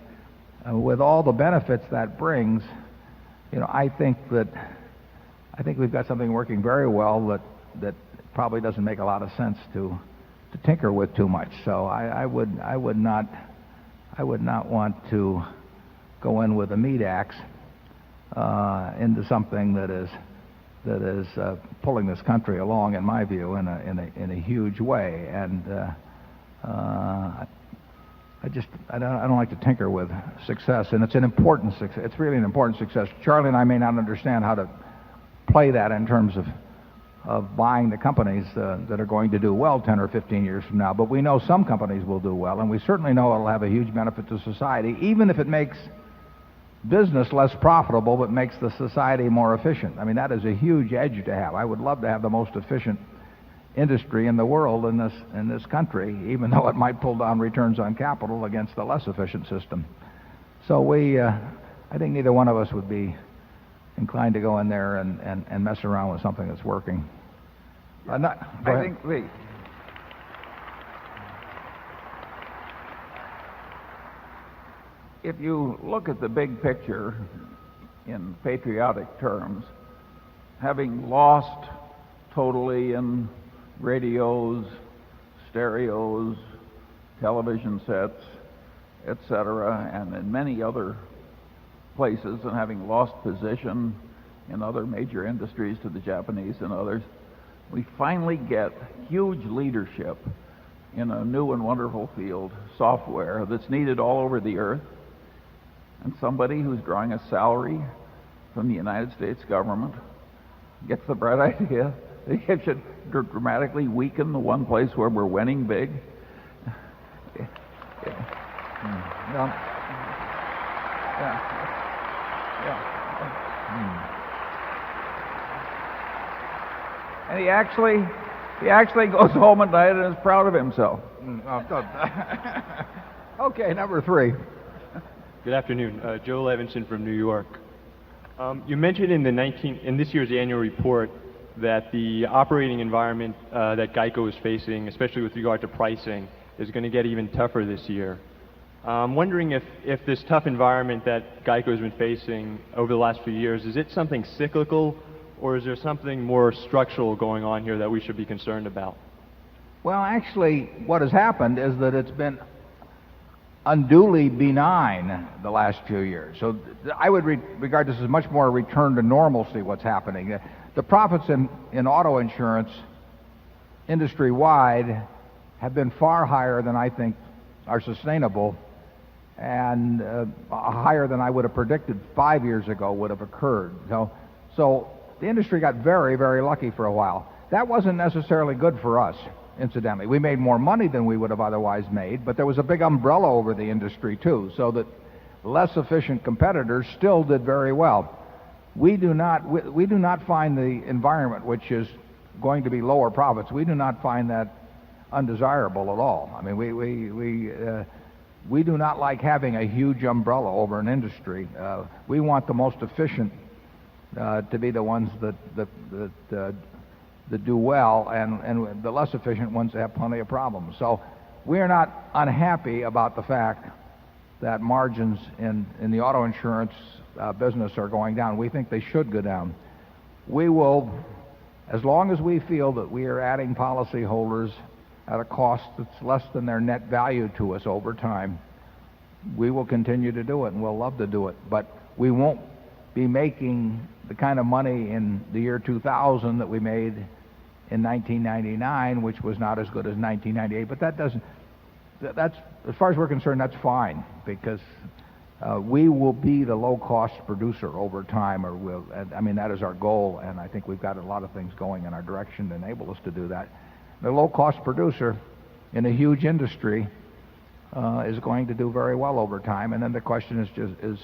with all the benefits that brings. I think we've got something working very well that probably doesn't make a lot of sense to tinker with too much. So I would not want to go in with a meat axe into something that is pulling this country along, in my view, in a huge way. And I don't like to tinker with success, and it's an important success. It's really an important success. Charlie and I may not understand how to play that in terms of buying the companies that are going to do well 10 or 15 years from now, but we know some companies will do well, and we certainly know it'll have a huge benefit to society, even if it makes business less profitable but makes the society more efficient. I mean, that is a huge edge to have. I would love to have the most efficient industry in the world in this country, even though it might pull down returns on capital against the less efficient system. So I think neither one of us would be inclined to go in there and mess around with something that's working. If you look at the big picture in patriotic terms, having lost totally in radios, stereos, television sets, etc., and in many other places, and having lost position in other major industries to the Japanese and others, we finally get huge leadership in a new and wonderful field, software, that's needed all over the earth. And somebody who's drawing a salary from the United States government gets the bright idea that it should dramatically weaken the one place where we're winning big. And he actually goes home at night and is proud of himself. Okay, number three. Good afternoon. Joe Levinson from New York. You mentioned in this year's annual report that the operating environment that GEICO is facing, especially with regard to pricing, is going to get even tougher this year. I'm wondering if this tough environment that GEICO has been facing over the last few years, is it something cyclical, or is there something more structural going on here that we should be concerned about? Well, actually, what has happened is that it's been unduly benign the last few years. So I would regard this as much more a return to normalcy, what's happening. The profits in auto insurance industry-wide have been far higher than I think are sustainable, and higher than I would have predicted 5 years ago would have occurred. So the industry got very, very lucky for a while. That wasn't necessarily good for us, incidentally. We made more money than we would have otherwise made, but there was a big umbrella over the industry too, so that less efficient competitors still did very well. We do not find the environment which is going to be lower profits. We do not find that undesirable at all. I mean, we do not like having a huge umbrella over an industry. We want the most efficient to be the ones that do well, and the less efficient ones have plenty of problems. So we are not unhappy about the fact that margins in the auto insurance business are going down. We think they should go down. We will, as long as we feel that we are adding policyholders at a cost that's less than their net value to us over time, we will continue to do it, and we'll love to do it. But we won't be making the kind of money in the year 2000 that we made in 1999, which was not as good as 1998. But that's, as far as we're concerned, that's fine, because we will be the low-cost producer over time, I mean, that is our goal, and I think we've got a lot of things going in our direction to enable us to do that. The low-cost producer in a huge industry is going to do very well over time, and then the question is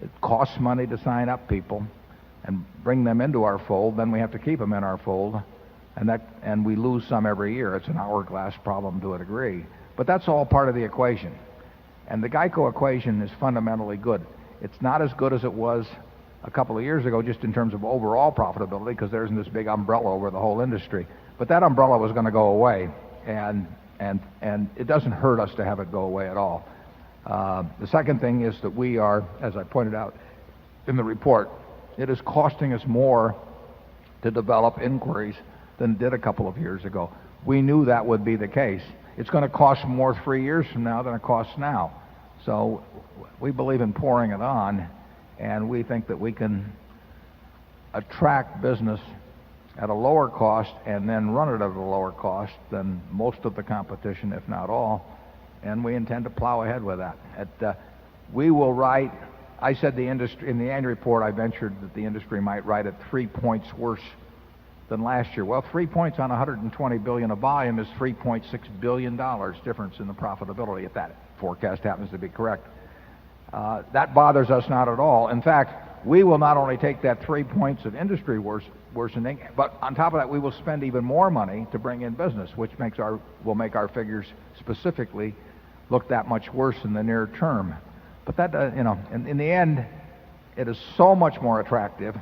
it costs money to sign up people and bring them into our fold. Then we have to keep them in our fold, and we lose some every year. It's an hourglass problem to a degree, but that's all part of the equation. And the GEICO equation is fundamentally good. It's not as good as it was a couple of years ago, just in terms of overall profitability, because there isn't this big umbrella over the whole industry. But that umbrella was going to go away, and it doesn't hurt us to have it go away at all. The second thing is that we are, as I pointed out in the report, it is costing us more to develop inquiries than it did a couple of years ago. We knew that would be the case. It's going to cost more 3 years from now than it costs now. So we believe in pouring it on, and we think that we can attract business at a lower cost and then run it at a lower cost than most of the competition, if not all, and we intend to plow ahead with that. We will write, I said the industry, in the annual report I ventured that the industry might write at 3 points worse than last year. Well, 3 points on 120 billion of volume is $3.6 billion difference in the profitability, if that forecast happens to be correct. That bothers us not at all. In fact, we will not only take that 3 points of industry worsening, but on top of that, we will spend even more money to bring in business, which will make our figures specifically look that much worse in the near term. But that, in the end, it is so much more attractive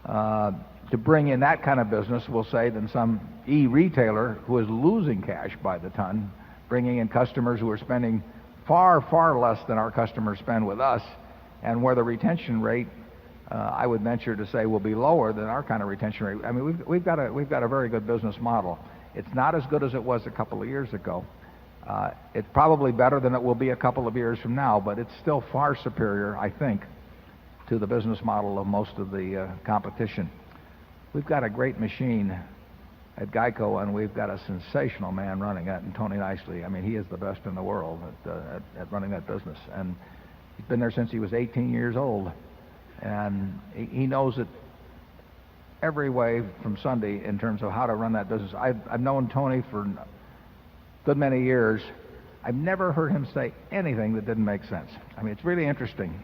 to bring in that kind of business, we'll say, than some e-retailer who is losing cash by the ton, bringing in customers who are spending far, far less than our customers spend with us, and where the retention rate, I would venture to say, will be lower than our kind of retention rate. I mean, we've got a very good business model. It's not as good as it was a couple of years ago. It's probably better than it will be a couple of years from now, but it's still far superior, I think, to the business model of most of the competition. We've got a great machine at GEICO, and we've got a sensational man running it, and Tony Nicely. I mean, he is the best in the world at running that business, and he's been there since he was 18 years old, and he knows it every way from Sunday in terms of how to run that business. I've known Tony for a good many years. I've never heard him say anything that didn't make sense. I mean, it's really interesting.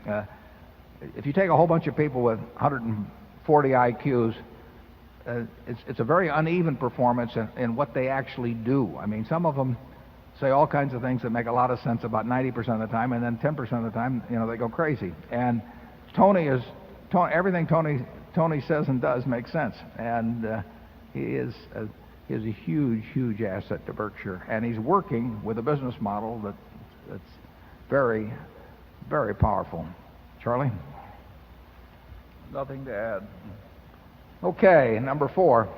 If you take a whole bunch of people with 140 IQs, it's a very uneven performance in what they actually do. I mean, some of them say all kinds of things that make a lot of sense about 90% of the time, and then 10% of the time, they go crazy. And everything Tony says and does makes sense, and he is a huge, huge asset to Berkshire, and he's working with a business model that's very, very powerful. Charlie? Nothing to add. Okay, number 4.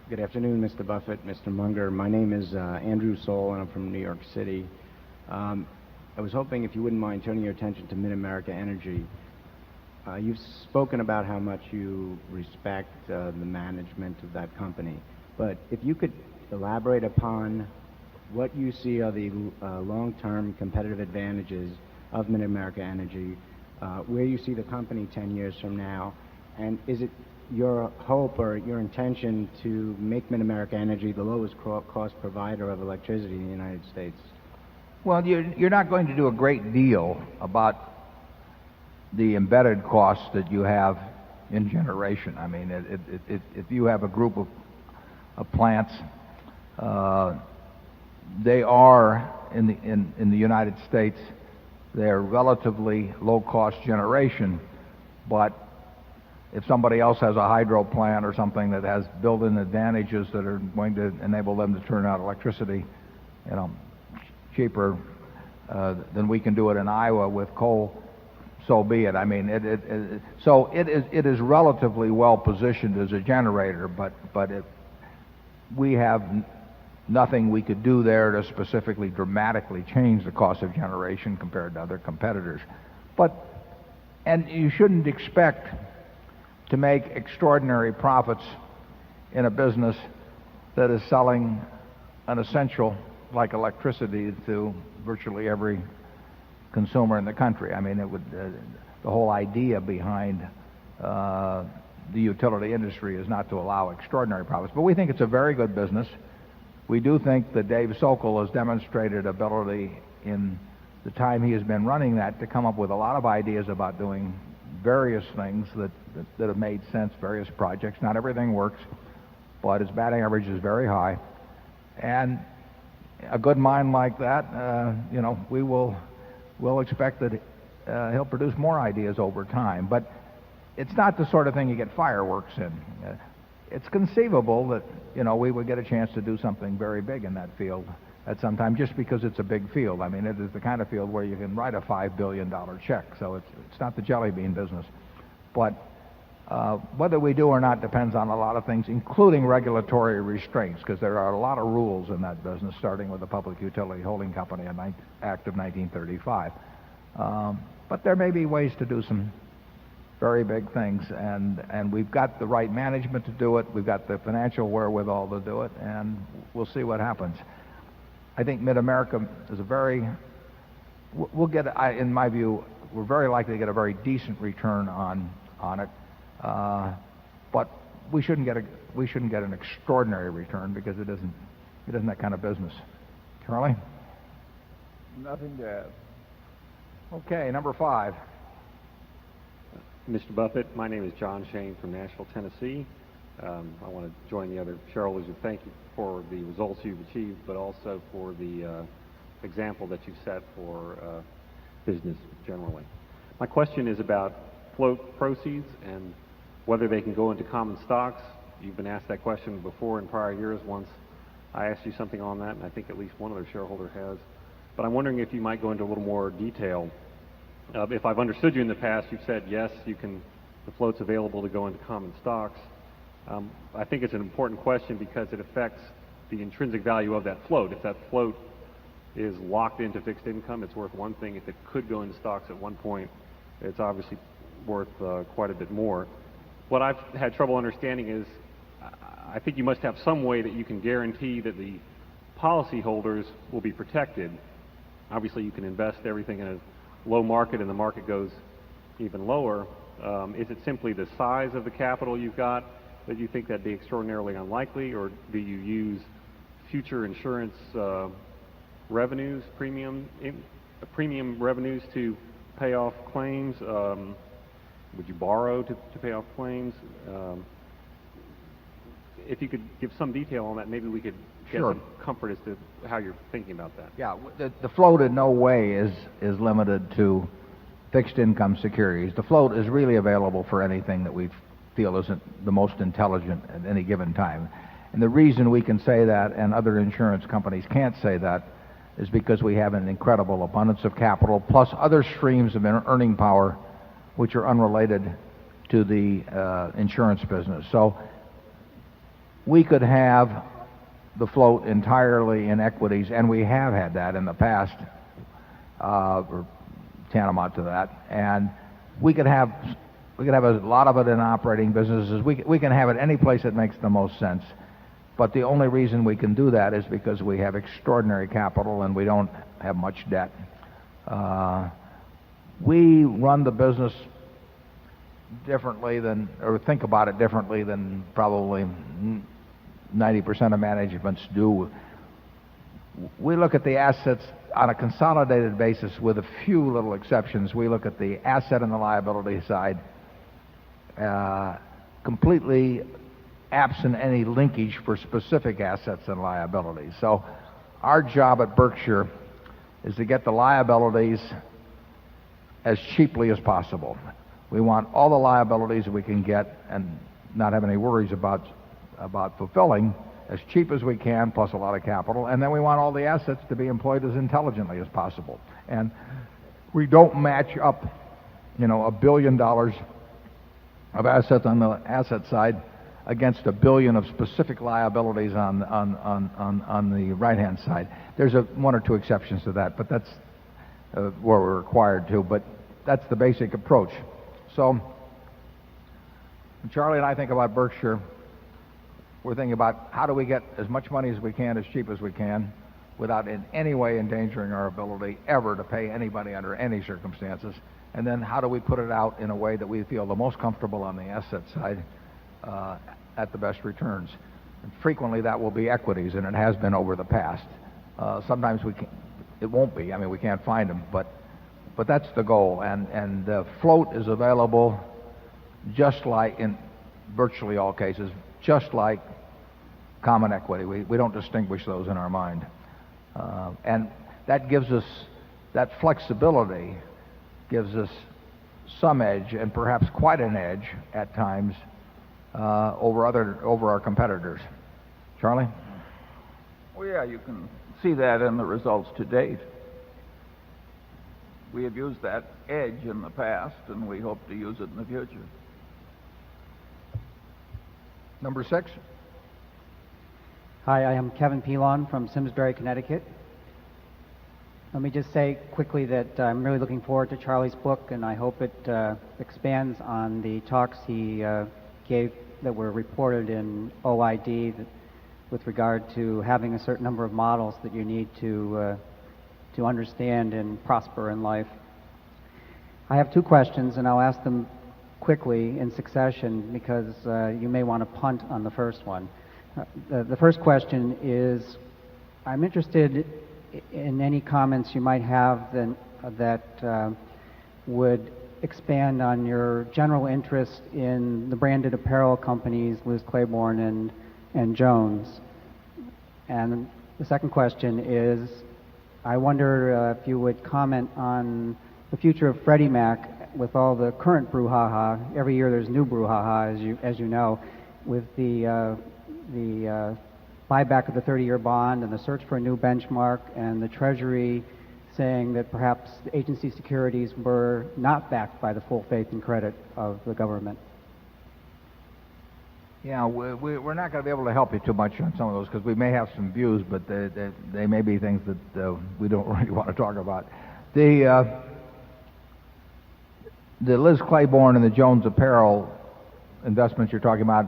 Good afternoon, Mr. Buffett, Mr. Munger. My name is Andrew Soul, and I'm from New York City. I was hoping if you wouldn't mind turning your attention to Mid-America Energy. You've spoken about how much you respect the management of that company, but if you could elaborate upon what you see are the long-term competitive advantages of Mid-America Energy, where you see the company 10 years from now, and is it your hope or your intention to make Mid-America Energy the lowest cost provider of electricity in the United States? Well, you're not going to do a great deal about the embedded costs that you have in generation. I mean, if you have a group of plants, they are in the United States, they're relatively low-cost generation, but if somebody else has a hydro plant or something that has built-in advantages that are going to enable them to turn out electricity, cheaper than we can do it in Iowa with coal, so be it. I mean, it is relatively well positioned as a generator, but we have nothing we could do there to specifically dramatically change the cost of generation compared to other competitors. And you shouldn't expect to make extraordinary profits in a business that is selling an essential like electricity to virtually every consumer in the country. I mean, the whole idea behind the utility industry is not to allow extraordinary profits. But we think it's a very good business. We do think that Dave Sokol has demonstrated ability in the time he has been running that to come up with a lot of ideas about doing various things that have made sense, various projects. Not everything works, but his batting average is very high. And a good mind like that, we'll expect that he'll produce more ideas over time. But it's not the sort of thing you get fireworks in. It's conceivable that, we would get a chance to do something very big in that field at some time, just because it's a big field. I mean, it is the kind of field where you can write a $5 billion check, so it's not the jelly bean business. But whether we do or not depends on a lot of things, including regulatory restraints, because there are a lot of rules in that business, starting with the Public Utility Holding Company Act of 1935. But there may be ways to do some very big things, and we've got the right management to do it. We've got the financial wherewithal to do it, and we'll see what happens. I think Mid-America is we'll get, in my view, we're very likely to get a very decent return on it, but we shouldn't get an extraordinary return because it isn't that kind of business. Charlie? Nothing to add. Okay, number 5. Mr. Buffett, my name is John Shane from Nashville, Tennessee. I want to join the other shareholders and thank you for the results you've achieved, but also for the example that you've set for business generally. My question is about float proceeds and whether they can go into common stocks. You've been asked that question before in prior years. Once I asked you something on that, and I think at least one other shareholder has. But I'm wondering if you might go into a little more detail. If I've understood you in the past, you've said yes, the float's available to go into common stocks. I think it's an important question because it affects the intrinsic value of that float. If that float is locked into fixed income, it's worth one thing. If it could go into stocks at one point, it's obviously worth quite a bit more. What I've had trouble understanding is I think you must have some way that you can guarantee that the policyholders will be protected. Obviously, you can invest everything in a low market and the market goes even lower. Is it simply the size of the capital you've got that you think that'd be extraordinarily unlikely, or do you use future insurance revenues, premium revenues to pay off claims? Would you borrow to pay off claims? If you could give some detail on that, maybe we could get some comfort as to how you're thinking about that. Yeah, the float in no way is limited to fixed income securities. The float is really available for anything that we feel isn't the most intelligent at any given time. And the reason we can say that and other insurance companies can't say that is because we have an incredible abundance of capital plus other streams of earning power which are unrelated to the insurance business. So we could have the float entirely in equities, and we have had that in the past, or tantamount to that. And we could have a lot of it in operating businesses. We can have it any place that makes the most sense. But the only reason we can do that is because we have extraordinary capital and we don't have much debt. We run the business differently than, or think about it differently than probably 90% of managements do. We look at the assets on a consolidated basis with a few little exceptions. We look at the asset and the liability side, completely absent any linkage for specific assets and liabilities. So our job at Berkshire is to get the liabilities as cheaply as possible. We want all the liabilities we can get and not have any worries about fulfilling as cheap as we can, plus a lot of capital. And then we want all the assets to be employed as intelligently as possible. And we don't match up, $1 billion of assets on the asset side against $1 billion of specific liabilities on the right-hand side. There's one or two exceptions to that, but that's where we're required to. But that's the basic approach. So when Charlie and I think about Berkshire, we're thinking about how do we get as much money as we can, as cheap as we can, without in any way endangering our ability ever to pay anybody under any circumstances. And then how do we put it out in a way that we feel the most comfortable on the asset side at the best returns. And frequently that will be equities, and it has been over the past. Sometimes it won't be. I mean, we can't find them, but that's the goal. And the float is available just like in virtually all cases, just like common equity. We don't distinguish those in our mind. And that gives us, that flexibility gives us some edge, and perhaps quite an edge at times, over our competitors. Charlie? Well, yeah, you can see that in the results to date. We have used that edge in the past, and we hope to use it in the future. Number 6. Hi, I am Kevin Pelon from Simsbury, Connecticut. Let me just say quickly that I'm really looking forward to Charlie's book, and I hope it expands on the talks he gave that were reported in OID with regard to having a certain number of models that you need to understand and prosper in life. I have 2 questions, and I'll ask them quickly in succession because you may want to punt on the first one. The first question is, I'm interested in any comments you might have that would expand on your general interest in the branded apparel companies, Liz Claiborne and Jones. And the second question is, I wonder if you would comment on the future of Freddie Mac with all the current brouhaha. Every year there's new brouhaha, as you know, with the buyback of the 30-year bond and the search for a new benchmark, and the Treasury saying that perhaps the agency securities were not backed by the full faith and credit of the government. Yeah, we're not going to be able to help you too much on some of those because we may have some views, but they may be things that we don't really want to talk about. The Liz Claiborne and the Jones Apparel investments you're talking about,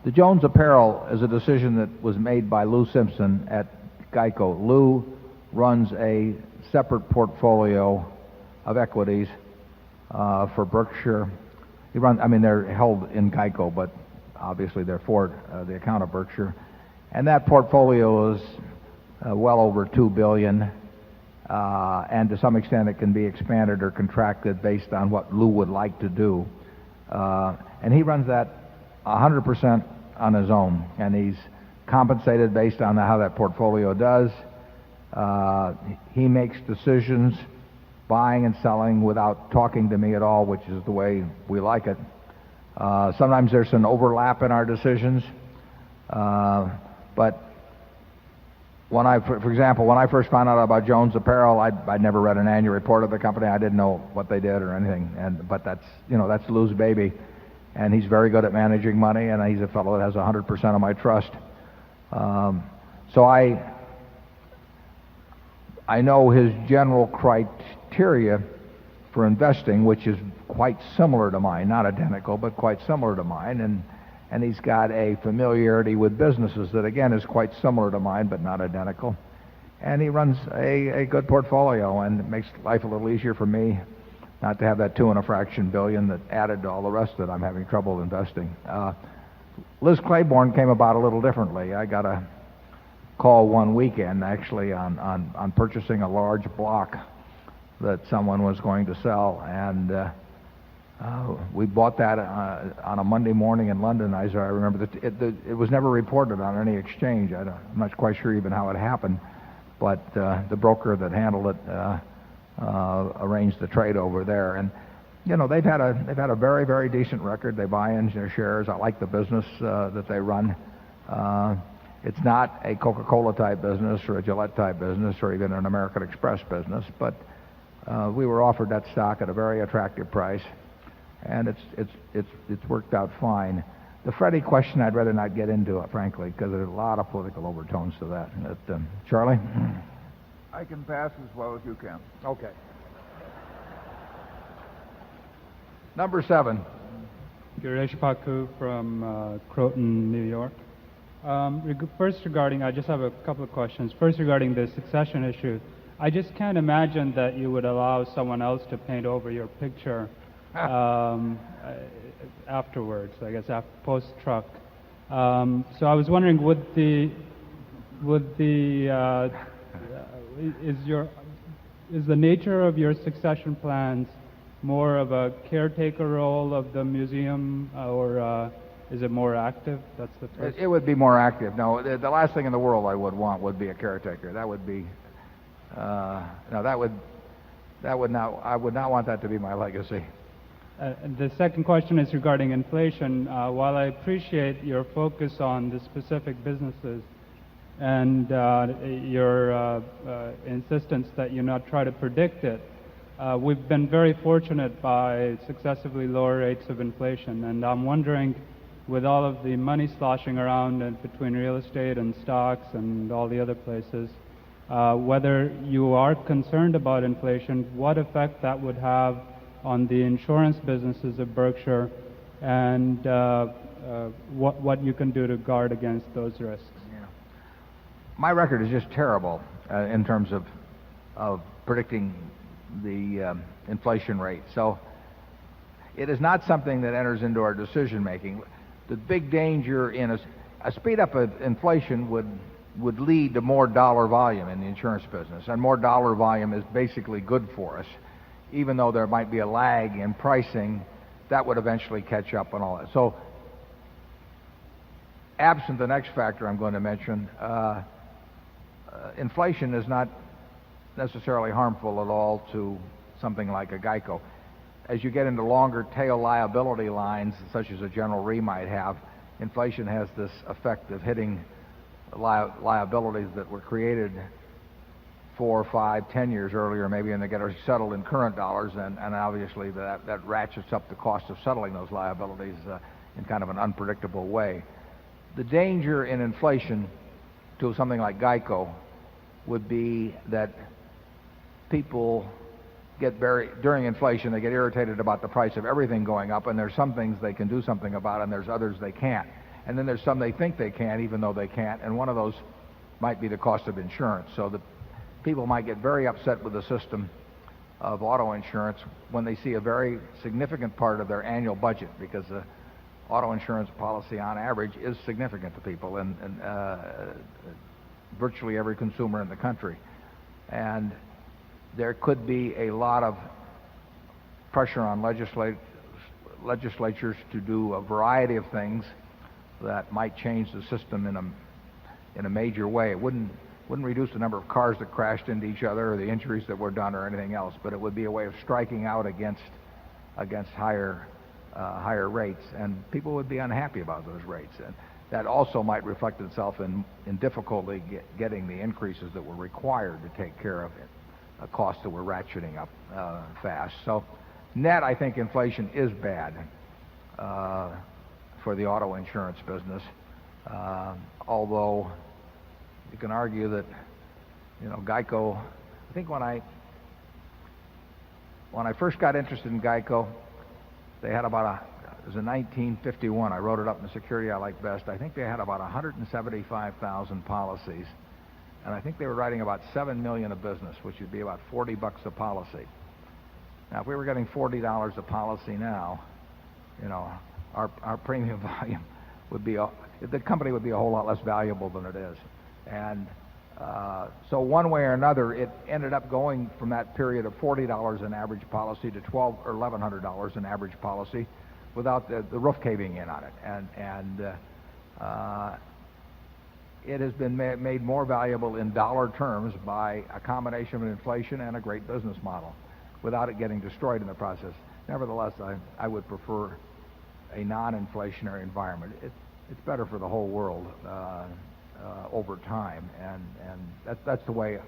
the Jones Apparel is a decision that was made by Lou Simpson at Geico. Lou runs a separate portfolio of equities for Berkshire. They're held in Geico, but obviously they're for the account of Berkshire. And that portfolio is well over $2 billion. And to some extent it can be expanded or contracted based on what Lou would like to do. And he runs that 100% on his own, and he's compensated based on how that portfolio does. He makes decisions, buying and selling, without talking to me at all, which is the way we like it. Sometimes there's an overlap in our decisions, but for example, when I first found out about Jones Apparel, I'd never read an annual report of the company. I didn't know what they did or anything, but that's Lou's baby. And he's very good at managing money, and he's a fellow that has 100% of my trust. So I know his general criteria for investing, which is quite similar to mine, not identical, but quite similar to mine. and he's got a familiarity with businesses that, again, is quite similar to mine, but not identical. And he runs a good portfolio, and it makes life a little easier for me not to have that 2 and a fraction billion that added to all the rest that I'm having trouble investing. Liz Claiborne came about a little differently. I got a call one weekend, actually, on purchasing a large block that someone was going to sell, and we bought that on a Monday morning in London. I remember that it was never reported on any exchange. I'm not quite sure even how it happened, but the broker that handled it arranged the trade over there. And you know, they've had a very, very decent record. They buy in their shares. I like the business that they run. It's not a Coca-Cola type business or a Gillette type business or even an American Express business, but we were offered that stock at a very attractive price, and it's worked out fine. The Freddie question, I'd rather not get into it, frankly, because there's a lot of political overtones to that. Charlie? I can pass as well as you can. Okay. Number 7. Girish Paku from Croton, New York. First regarding, I just have a couple of questions. First regarding the succession issue, I just can't imagine that you would allow someone else to paint over your picture afterwards, I guess, post-truck. So I was wondering, is the nature of your succession plans more of a caretaker role of the museum, or is it more active? That's the first. It would be more active. No, the last thing in the world I would want would be a caretaker. That would be no, that would not. I would not want that to be my legacy. The second question is regarding inflation. While I appreciate your focus on the specific businesses and your insistence that you not try to predict it, we've been very fortunate by successively lower rates of inflation, and I'm wondering, with all of the money sloshing around and between real estate and stocks and all the other places, whether you are concerned about inflation, what effect that would have on the insurance businesses of Berkshire, and what you can do to guard against those risks. Yeah. My record is just terrible in terms of predicting the inflation rate. So it is not something that enters into our decision making. The big danger in a speed up of inflation would lead to more dollar volume in the insurance business, and more dollar volume is basically good for us. Even though there might be a lag in pricing, that would eventually catch up and all that. So absent the next factor I'm going to mention, inflation is not necessarily harmful at all to something like a GEICO. As you get into longer tail liability lines, such as a General Re might have, inflation has this effect of hitting liabilities that were created 4, 5, 10 years earlier, maybe, and they get settled in current dollars, and obviously that ratchets up the cost of settling those liabilities in kind of an unpredictable way. The danger in inflation to something like GEICO would be that people during inflation, they get irritated about the price of everything going up, and there's some things they can do something about, and there's others they can't. And then there's some they think they can, even though they can't, and one of those might be the cost of insurance. So the people might get very upset with the system of auto insurance when they see a very significant part of their annual budget, because the auto insurance policy on average is significant to people, and virtually every consumer in the country. And there could be a lot of pressure on legislatures to do a variety of things that might change the system in a major way. It wouldn't reduce the number of cars that crashed into each other or the injuries that were done or anything else, but it would be a way of striking out against higher rates, and people would be unhappy about those rates. And that also might reflect itself in difficulty getting the increases that were required to take care of costs that were ratcheting up fast. So net, I think inflation is bad for the auto insurance business, although you can argue that, GEICO, I think when I first got interested in GEICO, they had about it was in 1951. I wrote it up in the Security I Like Best. I think they had about 175,000 policies, and I think they were writing about 7 million a business, which would be about $40 a policy. Now, if we were getting $40 a policy now, our premium volume would be the company would be a whole lot less valuable than it is. And so one way or another, it ended up going from that period of $40 an average policy to $1,200 or $1,100 an average policy, without the roof caving in on it. And it has been made more valuable in dollar terms by a combination of inflation and a great business model, without it getting destroyed in the process. Nevertheless, I would prefer a non-inflationary environment. It's better for the whole world over time, and that's the way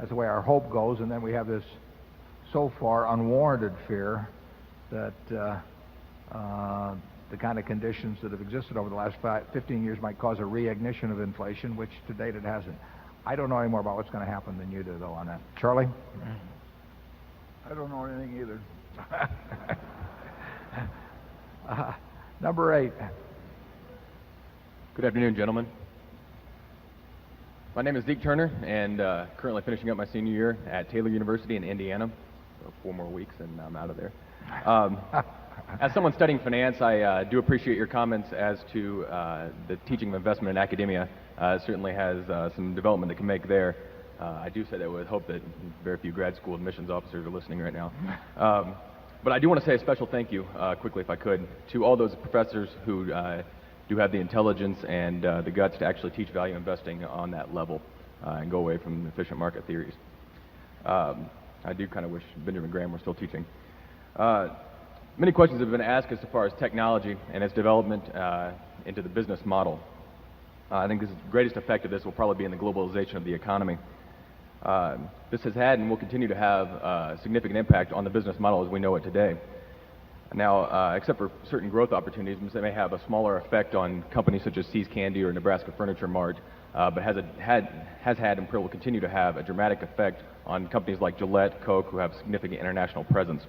our hope goes. And then we have this so far unwarranted fear that the kind of conditions that have existed over the last 15 years might cause a reignition of inflation, which to date it hasn't. I don't know any more about what's going to happen than you do, though, on that. Charlie? I don't know anything either. Number 8. Good afternoon, gentlemen. My name is Zeke Turner, and currently finishing up my senior year at Taylor University in Indiana. So 4 more weeks, and I'm out of there. As someone studying finance, I do appreciate your comments as to the teaching of investment in academia. Certainly has some development that can make there. I do say that with hope that very few grad school admissions officers are listening right now. But I do want to say a special thank you, quickly if I could, to all those professors who do have the intelligence and the guts to actually teach value investing on that level and go away from efficient market theories. I do kind of wish Benjamin Graham were still teaching. Many questions have been asked as far as technology and its development into the business model. I think the greatest effect of this will probably be in the globalization of the economy. This has had and will continue to have a significant impact on the business model as we know it today. Now, except for certain growth opportunities, they may have a smaller effect on companies such as See's Candy or Nebraska Furniture Mart, but has had and will continue to have a dramatic effect on companies like Gillette, Coke, who have significant international presence.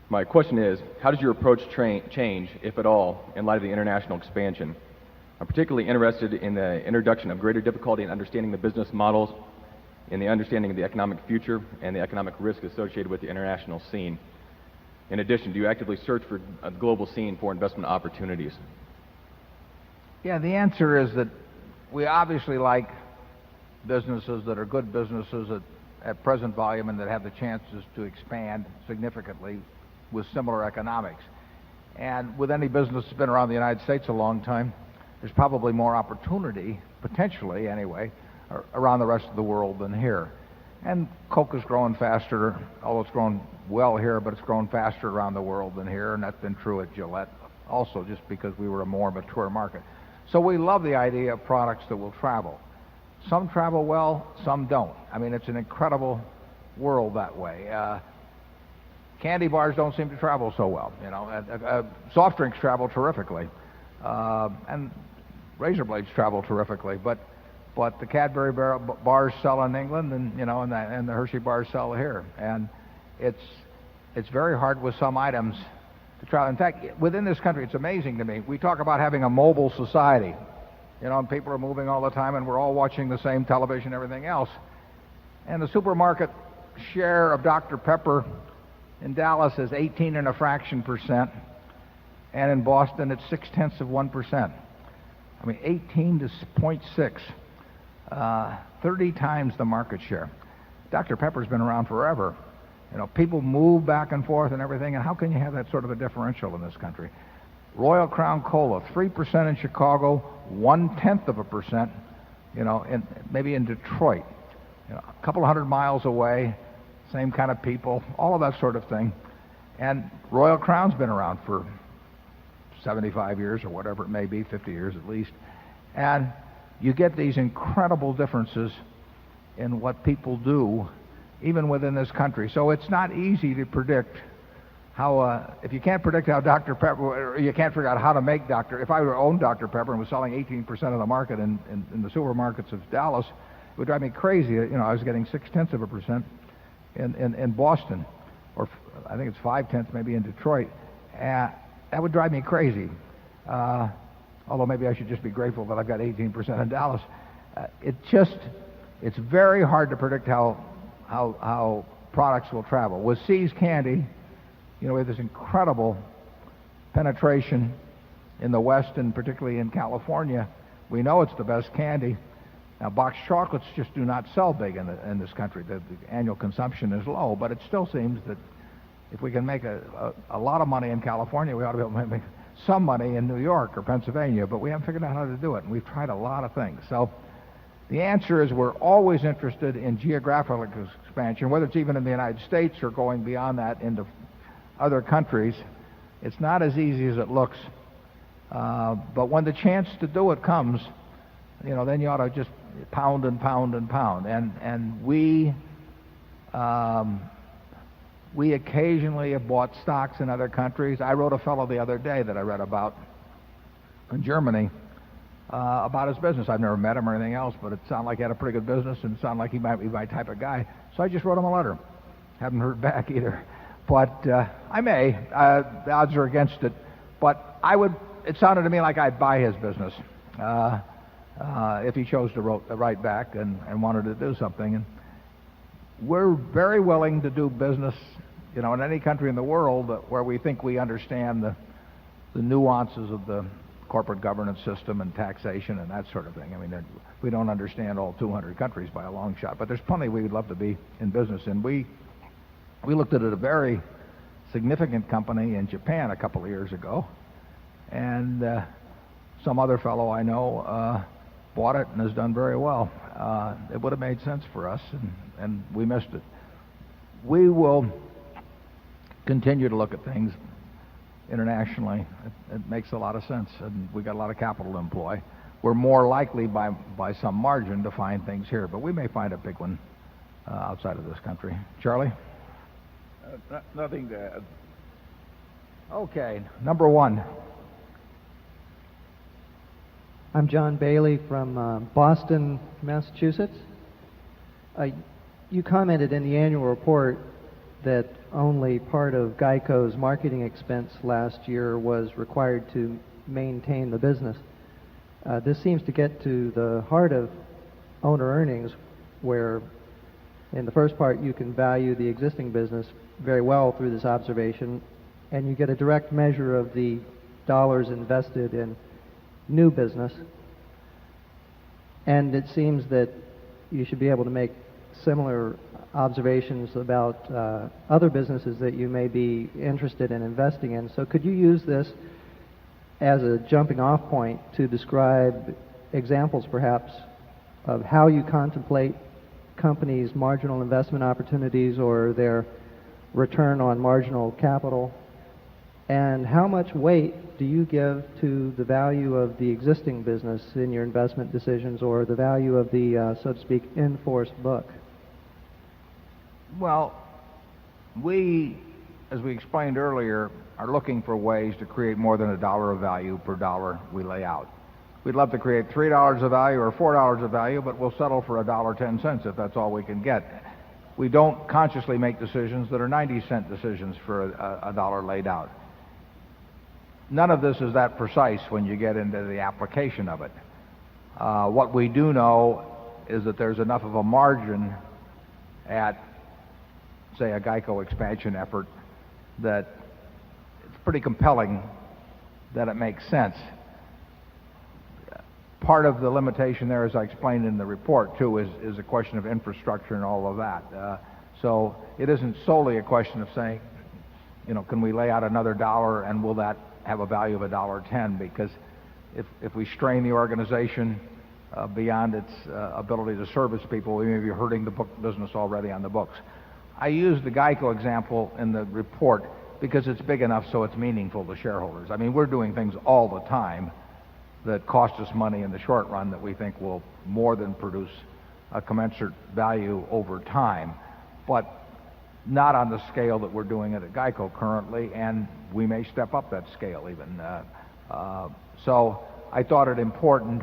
My question is, how does your approach change, if at all, in light of the international expansion? I'm particularly interested in the introduction of greater difficulty in understanding the business models, in the understanding of the economic future, and the economic risk associated with the international scene. In addition, do you actively search for a global scene for investment opportunities? Yeah, the answer is that we obviously like businesses that are good businesses at present volume and that have the chances to expand significantly with similar economics. And with any business that's been around the United States a long time, there's probably more opportunity, potentially anyway, around the rest of the world than here. And Coke is growing faster, although it's grown well here, but it's grown faster around the world than here, and that's been true at Gillette also, just because we were a more mature market. So we love the idea of products that will travel. Some travel well, some don't. I mean, it's an incredible world that way. Candy bars don't seem to travel so well, soft drinks travel terrifically, and razor blades travel terrifically, but the Cadbury bars sell in England, and and the Hershey bars sell here, and it's very hard with some items to travel. In fact, within this country, it's amazing to me. We talk about having a mobile society, and people are moving all the time, and we're all watching the same television and everything else. And the supermarket share of Dr. Pepper in Dallas is 18 and a fraction %, and in Boston it's 0.6%. I mean, 18 to 0.6. 30 times the market share. Dr. Pepper's been around forever. People move back and forth and everything, and how can you have that sort of a differential in this country? Royal Crown Cola, 3% in Chicago, 0.1%, maybe in Detroit, a couple of 100 miles away, same kind of people, all of that sort of thing. And Royal Crown's been around for 75 years or whatever it may be, 50 years at least. And you get these incredible differences in what people do, even within this country. So it's not easy to predict how, if you can't predict how Dr. Pepper, or you can't figure out how to make if I were to own Dr. Pepper and was selling 18% of the market in the supermarkets of Dallas, it would drive me crazy. I was getting 0.6% in Boston, or I think it's 0.5 maybe in Detroit. that would drive me crazy. Although maybe I should just be grateful that I've got 18% in Dallas. It's very hard to predict how products will travel. With See's Candy, we have this incredible penetration in the West and particularly in California. We know it's the best candy. Now, boxed chocolates just do not sell big in this country. The annual consumption is low, but it still seems that if we can make a lot of money in California, we ought to be able to make some money in New York or Pennsylvania, but we haven't figured out how to do it, and we've tried a lot of things. So the answer is we're always interested in geographic expansion, whether it's even in the United States or going beyond that into other countries. It's not as easy as it looks, but when the chance to do it comes, then you ought to just pound and pound and pound. And we occasionally have bought stocks in other countries. I wrote a fellow the other day that I read about in Germany about his business. I've never met him or anything else, but it sounded like he had a pretty good business and it sounded like he might be my type of guy. So I just wrote him a letter. Haven't heard back either. But I may. The odds are against it. But it sounded to me like I'd buy his business if he chose to write back and wanted to do something. And we're very willing to do business, in any country in the world where we think we understand the nuances of the corporate governance system and taxation and that sort of thing. I mean, we don't understand all 200 countries by a long shot, but there's plenty we would love to be in business in. We looked at a very significant company in Japan a couple of years ago, and some other fellow I know bought it and has done very well. It would have made sense for us, and we missed it. We will continue to look at things internationally. It makes a lot of sense, and we got a lot of capital to employ. We're more likely by some margin to find things here, but we may find a big one outside of this country. Charlie? Nothing to add. Okay, number one. I'm John Bailey from Boston, Massachusetts. You commented in the annual report that only part of GEICO's marketing expense last year was required to maintain the business. This seems to get to the heart of owner earnings, where in the first part you can value the existing business very well through this observation, and you get a direct measure of the dollars invested in new business. And it seems that you should be able to make similar observations about other businesses that you may be interested in investing in. So could you use this as a jumping off point to describe examples perhaps of how you contemplate companies' marginal investment opportunities or their return on marginal capital? And how much weight do you give to the value of the existing business in your investment decisions, or the value of the, so to speak, in-force book? Well, we, as we explained earlier, are looking for ways to create more than $1 of value per dollar we lay out. We'd love to create $3 of value or $4 of value, but we'll settle for $1.10 if that's all we can get. We don't consciously make decisions that are 90-cent decisions for a dollar laid out. None of this is that precise when you get into the application of it. What we do know is that there's enough of a margin at, say, a GEICO expansion effort that it's pretty compelling that it makes sense. Part of the limitation there, as I explained in the report, too, is a question of infrastructure and all of that. So it isn't solely a question of saying, can we lay out another dollar and will that have a value of $1.10? Because if we strain the organization beyond its ability to service people, we may be hurting the book business already on the books. I use the GEICO example in the report because it's big enough so it's meaningful to shareholders. I mean, we're doing things all the time that cost us money in the short run that we think will more than produce a commensurate value over time, but not on the scale that we're doing it at GEICO currently, and we may step up that scale even. So I thought it important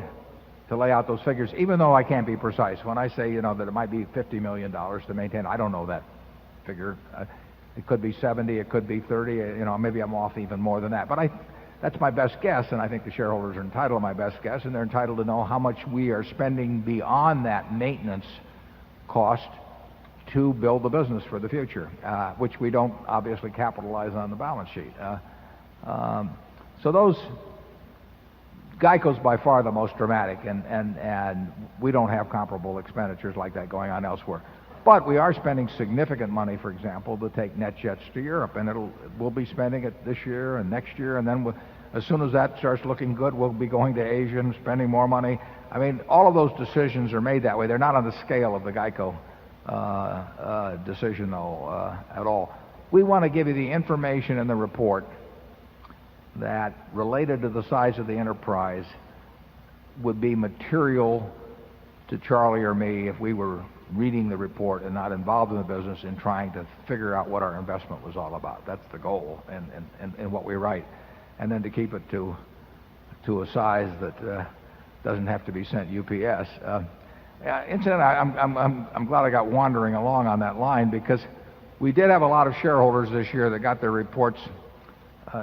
to lay out those figures, even though I can't be precise. When I say, that it might be $50 million to maintain, I don't know that figure. It could be 70, it could be 30, maybe I'm off even more than that. But that's my best guess, and I think the shareholders are entitled to my best guess, and they're entitled to know how much we are spending beyond that maintenance cost to build the business for the future, which we don't obviously capitalize on the balance sheet. So GEICO's by far the most dramatic, and we don't have comparable expenditures like that going on elsewhere. But we are spending significant money, for example, to take NetJets to Europe, and we'll be spending it this year and next year, and then as soon as that starts looking good, we'll be going to Asia and spending more money. I mean, all of those decisions are made that way. They're not on the scale of the GEICO decision, though, at all. We want to give you the information in the report that, related to the size of the enterprise, would be material to Charlie or me if we were reading the report and not involved in the business in trying to figure out what our investment was all about. That's the goal and what we write. And then to keep it to a size that doesn't have to be sent UPS. Incidentally, I'm glad I got wandering along on that line, because we did have a lot of shareholders this year that got their reports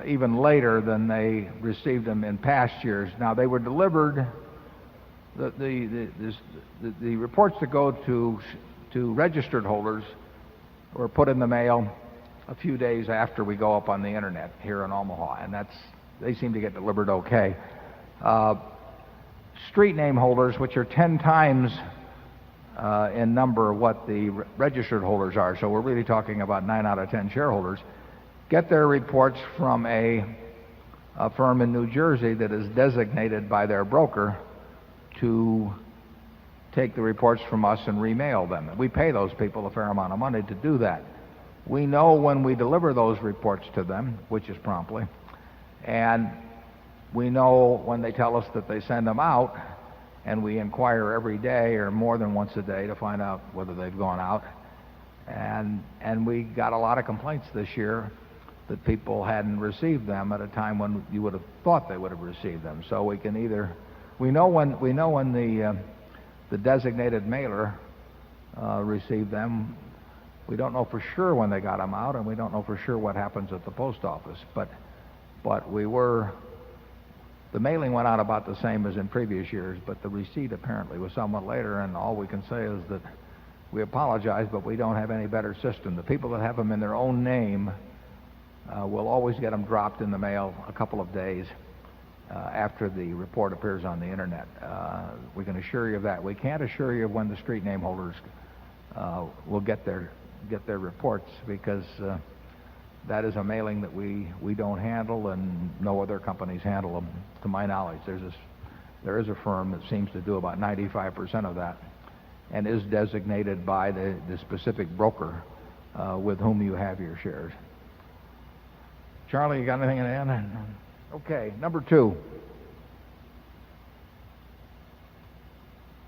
even later than they received them in past years. Now, they were delivered. The reports that go to registered holders were put in the mail a few days after we go up on the internet here in Omaha, and they seem to get delivered okay. Street name holders, which are 10 times in number what the registered holders are, so we're really talking about 9 out of 10 shareholders, get their reports from a firm in New Jersey that is designated by their broker to take the reports from us and remail them. We pay those people a fair amount of money to do that. We know when we deliver those reports to them, which is promptly, and we know when they tell us that they send them out, and we inquire every day or more than once a day to find out whether they've gone out. And we got a lot of complaints this year that people hadn't received them at a time when you would have thought they would have received them. So we know when the designated mailer received them. We don't know for sure when they got them out, and we don't know for sure what happens at the post office. But the mailing went out about the same as in previous years, but the receipt apparently was somewhat later, and all we can say is that we apologize, but we don't have any better system. The people that have them in their own name will always get them dropped in the mail a couple of days after the report appears on the internet. We can assure you of that. We can't assure you of when the street name holders will get their reports, because that is a mailing that we don't handle, and no other companies handle them, to my knowledge. There is a firm that seems to do about 95% of that, and is designated by the specific broker with whom you have your shares. Charlie, you got anything to add? Okay, number 2.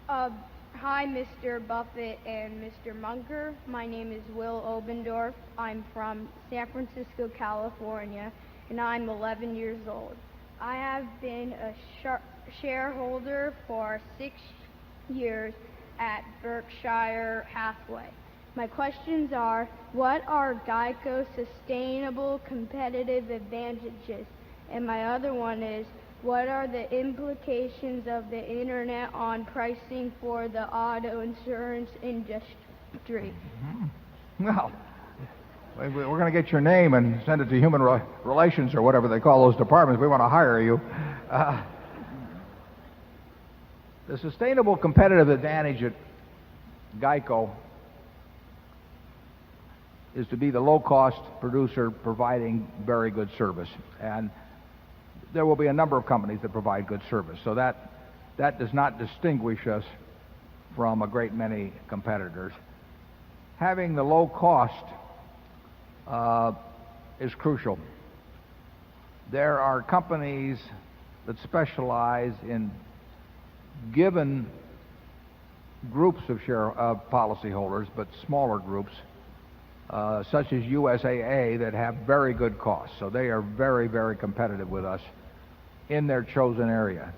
Hi, Mr. Buffett and Mr. Munger. My name is Will Obendorf. I'm from San Francisco, California, and I'm 11 years old. I have been a shareholder for 6 years at Berkshire Hathaway. My questions are, what are GEICO's sustainable competitive advantages? And my other one is, what are the implications of the internet on pricing for the auto insurance industry? Well, we're going to get your name and send it to Human Relations or whatever they call those departments. We want to hire you. The sustainable competitive advantage at GEICO is to be the low-cost producer providing very good service. And there will be a number of companies that provide good service. So that does not distinguish us from a great many competitors. Having the low cost is crucial. There are companies that specialize in given groups of policyholders, but smaller groups, such as USAA, that have very good costs. So they are very, very competitive with us in their chosen area.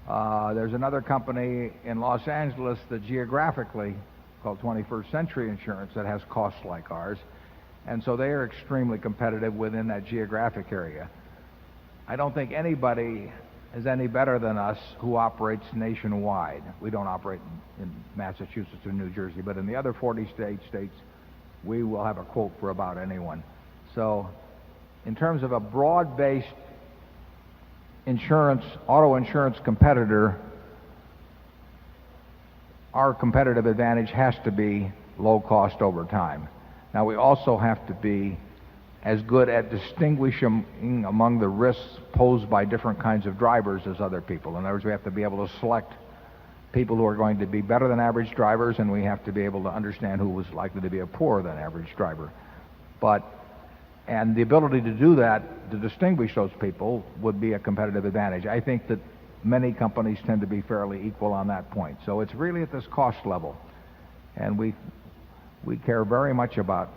There's another company in Los Angeles that geographically, called 21st Century Insurance, that has costs like ours. And so they are extremely competitive within that geographic area. I don't think anybody is any better than us who operates nationwide. We don't operate in Massachusetts or New Jersey, but in the other 40 states, we will have a quote for about anyone. So in terms of a broad-based auto insurance competitor, our competitive advantage has to be low cost over time. Now, we also have to be as good at distinguishing among the risks posed by different kinds of drivers as other people. In other words, we have to be able to select people who are going to be better than average drivers, and we have to be able to understand who was likely to be a poorer than average driver. And the ability to do that, to distinguish those people, would be a competitive advantage. I think that many companies tend to be fairly equal on that point. So it's really at this cost level. And we care very much about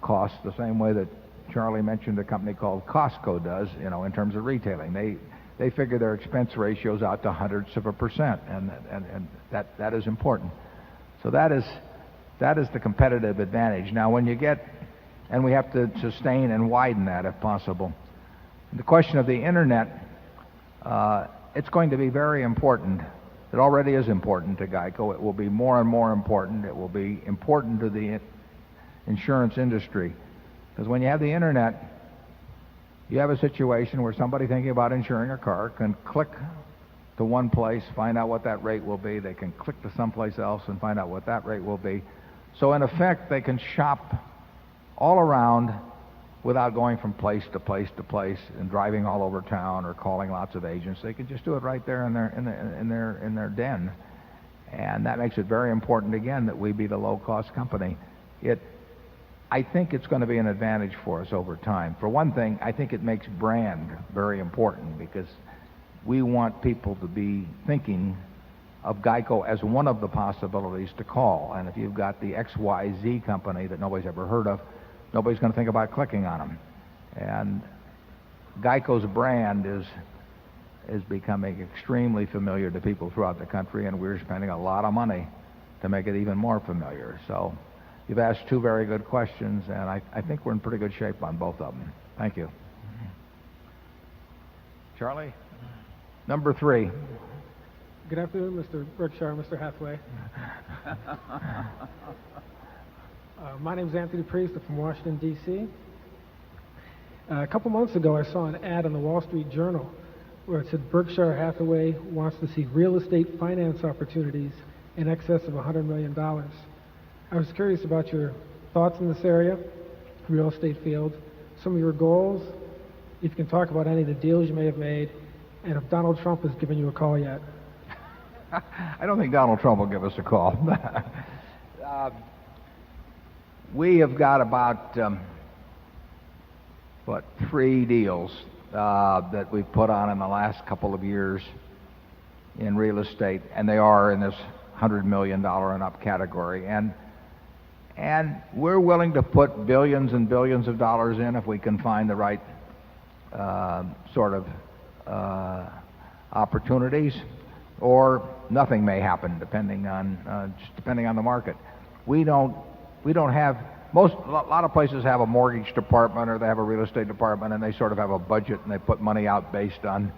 cost, the same way that Charlie mentioned a company called Costco does, in terms of retailing. They figure their expense ratios out to hundredths of a percent, and that is important. So that is the competitive advantage. Now, when you get, and we have to sustain and widen that if possible. The question of the internet, it's going to be very important. It already is important to GEICO. It will be more and more important. It will be important to the insurance industry. Because when you have the internet, you have a situation where somebody thinking about insuring a car can click to one place, find out what that rate will be. They can click to someplace else and find out what that rate will be. So in effect, they can shop all around without going from place to place to place and driving all over town or calling lots of agents. They can just do it right there in their den. And that makes it very important, again, that we be the low-cost company. I think it's going to be an advantage for us over time. For one thing, I think it makes brand very important, because we want people to be thinking of GEICO as one of the possibilities to call. And if you've got the XYZ company that nobody's ever heard of, nobody's going to think about clicking on them. And GEICO's brand is becoming extremely familiar to people throughout the country, and we're spending a lot of money to make it even more familiar. So you've asked two very good questions, and I think we're in pretty good shape on both of them. Thank you. Charlie? Number 3. Good afternoon, Mr. Berkshire, Mr. Hathaway. My name is Anthony Priest. I'm from Washington, D.C. A couple months ago, I saw an ad in the Wall Street Journal where it said Berkshire Hathaway wants to see real estate finance opportunities in excess of $100 million. I was curious about your thoughts in this area, real estate field, some of your goals, if you can talk about any of the deals you may have made, and if Donald Trump has given you a call yet. I don't think Donald Trump will give us a call. We have got about, 3 deals that we've put on in the last couple of years in real estate, and they are in this $100 million and up category. And we're willing to put billions and billions of dollars in if we can find the right sort of opportunities, or nothing may happen depending on the market. We don't have a lot of places have a mortgage department, or they have a real estate department, and they sort of have a budget and they put money out based on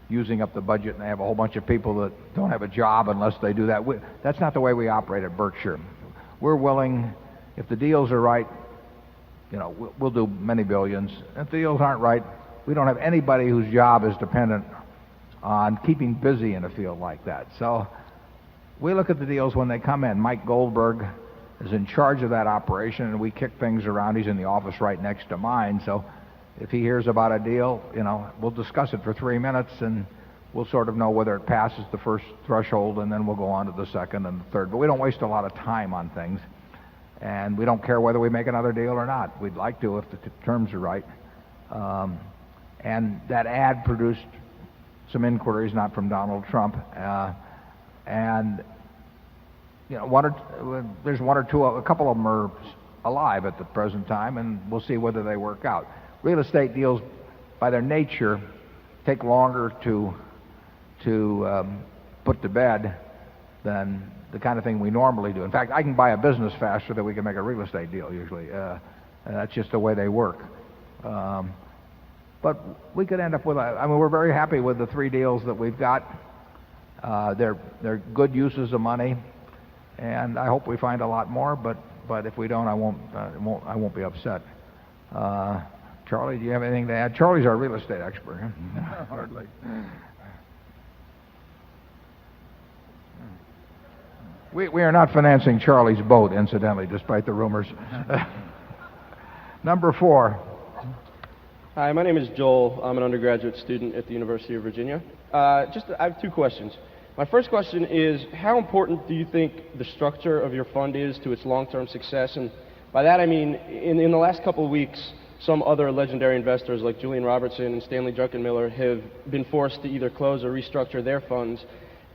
using up the budget, and they have a whole bunch of people that don't have a job unless they do that. That's not the way we operate at Berkshire. We're willing, if the deals are right, we'll do many billions. If the deals aren't right, we don't have anybody whose job is dependent on keeping busy in a field like that. So we look at the deals when they come in. Mike Goldberg is in charge of that operation, and we kick things around. He's in the office right next to mine. So if he hears about a deal, we'll discuss it for 3 minutes, and we'll sort of know whether it passes the first threshold, and then we'll go on to the second and the third. But we don't waste a lot of time on things, and we don't care whether we make another deal or not. We'd like to if the terms are right. And that ad produced some inquiries, not from Donald Trump, and there's one or two, a couple of them are alive at the present time, and we'll see whether they work out. Real estate deals, by their nature, take longer to put to bed than the kind of thing we normally do. In fact, I can buy a business faster than we can make a real estate deal usually. That's just the way they work. But we could end up with, I mean, we're very happy with the 3 deals that we've got. They're good uses of money, and I hope we find a lot more. But if we don't, I won't be upset. Charlie, do you have anything to add? Charlie's our real estate expert. Huh? Hardly. We are not financing Charlie's boat, incidentally, despite the rumors. Number 4. Hi, my name is Joel. I'm an undergraduate student at the University of Virginia. I have 2 questions. My first question is, how important do you think the structure of your fund is to its long-term success? And by that I mean, in the last couple of weeks, some other legendary investors like Julian Robertson and Stanley Druckenmiller have been forced to either close or restructure their funds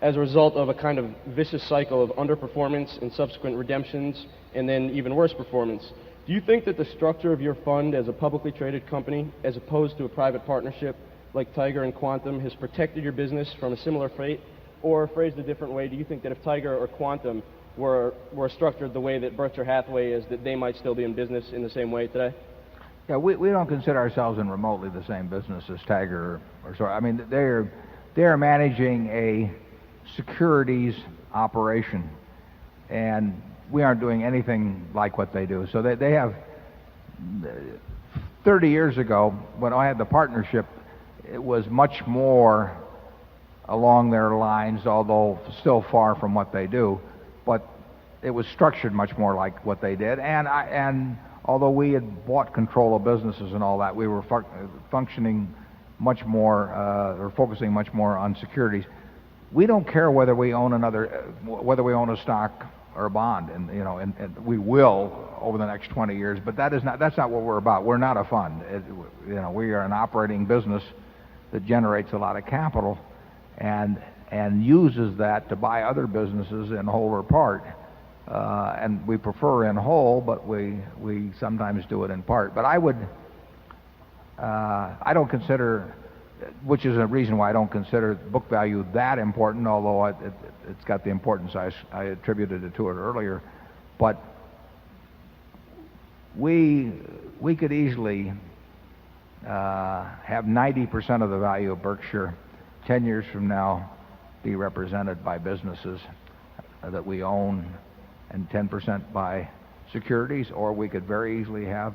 as a result of a kind of vicious cycle of underperformance and subsequent redemptions, and then even worse performance. Do you think that the structure of your fund as a publicly traded company, as opposed to a private partnership like Tiger and Quantum, has protected your business from a similar fate? Or phrased a different way, do you think that if Tiger or Quantum were structured the way that Berkshire Hathaway is, that they might still be in business in the same way today? Yeah, we don't consider ourselves in remotely the same business as Tiger or so. I mean, they're managing a securities operation, and we aren't doing anything like what they do. So they have 30 years ago, when I had the partnership, it was much more along their lines, although still far from what they do. But it was structured much more like what they did. And although we had bought control of businesses and all that, we were functioning much more, or focusing much more on securities. We don't care whether we own whether we own a stock or a bond, and we will over the next 20 years. But that's not what we're about. We're not a fund. We are an operating business that generates a lot of capital, and uses that to buy other businesses in whole or part. And we prefer in whole, but we sometimes do it in part. But I don't consider, which is a reason why I don't consider book value that important, although it's got the importance I attributed it to it earlier. But we could easily have 90% of the value of Berkshire 10 years from now be represented by businesses that we own, and 10% by securities, or we could very easily have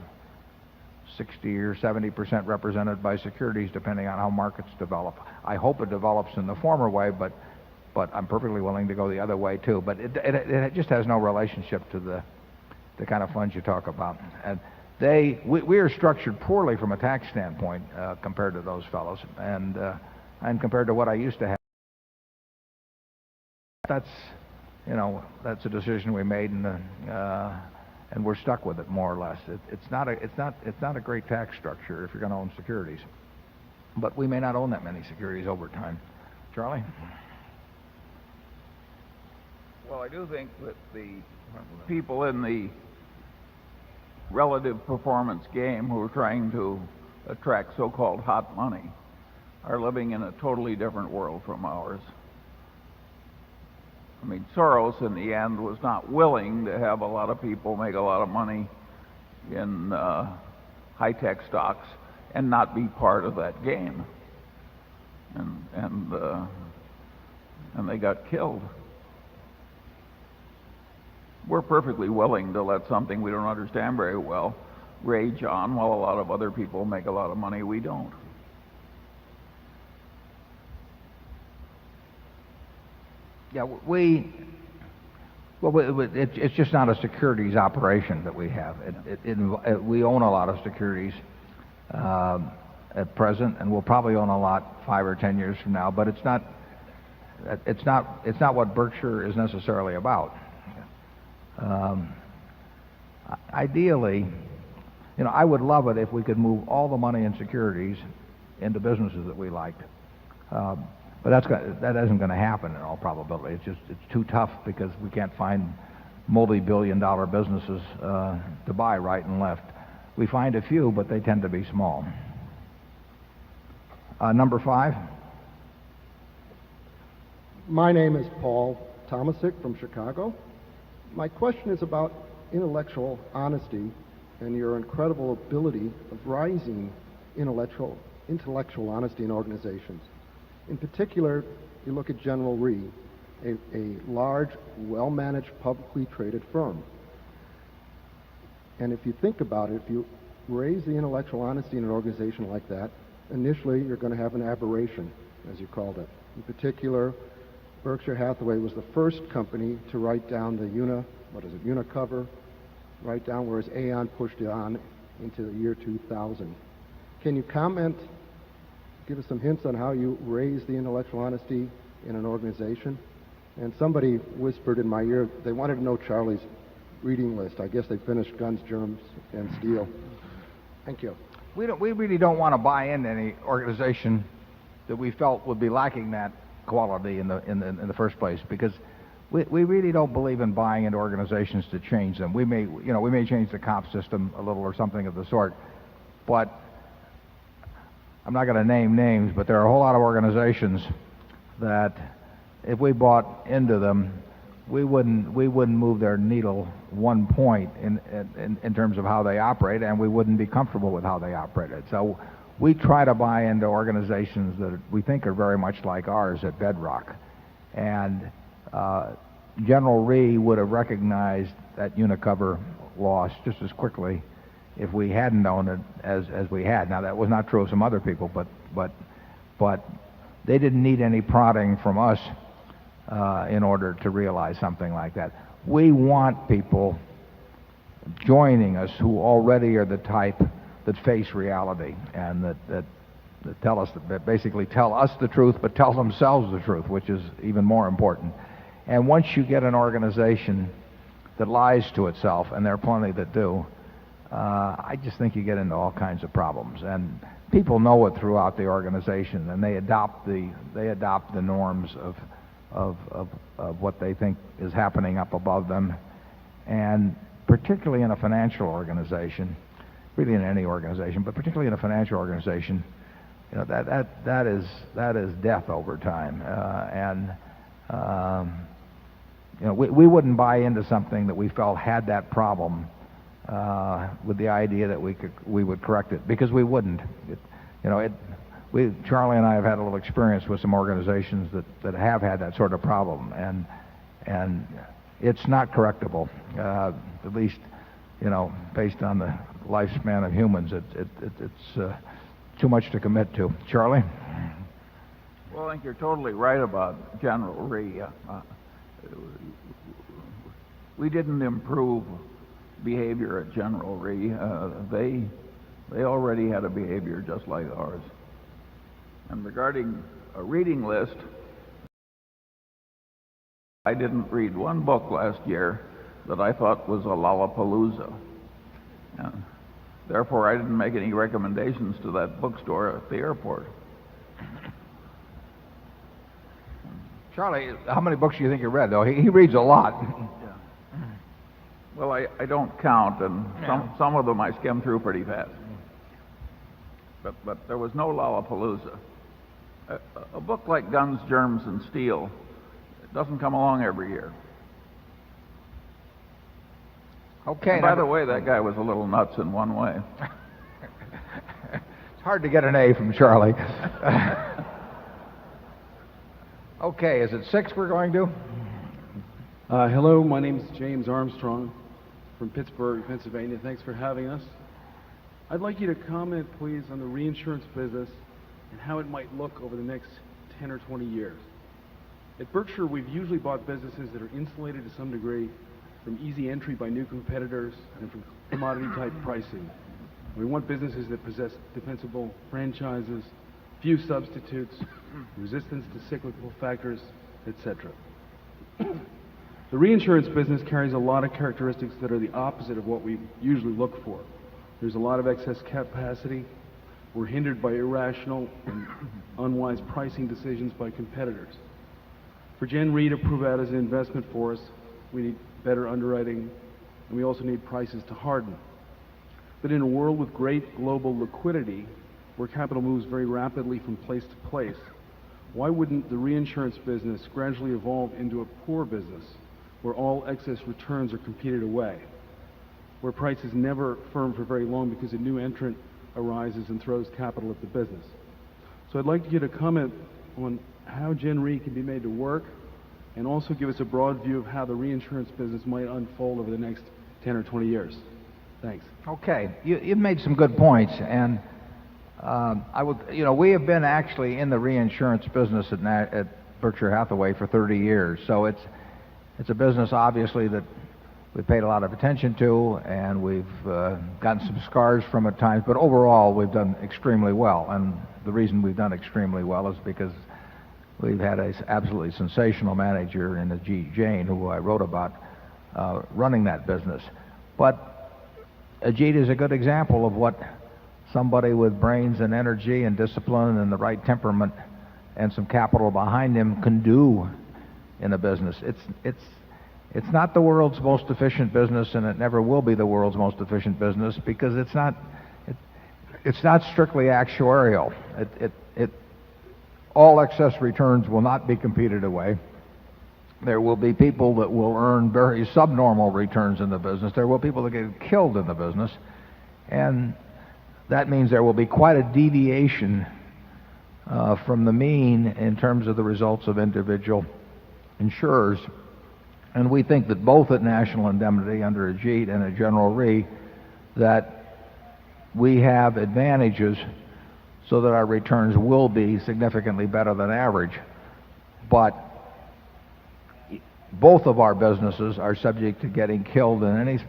60 or 70% represented by securities, depending on how markets develop. I hope it develops in the former way, but I'm perfectly willing to go the other way too. But it just has no relationship to the kind of funds you talk about. And we are structured poorly from a tax standpoint compared to those fellows, and compared to what I used to have. That's a decision we made, and we're stuck with it more or less. It's not a great tax structure if you're going to own securities, but we may not own that many securities over time. Charlie? Well, I do think that the people in the relative performance game who are trying to attract so-called hot money are living in a totally different world from ours. I mean, Soros in the end was not willing to have a lot of people make a lot of money in high-tech stocks and not be part of that game, and they got killed. We're perfectly willing to let something we don't understand very well rage on while a lot of other people make a lot of money we don't. Yeah, it's just not a securities operation that we have. We own a lot of securities at present, and we'll probably own a lot 5 or 10 years from now. But it's not what Berkshire is necessarily about. Ideally, I would love it if we could move all the money in securities into businesses that we liked. But that isn't going to happen in all probability. It's too tough because we can't find multi-billion-dollar businesses to buy right and left. We find a few, but they tend to be small. Number 5. My name is Paul Tomasic from Chicago. My question is about intellectual honesty and your incredible ability of rising intellectual honesty in organizations. In particular, you look at General Re, a large, well-managed, publicly traded firm. And if you think about it, if you raise the intellectual honesty in an organization like that, initially you're going to have an aberration, as you called it. In particular, Berkshire Hathaway was the first company to write down the Unicover, write down, whereas Aon pushed it on into the year 2000. Can you comment, give us some hints on how you raise the intellectual honesty in an organization? And somebody whispered in my ear, they wanted to know Charlie's reading list. I guess they finished Guns, Germs, and Steel. Thank you. We really don't want to buy into any organization that we felt would be lacking that quality in the first place, because we really don't believe in buying into organizations to change them. We may change the comp system a little or something of the sort, but I'm not going to name names, but there are a whole lot of organizations that if we bought into them, we wouldn't move their needle 1 point in terms of how they operate, and we wouldn't be comfortable with how they operated. So we try to buy into organizations that we think are very much like ours at bedrock. And General Re would have recognized that Unicover loss just as quickly if we hadn't owned it as we had. Now, that was not true of some other people, but they didn't need any prodding from us in order to realize something like that. We want people joining us who already are the type that face reality and that basically tell us the truth, but tell themselves the truth, which is even more important. And once you get an organization that lies to itself, and there are plenty that do, I just think you get into all kinds of problems. And people know it throughout the organization, and they adopt the norms of what they think is happening up above them. And particularly in a financial organization, really in any organization, but particularly in a financial organization, that is death over time. We wouldn't buy into something that we felt had that problem with the idea that we would correct it, because we wouldn't. Charlie and I have had a little experience with some organizations that have had that sort of problem, and it's not correctable. At least, based on the lifespan of humans, it's too much to commit to. Charlie? Well, I think you're totally right about General Re. We didn't improve behavior at General Re. They already had a behavior just like ours. And regarding a reading list, I didn't read one book last year that I thought was a lollapalooza. And therefore, I didn't make any recommendations to that bookstore at the airport. Charlie, how many books do you think you read, though? He reads a lot. Yeah. Well, I don't count, and some of them I skim through pretty fast. But there was no lollapalooza. A book like Guns, Germs, and Steel, it doesn't come along every year. Okay. And by the way, that guy was a little nuts in one way. It's hard to get an A from Charlie. Okay, is it 6 we're going to? Hello, my name is James Armstrong from Pittsburgh, Pennsylvania. Thanks for having us. I'd like you to comment, please, on the reinsurance business and how it might look over the next 10 or 20 years. At Berkshire, we've usually bought businesses that are insulated to some degree from easy entry by new competitors and from commodity-type pricing. We want businesses that possess defensible franchises, few substitutes, resistance to cyclical factors, etc. The reinsurance business carries a lot of characteristics that are the opposite of what we usually look for. There's a lot of excess capacity. We're hindered by irrational and unwise pricing decisions by competitors. For Gen Re to prove out as an investment for us, we need better underwriting, and we also need prices to harden. But in a world with great global liquidity, where capital moves very rapidly from place to place, why wouldn't the reinsurance business gradually evolve into a poor business where all excess returns are competed away? where prices never firm for very long because a new entrant arises and throws capital at the business. So I'd like to get a comment on how Gen Re can be made to work, and also give us a broad view of how the reinsurance business might unfold over the next 10 or 20 years. Thanks. Okay, you've made some good points, and we have been actually in the reinsurance business at Berkshire Hathaway for 30 years, so it's a business obviously that we've paid a lot of attention to, and we've gotten some scars from at times, but overall we've done extremely well. And the reason we've done extremely well is because we've had an absolutely sensational manager in Ajit Jain, who I wrote about, running that business. But Ajit is a good example of what somebody with brains and energy and discipline and the right temperament and some capital behind him can do in a business. It's not the world's most efficient business, and it never will be the world's most efficient business, because it's not strictly actuarial. All excess returns will not be competed away. There will be people that will earn very subnormal returns in the business. There will be people that get killed in the business, and that means there will be quite a deviation from the mean in terms of the results of individual insurers. And we think that both at National Indemnity under Ajit and at General Re, that we have advantages so that our returns will be significantly better than average. But both of our businesses are subject to getting killed in any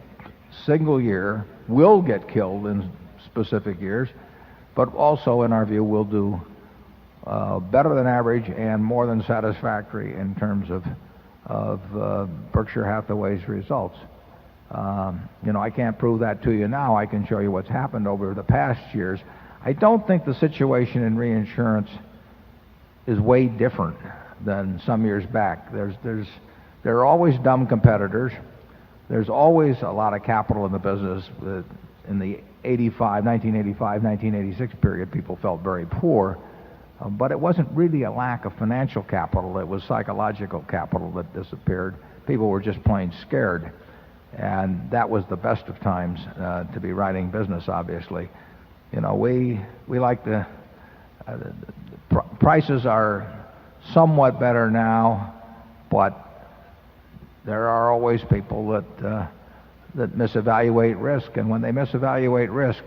single year, will get killed in specific years, but also, in our view, will do better than average and more than satisfactory in terms of Berkshire Hathaway's results. I can't prove that to you now. I can show you what's happened over the past years. I don't think the situation in reinsurance is way different than some years back. There are always dumb competitors. There's always a lot of capital in the business. In the 1985-1986 period, people felt very poor. But it wasn't really a lack of financial capital. It was psychological capital that disappeared. People were just plain scared. And that was the best of times to be writing business, obviously. We like prices are somewhat better now, but there are always people that misevaluate risk. And when they misevaluate risk,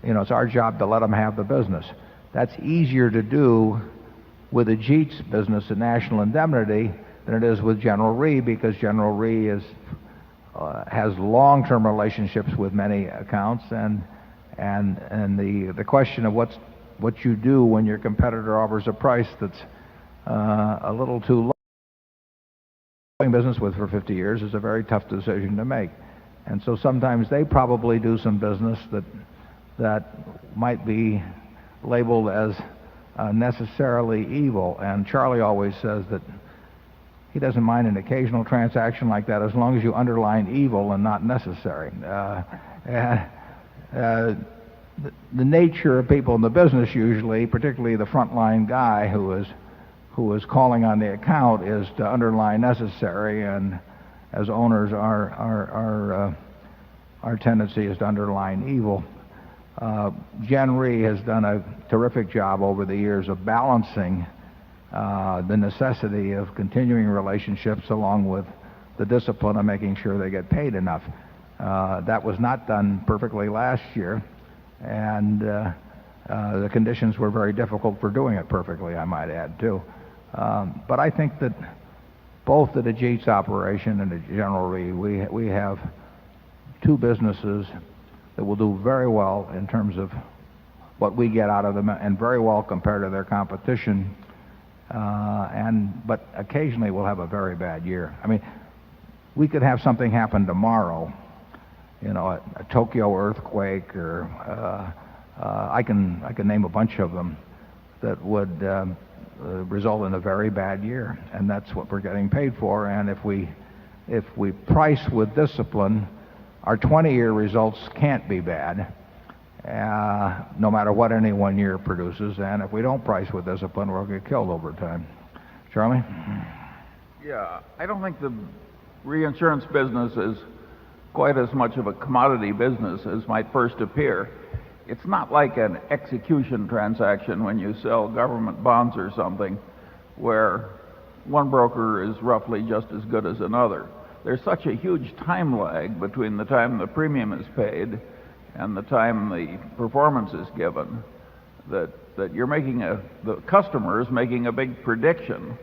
it's our job to let them have the business. That's easier to do with Ajit's business at National Indemnity than it is with General Re, because General Re has long-term relationships with many accounts, and the question of what you do when your competitor offers a price that's a little too low. Doing business with for 50 years is a very tough decision to make, and so sometimes they probably do some business that might be labeled as necessarily evil. And Charlie always says that he doesn't mind an occasional transaction like that as long as you underline evil and not necessary. The nature of people in the business usually, particularly the frontline guy who is calling on the account, is to underline necessary, and as owners our tendency is to underline evil. Gen Re has done a terrific job over the years of balancing the necessity of continuing relationships along with the discipline of making sure they get paid enough. That was not done perfectly last year, and the conditions were very difficult for doing it perfectly, I might add, too. But I think that both at Ajit's operation and at General Re, we have two businesses that will do very well in terms of what we get out of them, and very well compared to their competition. But occasionally we'll have a very bad year. I mean, we could have something happen tomorrow, a Tokyo earthquake, or I can name a bunch of them that would result in a very bad year, and that's what we're getting paid for. And if we price with discipline, our 20-year results can't be bad, no matter what any one year produces. And if we don't price with discipline, we'll get killed over time. Charlie? Yeah, I don't think the reinsurance business is quite as much of a commodity business as might first appear. It's not like an execution transaction when you sell government bonds or something, where one broker is roughly just as good as another. There's such a huge time lag between the time the premium is paid and the time the performance is given that you're making the customer is making a big prediction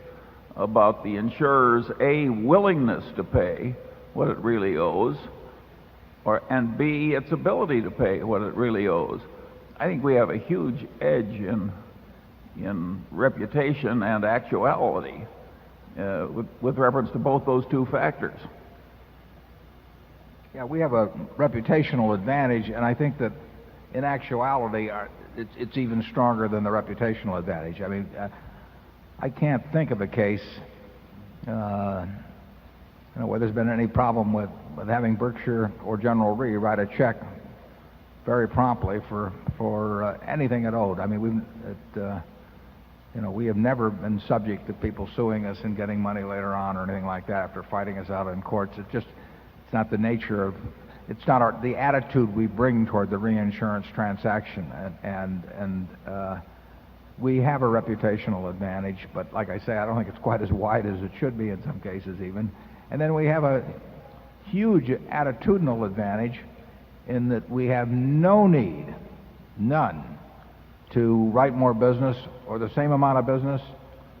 about the insurer's A, willingness to pay what it really owes, and B, its ability to pay what it really owes. I think we have a huge edge in reputation and actuality with reference to both those two factors. Yeah, we have a reputational advantage, and I think that in actuality, it's even stronger than the reputational advantage. I mean, I can't think of a case where there's been any problem with having Berkshire or General Re write a check very promptly for anything it owed. I mean, we have never been subject to people suing us and getting money later on or anything like that after fighting us out in courts. It's not the nature of, it's not the attitude we bring toward the reinsurance transaction, and we have a reputational advantage, but like I say, I don't think it's quite as wide as it should be in some cases even. And then we have a huge attitudinal advantage in that we have no need, none, to write more business or the same amount of business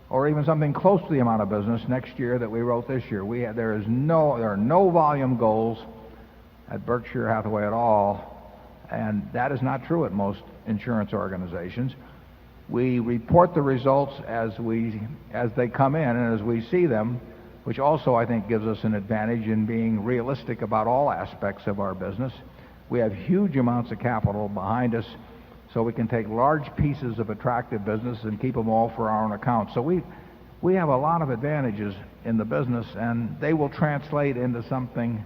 or even something close to the amount of business next year that we wrote this year. There are no volume goals at Berkshire Hathaway at all, and that is not true at most insurance organizations. We report the results as they come in and as we see them, which also I think gives us an advantage in being realistic about all aspects of our business. We have huge amounts of capital behind us, so we can take large pieces of attractive business and keep them all for our own account. So we have a lot of advantages in the business, and they will translate into something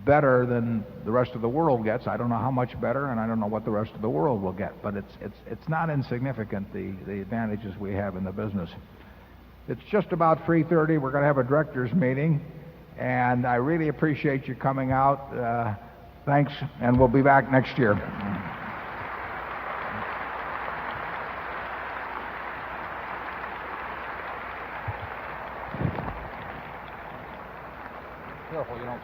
better than the rest of the world gets. I don't know how much better, and I don't know what the rest of the world will get, but it's not insignificant, the advantages we have in the business. It's just about 3:30. We're going to have a directors meeting, and I really appreciate you coming out. Thanks, and we'll be back next year. Careful, you don't